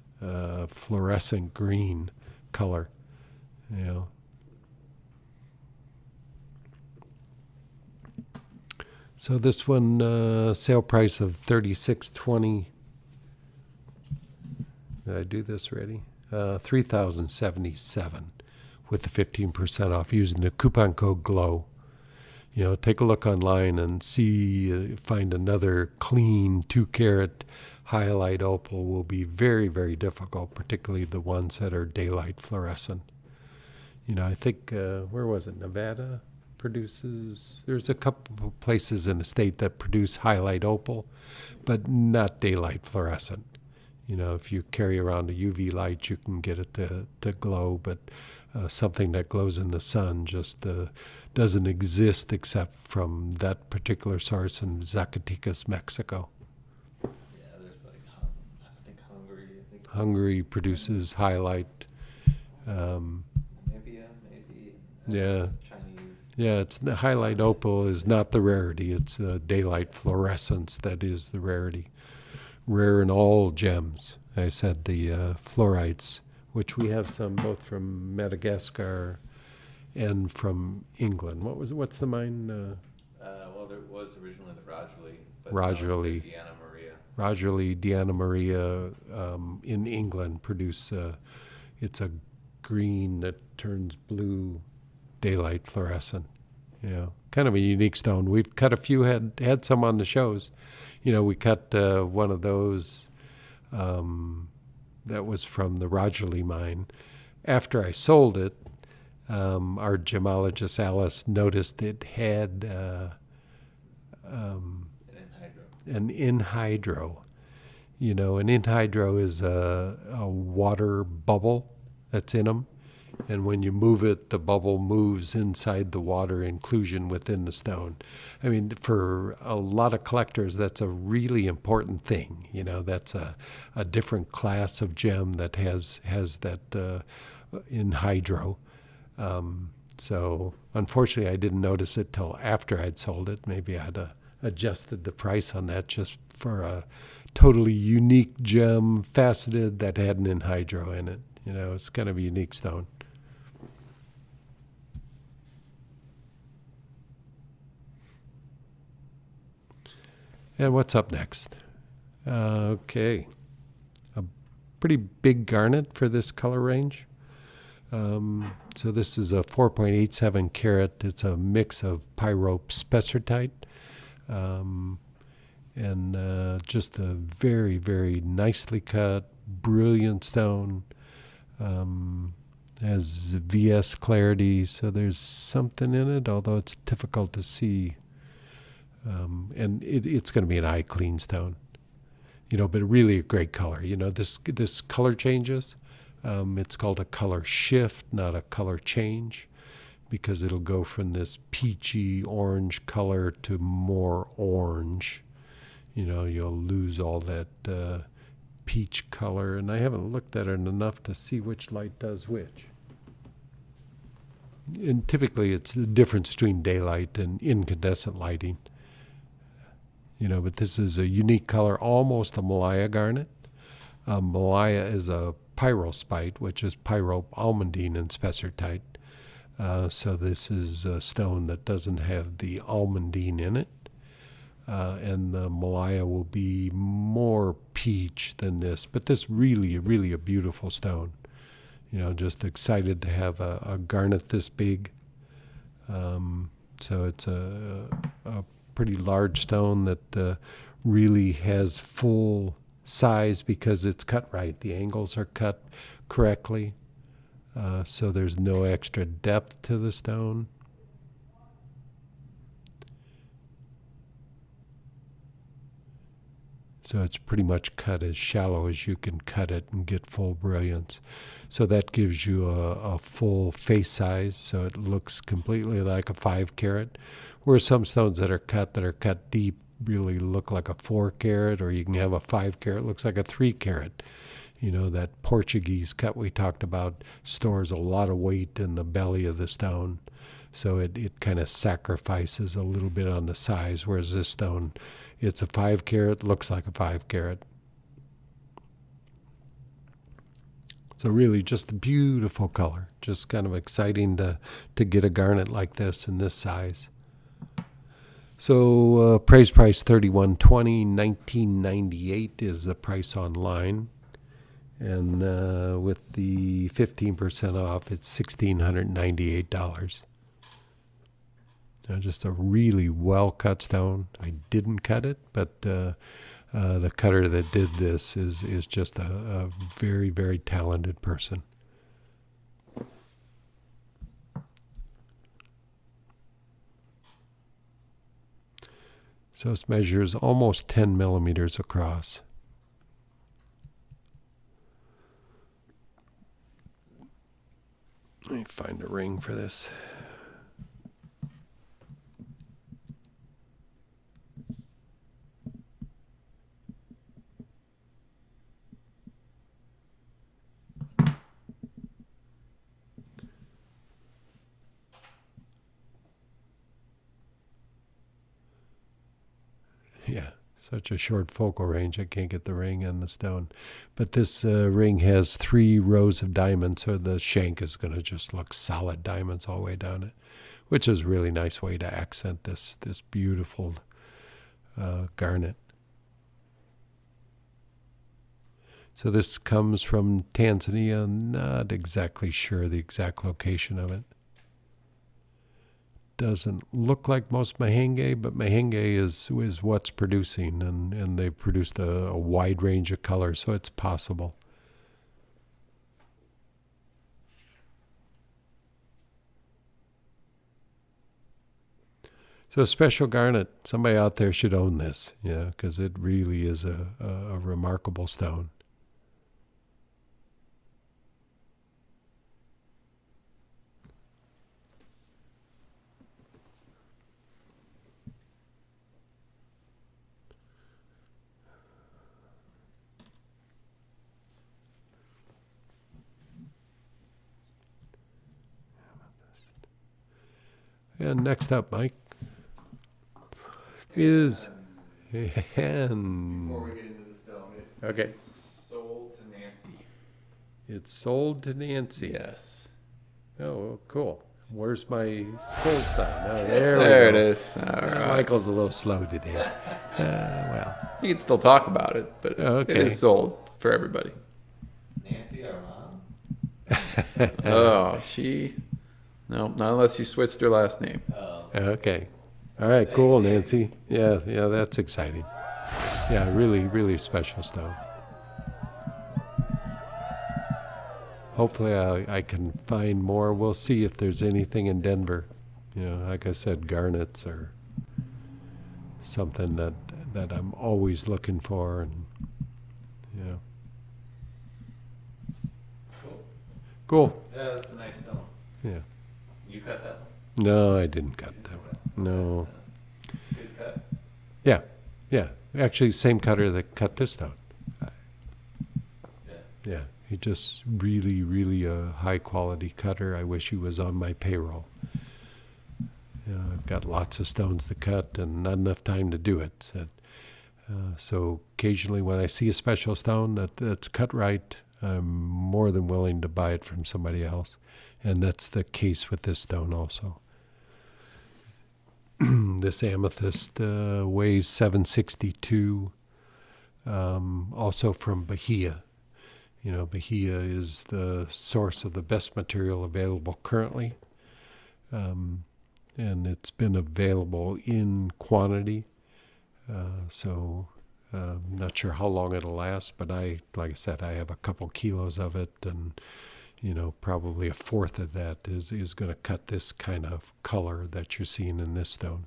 fluorescent green color, you know. So this one, sale price of $36.20. Did I do this already? $3,077 with the 15% off using the coupon code GLOW. You know, take a look online and see, find another clean 2 carat highlight opal will be very, very difficult, particularly the ones that are daylight fluorescent. You know, I think, where was it? Nevada produces, there's a couple of places in the state that produce highlight opal, but not daylight fluorescent. You know, if you carry around a UV light, you can get it to glow, but something that glows in the sun just doesn't exist except from that particular source in Zacatecas, Mexico. Yeah, there's like, I think Hungary. Hungary produces highlight. Namibia, maybe. Yeah. Chinese. Yeah, it's the highlight opal is not the rarity. It's daylight fluorescence that is the rarity. Rare in all gems, I said the fluorites, which we have some both from Madagascar and from England. What's the mine? Well, there was originally the Rogerly, but now it's the Rogerly. Deanna Maria. Rogerly, Deanna Maria in England produce, it's a green that turns blue, daylight fluorescent. You know, kind of a unique stone. We've cut a few, had some on the shows. You know, we cut one of those that was from the Rogerly mine. After I sold it, our gemologist Alice noticed it had an anhydro. You know, an anhydro is a water bubble that's in them. And when you move it, the bubble moves inside the water inclusion within the stone. I mean, for a lot of collectors, that's a really important thing. You know, that's a different class of gem that has that anhydro. So unfortunately, I didn't notice it till after I'd sold it. Maybe I'd adjusted the price on that just for a totally unique gem, faceted, that had an anhydro in it. You know, it's kind of a unique stone. And what's up next? Okay. A pretty big garnet for this color range. So this is a 4.87 carat. It's a mix of pyrope spessartite. And just a very, very nicely cut, brilliant stone. Has VS clarity, so there's something in it, although it's difficult to see. And it's going to be an eye clean stone, you know, but really a great color. You know, this color changes. It's called a color shift, not a color change, because it'll go from this peachy orange color to more orange. You know, you'll lose all that peach color, and I haven't looked at it enough to see which light does which. And typically it's the difference between daylight and incandescent lighting. You know, but this is a unique color, almost a Malaya garnet. Malaya is a pyrospite, which is pyrope, almandine, and spessartite. So this is a stone that doesn't have the almandine in it. And the Malaya will be more peach than this, but this really, really a beautiful stone. You know, just excited to have a garnet this big. So it's a pretty large stone that really has full size because it's cut right. The angles are cut correctly, so there's no extra depth to the stone. So it's pretty much cut as shallow as you can cut it and get full brilliance. So that gives you a full face size, so it looks completely like a 5 carat. Whereas some stones that are cut deep really look like a 4 carat, or you can have a 5 carat, looks like a 3 carat. You know, that Portuguese cut we talked about stores a lot of weight in the belly of the stone. So it kind of sacrifices a little bit on the size, whereas this stone, it's a 5 carat, looks like a 5 carat. So really just a beautiful color. Just kind of exciting to get a garnet like this in this size. So appraised price $31.20, $19.98 is the price online. And with the 15% off, it's $1,698. Just a really well-cut stone. I didn't cut it, but the cutter that did this is just a very, very talented person. So this measures almost 10 millimeters across. Let me find a ring for this. Yeah, such a short focal range, I can't get the ring and the stone. But this ring has 3 rows of diamonds, so the shank is going to just look solid diamonds all the way down it, which is a really nice way to accent this beautiful garnet. So this comes from Tanzania. Not exactly sure the exact location of it. Doesn't look like most Mahenge, but Mahenge is what's producing, and they've produced a wide range of colors, so it's possible. So special garnet, somebody out there should own this, because it really is a remarkable stone. And next up, Mike, is Before hen. we get into the stone, Okay. it's sold to Nancy. It's sold to Nancy. Yes. Oh, cool. Where's my sold sign? Oh, there we There it go. is. All right. Michael's a little slow today. Well, You can still talk about it, but it Okay. is sold for everybody. Nancy, our mom? Oh, no, not unless you switched her last name. okay. All right, cool, Nancy. Yeah, that's exciting. Yeah, really, really special stone. Hopefully I can find more. We'll see if there's anything in Denver. Like I said, garnets are something that I'm always looking for, and Cool. cool. Yeah, that's a nice stone. Yeah. You cut that one? No, I didn't cut that one. No. It's a good cut. Yeah. Actually, same cutter that cut this stone. Yeah. Yeah. He just really, really a high quality cutter. I wish he was on my payroll. I've got lots of stones to cut and not enough time to do it. So occasionally when I see a special stone that's cut right, I'm more than willing to buy it from somebody else. And that's the case with this stone also. This amethyst weighs 762, also from Bahia. Bahia is the source of the best material available currently. And it's been available in quantity. So not sure how long it'll last, but like I said, I have a couple kilos of it, and probably a fourth of that is going to cut this kind of color that you're seeing in this stone.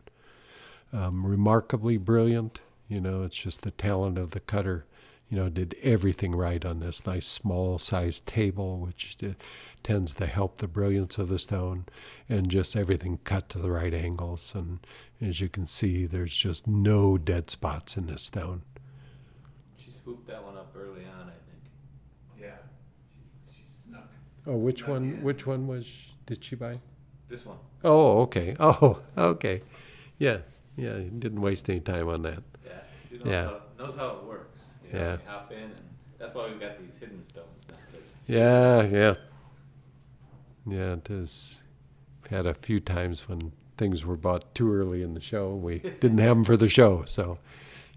Remarkably brilliant. It's just the talent of the cutter. Did everything right on this nice small sized table, which tends to help the brilliance of the stone, and just everything cut to the right angles. And as you can see, there's just no dead spots in this stone. She swooped that one up early on, I think. Yeah. She snuck. Oh, which Snuck one? in. Which one did she buy? This one. Oh, okay. Oh, okay. Yeah. Didn't waste any time on that. Yeah. She Yeah. knows how it works. Yeah. You hop in, and that's why we've got these hidden stones now. Yeah. It is. We've had a few times when things were bought too early in the show. We didn't have them for the show, so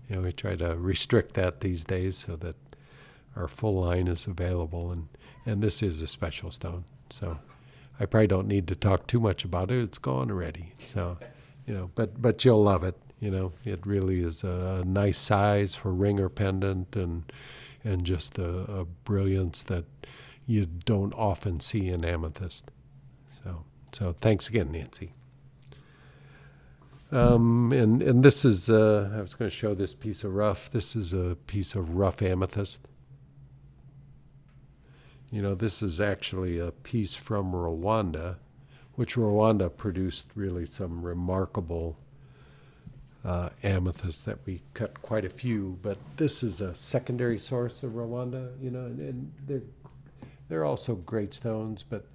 we try to restrict that these days so that our full line is available. And this is a special stone, so I probably don't need to talk too much about it. It's gone already. So, but you'll love it. It really is a nice size for ring or pendant, and just a brilliance that you don't often see in amethyst. So thanks again, Nancy. And this is, I was going to show this piece of rough. This is a piece of rough amethyst. This is actually a piece from Rwanda, which Rwanda produced really some remarkable amethysts that we cut quite a few. But this is a secondary source of Rwanda, and they're also great stones, but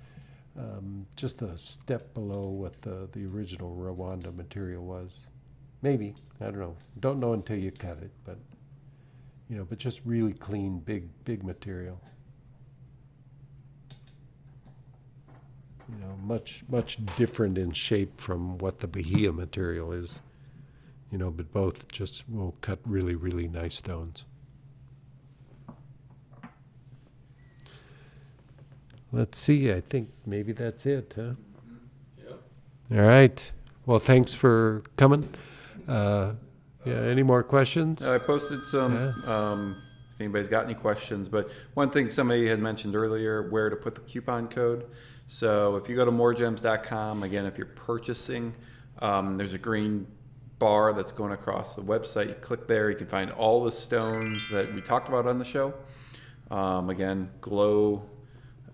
just a step below what the original Rwanda material was. Maybe. I don't know. Don't know until you cut it, but but just really clean, big material. Much different in shape from what the Bahia material is. But both just will cut really, really nice stones. Let's see. I think maybe that's it, huh? Yep. All right. Well, thanks for coming. Any more questions? I posted some, Yeah. if anybody's got any questions, but one thing somebody had mentioned earlier, where to put the coupon code. So if you go to moregems.com, again, if you're purchasing, there's a green bar that's going across the website. You click there, you can find all the stones that we talked about on the show. Again, glow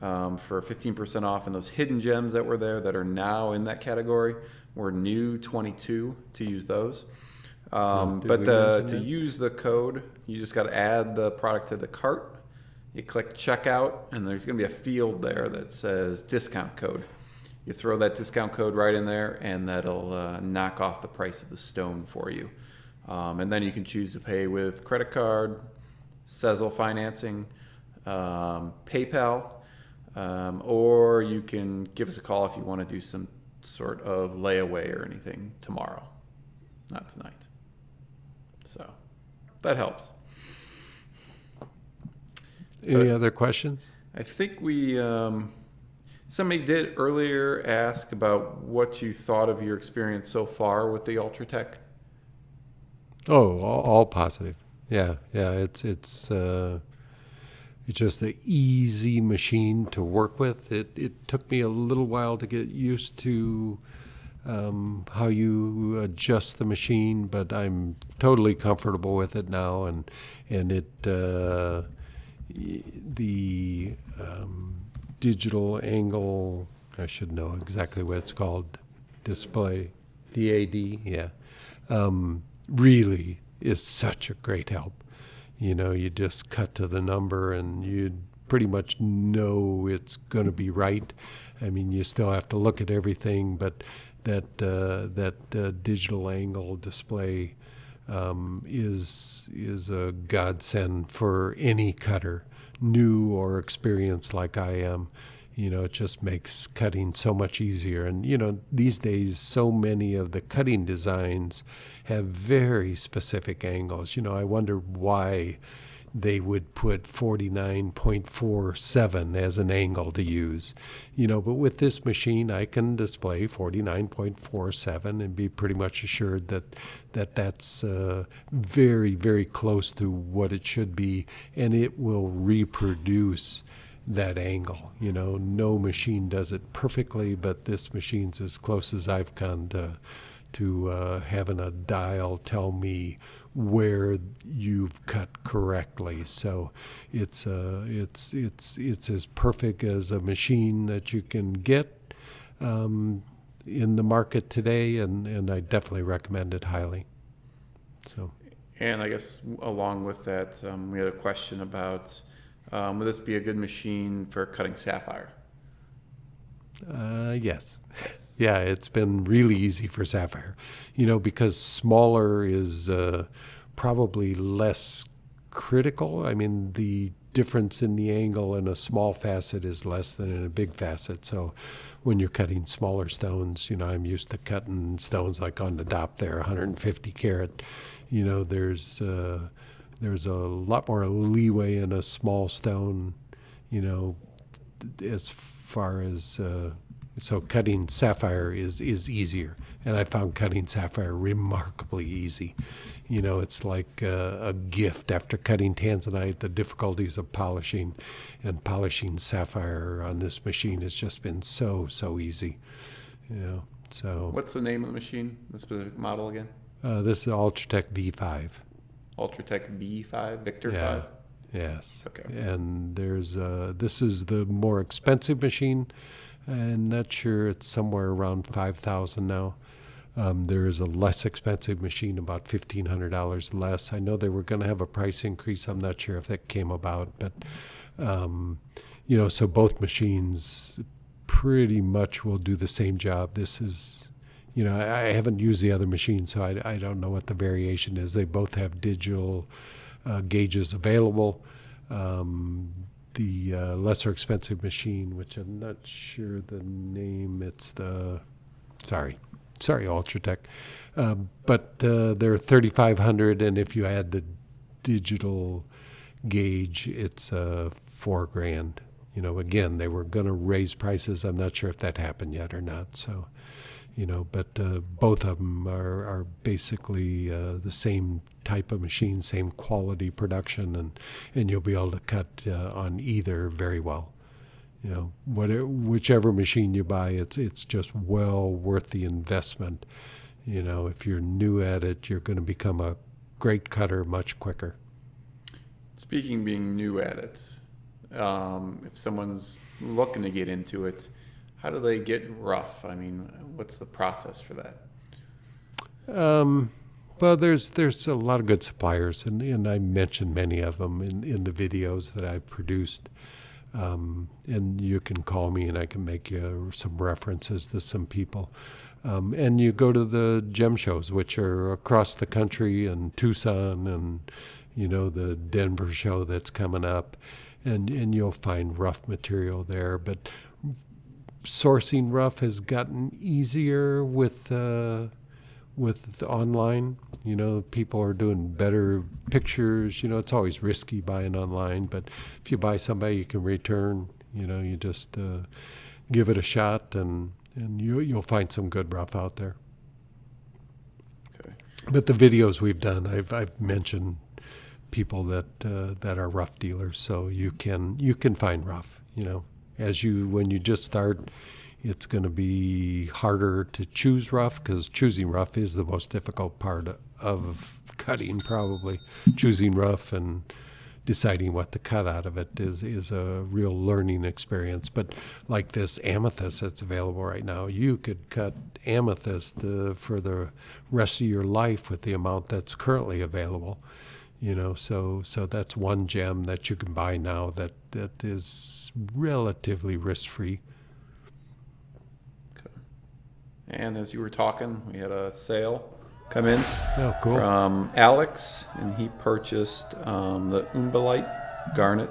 for 15% off, and those hidden gems that were there that are now in that category were new 22 to use those. Did But we mention to that? use the code, you just got to add the product to the cart. You click checkout, and there's going to be a field there that says discount code. You throw that discount code right in there, and that'll knock off the price of the stone for you. And then you can choose to pay with credit card, Sezzle financing, PayPal, or you can give us a call if you want to do some sort of layaway or anything tomorrow, not tonight. So that helps. Any other questions? I think we, somebody did earlier ask about what you thought of your experience so far with the Ultratech. Oh, all positive. Yeah. It's just an easy machine to work with. It took me a little while to get used to how you adjust the machine, but I'm totally comfortable with it now, and it the digital angle, I should know exactly what it's called, display, DAD, yeah, really is such a great help. You just cut to the number and you pretty much know it's going to be right. I mean, you still have to look at everything, but that digital angle display is a godsend for any cutter, new or experienced like I am. It just makes cutting so much easier. And, these days, so many of the cutting designs have very specific angles. I wonder why they would put 49.47 as an angle to use. But with this machine, I can display 49.47 and be pretty much assured that's very, very close to what it should be, and it will reproduce that angle. No machine does it perfectly, but this machine's as close as I've come to having a dial tell me where you've cut correctly. So it's as perfect as a machine that you can get in the market today, and I definitely recommend it highly. So. And I guess along with that, we had a question about, would this be a good machine for cutting sapphire? Yes. Yeah, it's been really easy for sapphire, because smaller is probably less critical. I mean, the difference in the angle in a small facet is less than in a big facet. So when you're cutting smaller stones, I'm used to cutting stones like on the DOP there, 150 carat. There's a lot more leeway in a small stone, as far as so cutting sapphire is easier, and I found cutting sapphire remarkably easy. It's like a gift after cutting tanzanite. The difficulties of polishing sapphire on this machine has just been so easy. So What's the name of the machine, the specific model again? this is Ultratech V5. Ultratech V5, Victor Yeah. 5? Yes. Okay. And there's this is the more expensive machine. I'm not sure, it's somewhere around 5,000 now. There is a less expensive machine, about $1,500 less. I know they were going to have a price increase. I'm not sure if that came about, but so both machines pretty much will do the same job. This is, You know, I haven't used the other machine, so I don't know what the variation is. They both have digital gauges available. The lesser expensive machine, which I'm not sure the name, it's the, sorry, Ultratech. But they're 3,500, and if you add the digital gauge, it's $4,000. You know, again, they were going to raise prices. I'm not sure if that happened yet or not. So, you know, but both of them are basically the same type of machine, same quality production, and you'll be able to cut on either very well. You know, whichever machine you buy, it's just well worth the investment. You know, if you're new at it, you're going to become a great cutter much quicker. Speaking of being new at it, if someone's looking to get into it, how do they get rough? I mean, what's the process for that? Well, there's a lot of good suppliers, and I mentioned many of them in the videos that I've produced. And you can call me, and I can make you some references to some people. And you go to the gem shows, which are across the country, and Tucson, and you know, the Denver show that's coming up, and you'll find rough material there. But sourcing rough has gotten easier with online. You know, people are doing better pictures. You know, it's always risky buying online, but if you buy somebody you can return, you know, you just give it a shot, and you'll find some good rough out there. Okay. But the videos we've done, I've mentioned people that are rough dealers, so you can find rough. You know, when you just start, it's going to be harder to choose rough, because choosing rough is the most difficult part of cutting, probably. Choosing rough and deciding what to cut out of it is a real learning experience. But like this amethyst that's available right now, you could cut amethyst for the rest of your life with the amount that's currently available. You know, so that's one gem that you can buy now that is relatively risk-free. Okay. And as you were talking, we had a sale come in Oh, cool. from Alex, and he purchased the Umbalite Garnet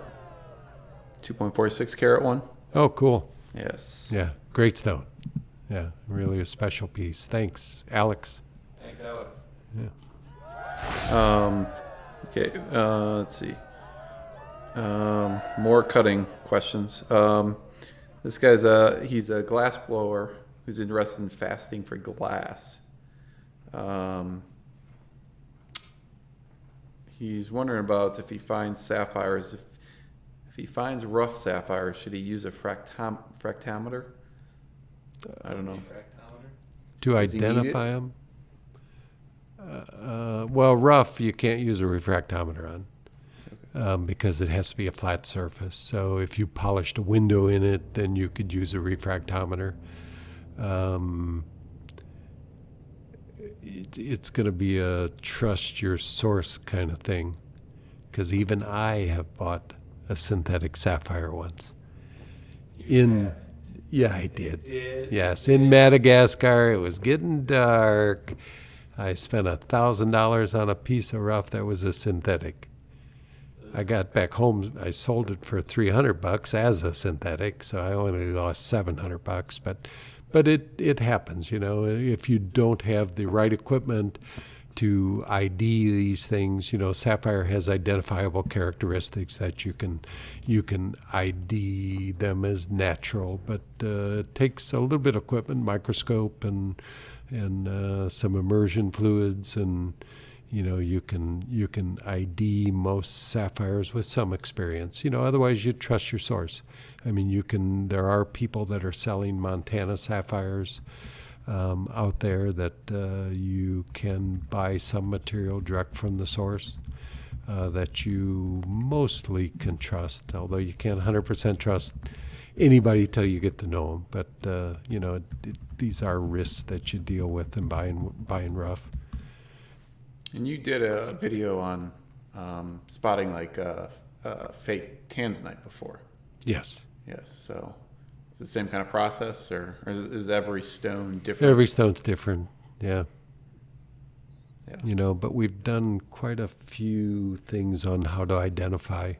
2.46 carat one. Oh, cool. Yes. Yeah, great stone. Yeah, really a special piece. Thanks, Alex. Thanks, Alex. Okay, let's see. More cutting questions. This guy's he's a glass blower who's interested in fasting for glass. He's wondering about if he finds sapphires. If he finds rough sapphires, should he use a fractometer? I don't know. Refractometer? To Does he need identify them? Well, rough, you can't use a refractometer on because it has to be a flat surface. So if you polished a window in it, then you could use a refractometer. It's going to be a trust your source kind of thing, because even I have bought a synthetic sapphire once. Yeah, I did. Yes, in Madagascar, it was getting dark. I spent $1,000 on a piece of rough that was a synthetic. I got back home, I sold it for $300 as a synthetic, so I only lost $700. But it happens, you know. If you don't have the right equipment to ID these things, you know, sapphire has identifiable characteristics that you can ID them as natural, but it takes a little bit of equipment, microscope, and some immersion fluids, and you know, you can ID most sapphires with some experience. You know, otherwise you trust your source. I mean, there are people that are selling Montana sapphires out there that you can buy some material direct from the source that you mostly can trust, although you can't 100% trust anybody till you get to know them. But you know, these are risks that you deal with in buying rough. And you did a video on spotting like fake tanzanite before. Yes. Yes. So Is it the same kind of process, or is every stone different? Every stone's different, yeah. Yeah. You know, but we've done quite a few things on how to identify,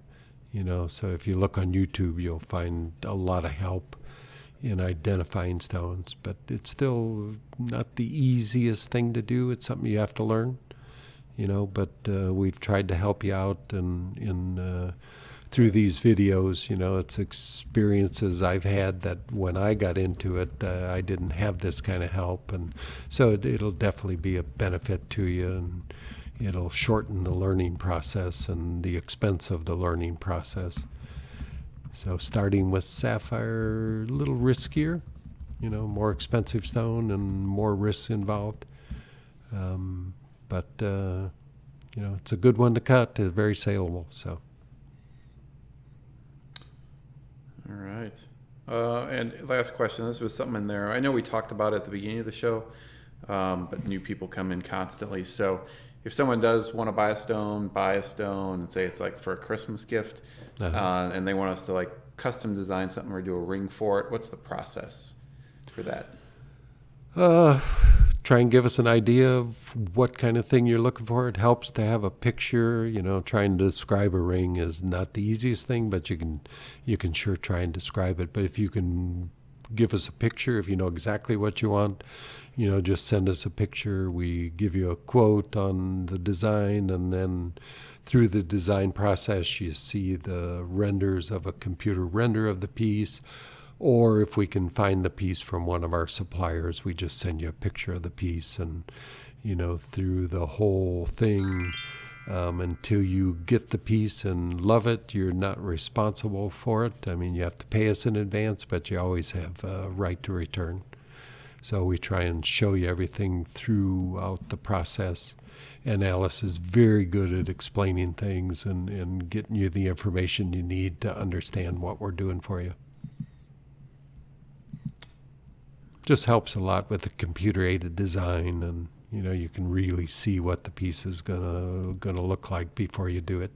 you know. So if you look on YouTube, you'll find a lot of help in identifying stones. But it's still not the easiest thing to do. It's something you have to learn, you know. But we've tried to help you out in through these videos. You know, it's experiences I've had that when I got into it, I didn't have this kind of help, and so it'll definitely be a benefit to you, and it'll shorten the learning process and the expense of the learning process. So starting with sapphire, a little riskier, you know, more expensive stone and more risks involved. But you know, it's a good one to cut. It's very saleable. So. All right. And last question. This was something in there. I know we talked about it at the beginning of the show, but new people come in constantly. So if someone does want to buy a stone, and say it's like for a Christmas gift, and they want us to like custom design something or do a ring for it, what's the process for that? Try and give us an idea of what kind of thing you're looking for. It helps to have a picture. You know, trying to describe a ring is not the easiest thing, but you can sure try and describe it. But if you can give us a picture, if you know exactly what you want, you know, just send us a picture. We give you a quote on the design, and then through the design process, you see the renders of a computer render of the piece. Or if we can find the piece from one of our suppliers, we just send you a picture of the piece, and, you know, through the whole thing, until you get the piece and love it, you're not responsible for it. I mean, you have to pay us in advance, but you always have a right to return. So we try and show you everything throughout the process. And Alice is very good at explaining things and getting you the information you need to understand what we're doing for you. Just helps a lot with the computer-aided design, and you know, you can really see what the piece is gonna look like before you do it.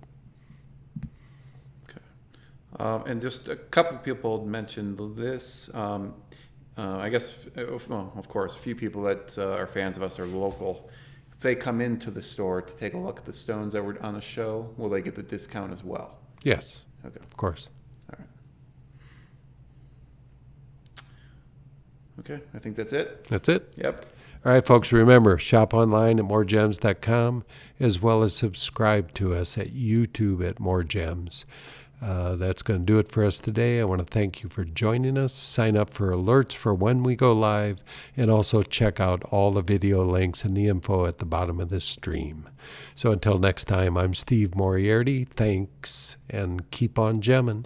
Okay. And just a couple people mentioned this. I guess, well, of course, a few people that are fans of us are local. If they come into the store to take a look at the stones that were on the show, will they get the discount as well? Yes, Okay. of course. All right. Okay, I think that's it. That's it. Yep. All right, folks, remember, shop online at moregems.com, as well as subscribe to us at YouTube at More Gems. That's going to do it for us today. I want to thank you for joining us. Sign up for alerts for when we go live, and also check out all the video links and the info at the bottom of this stream. So until next time, I'm Steve Moriarty. Thanks, and keep on gemming.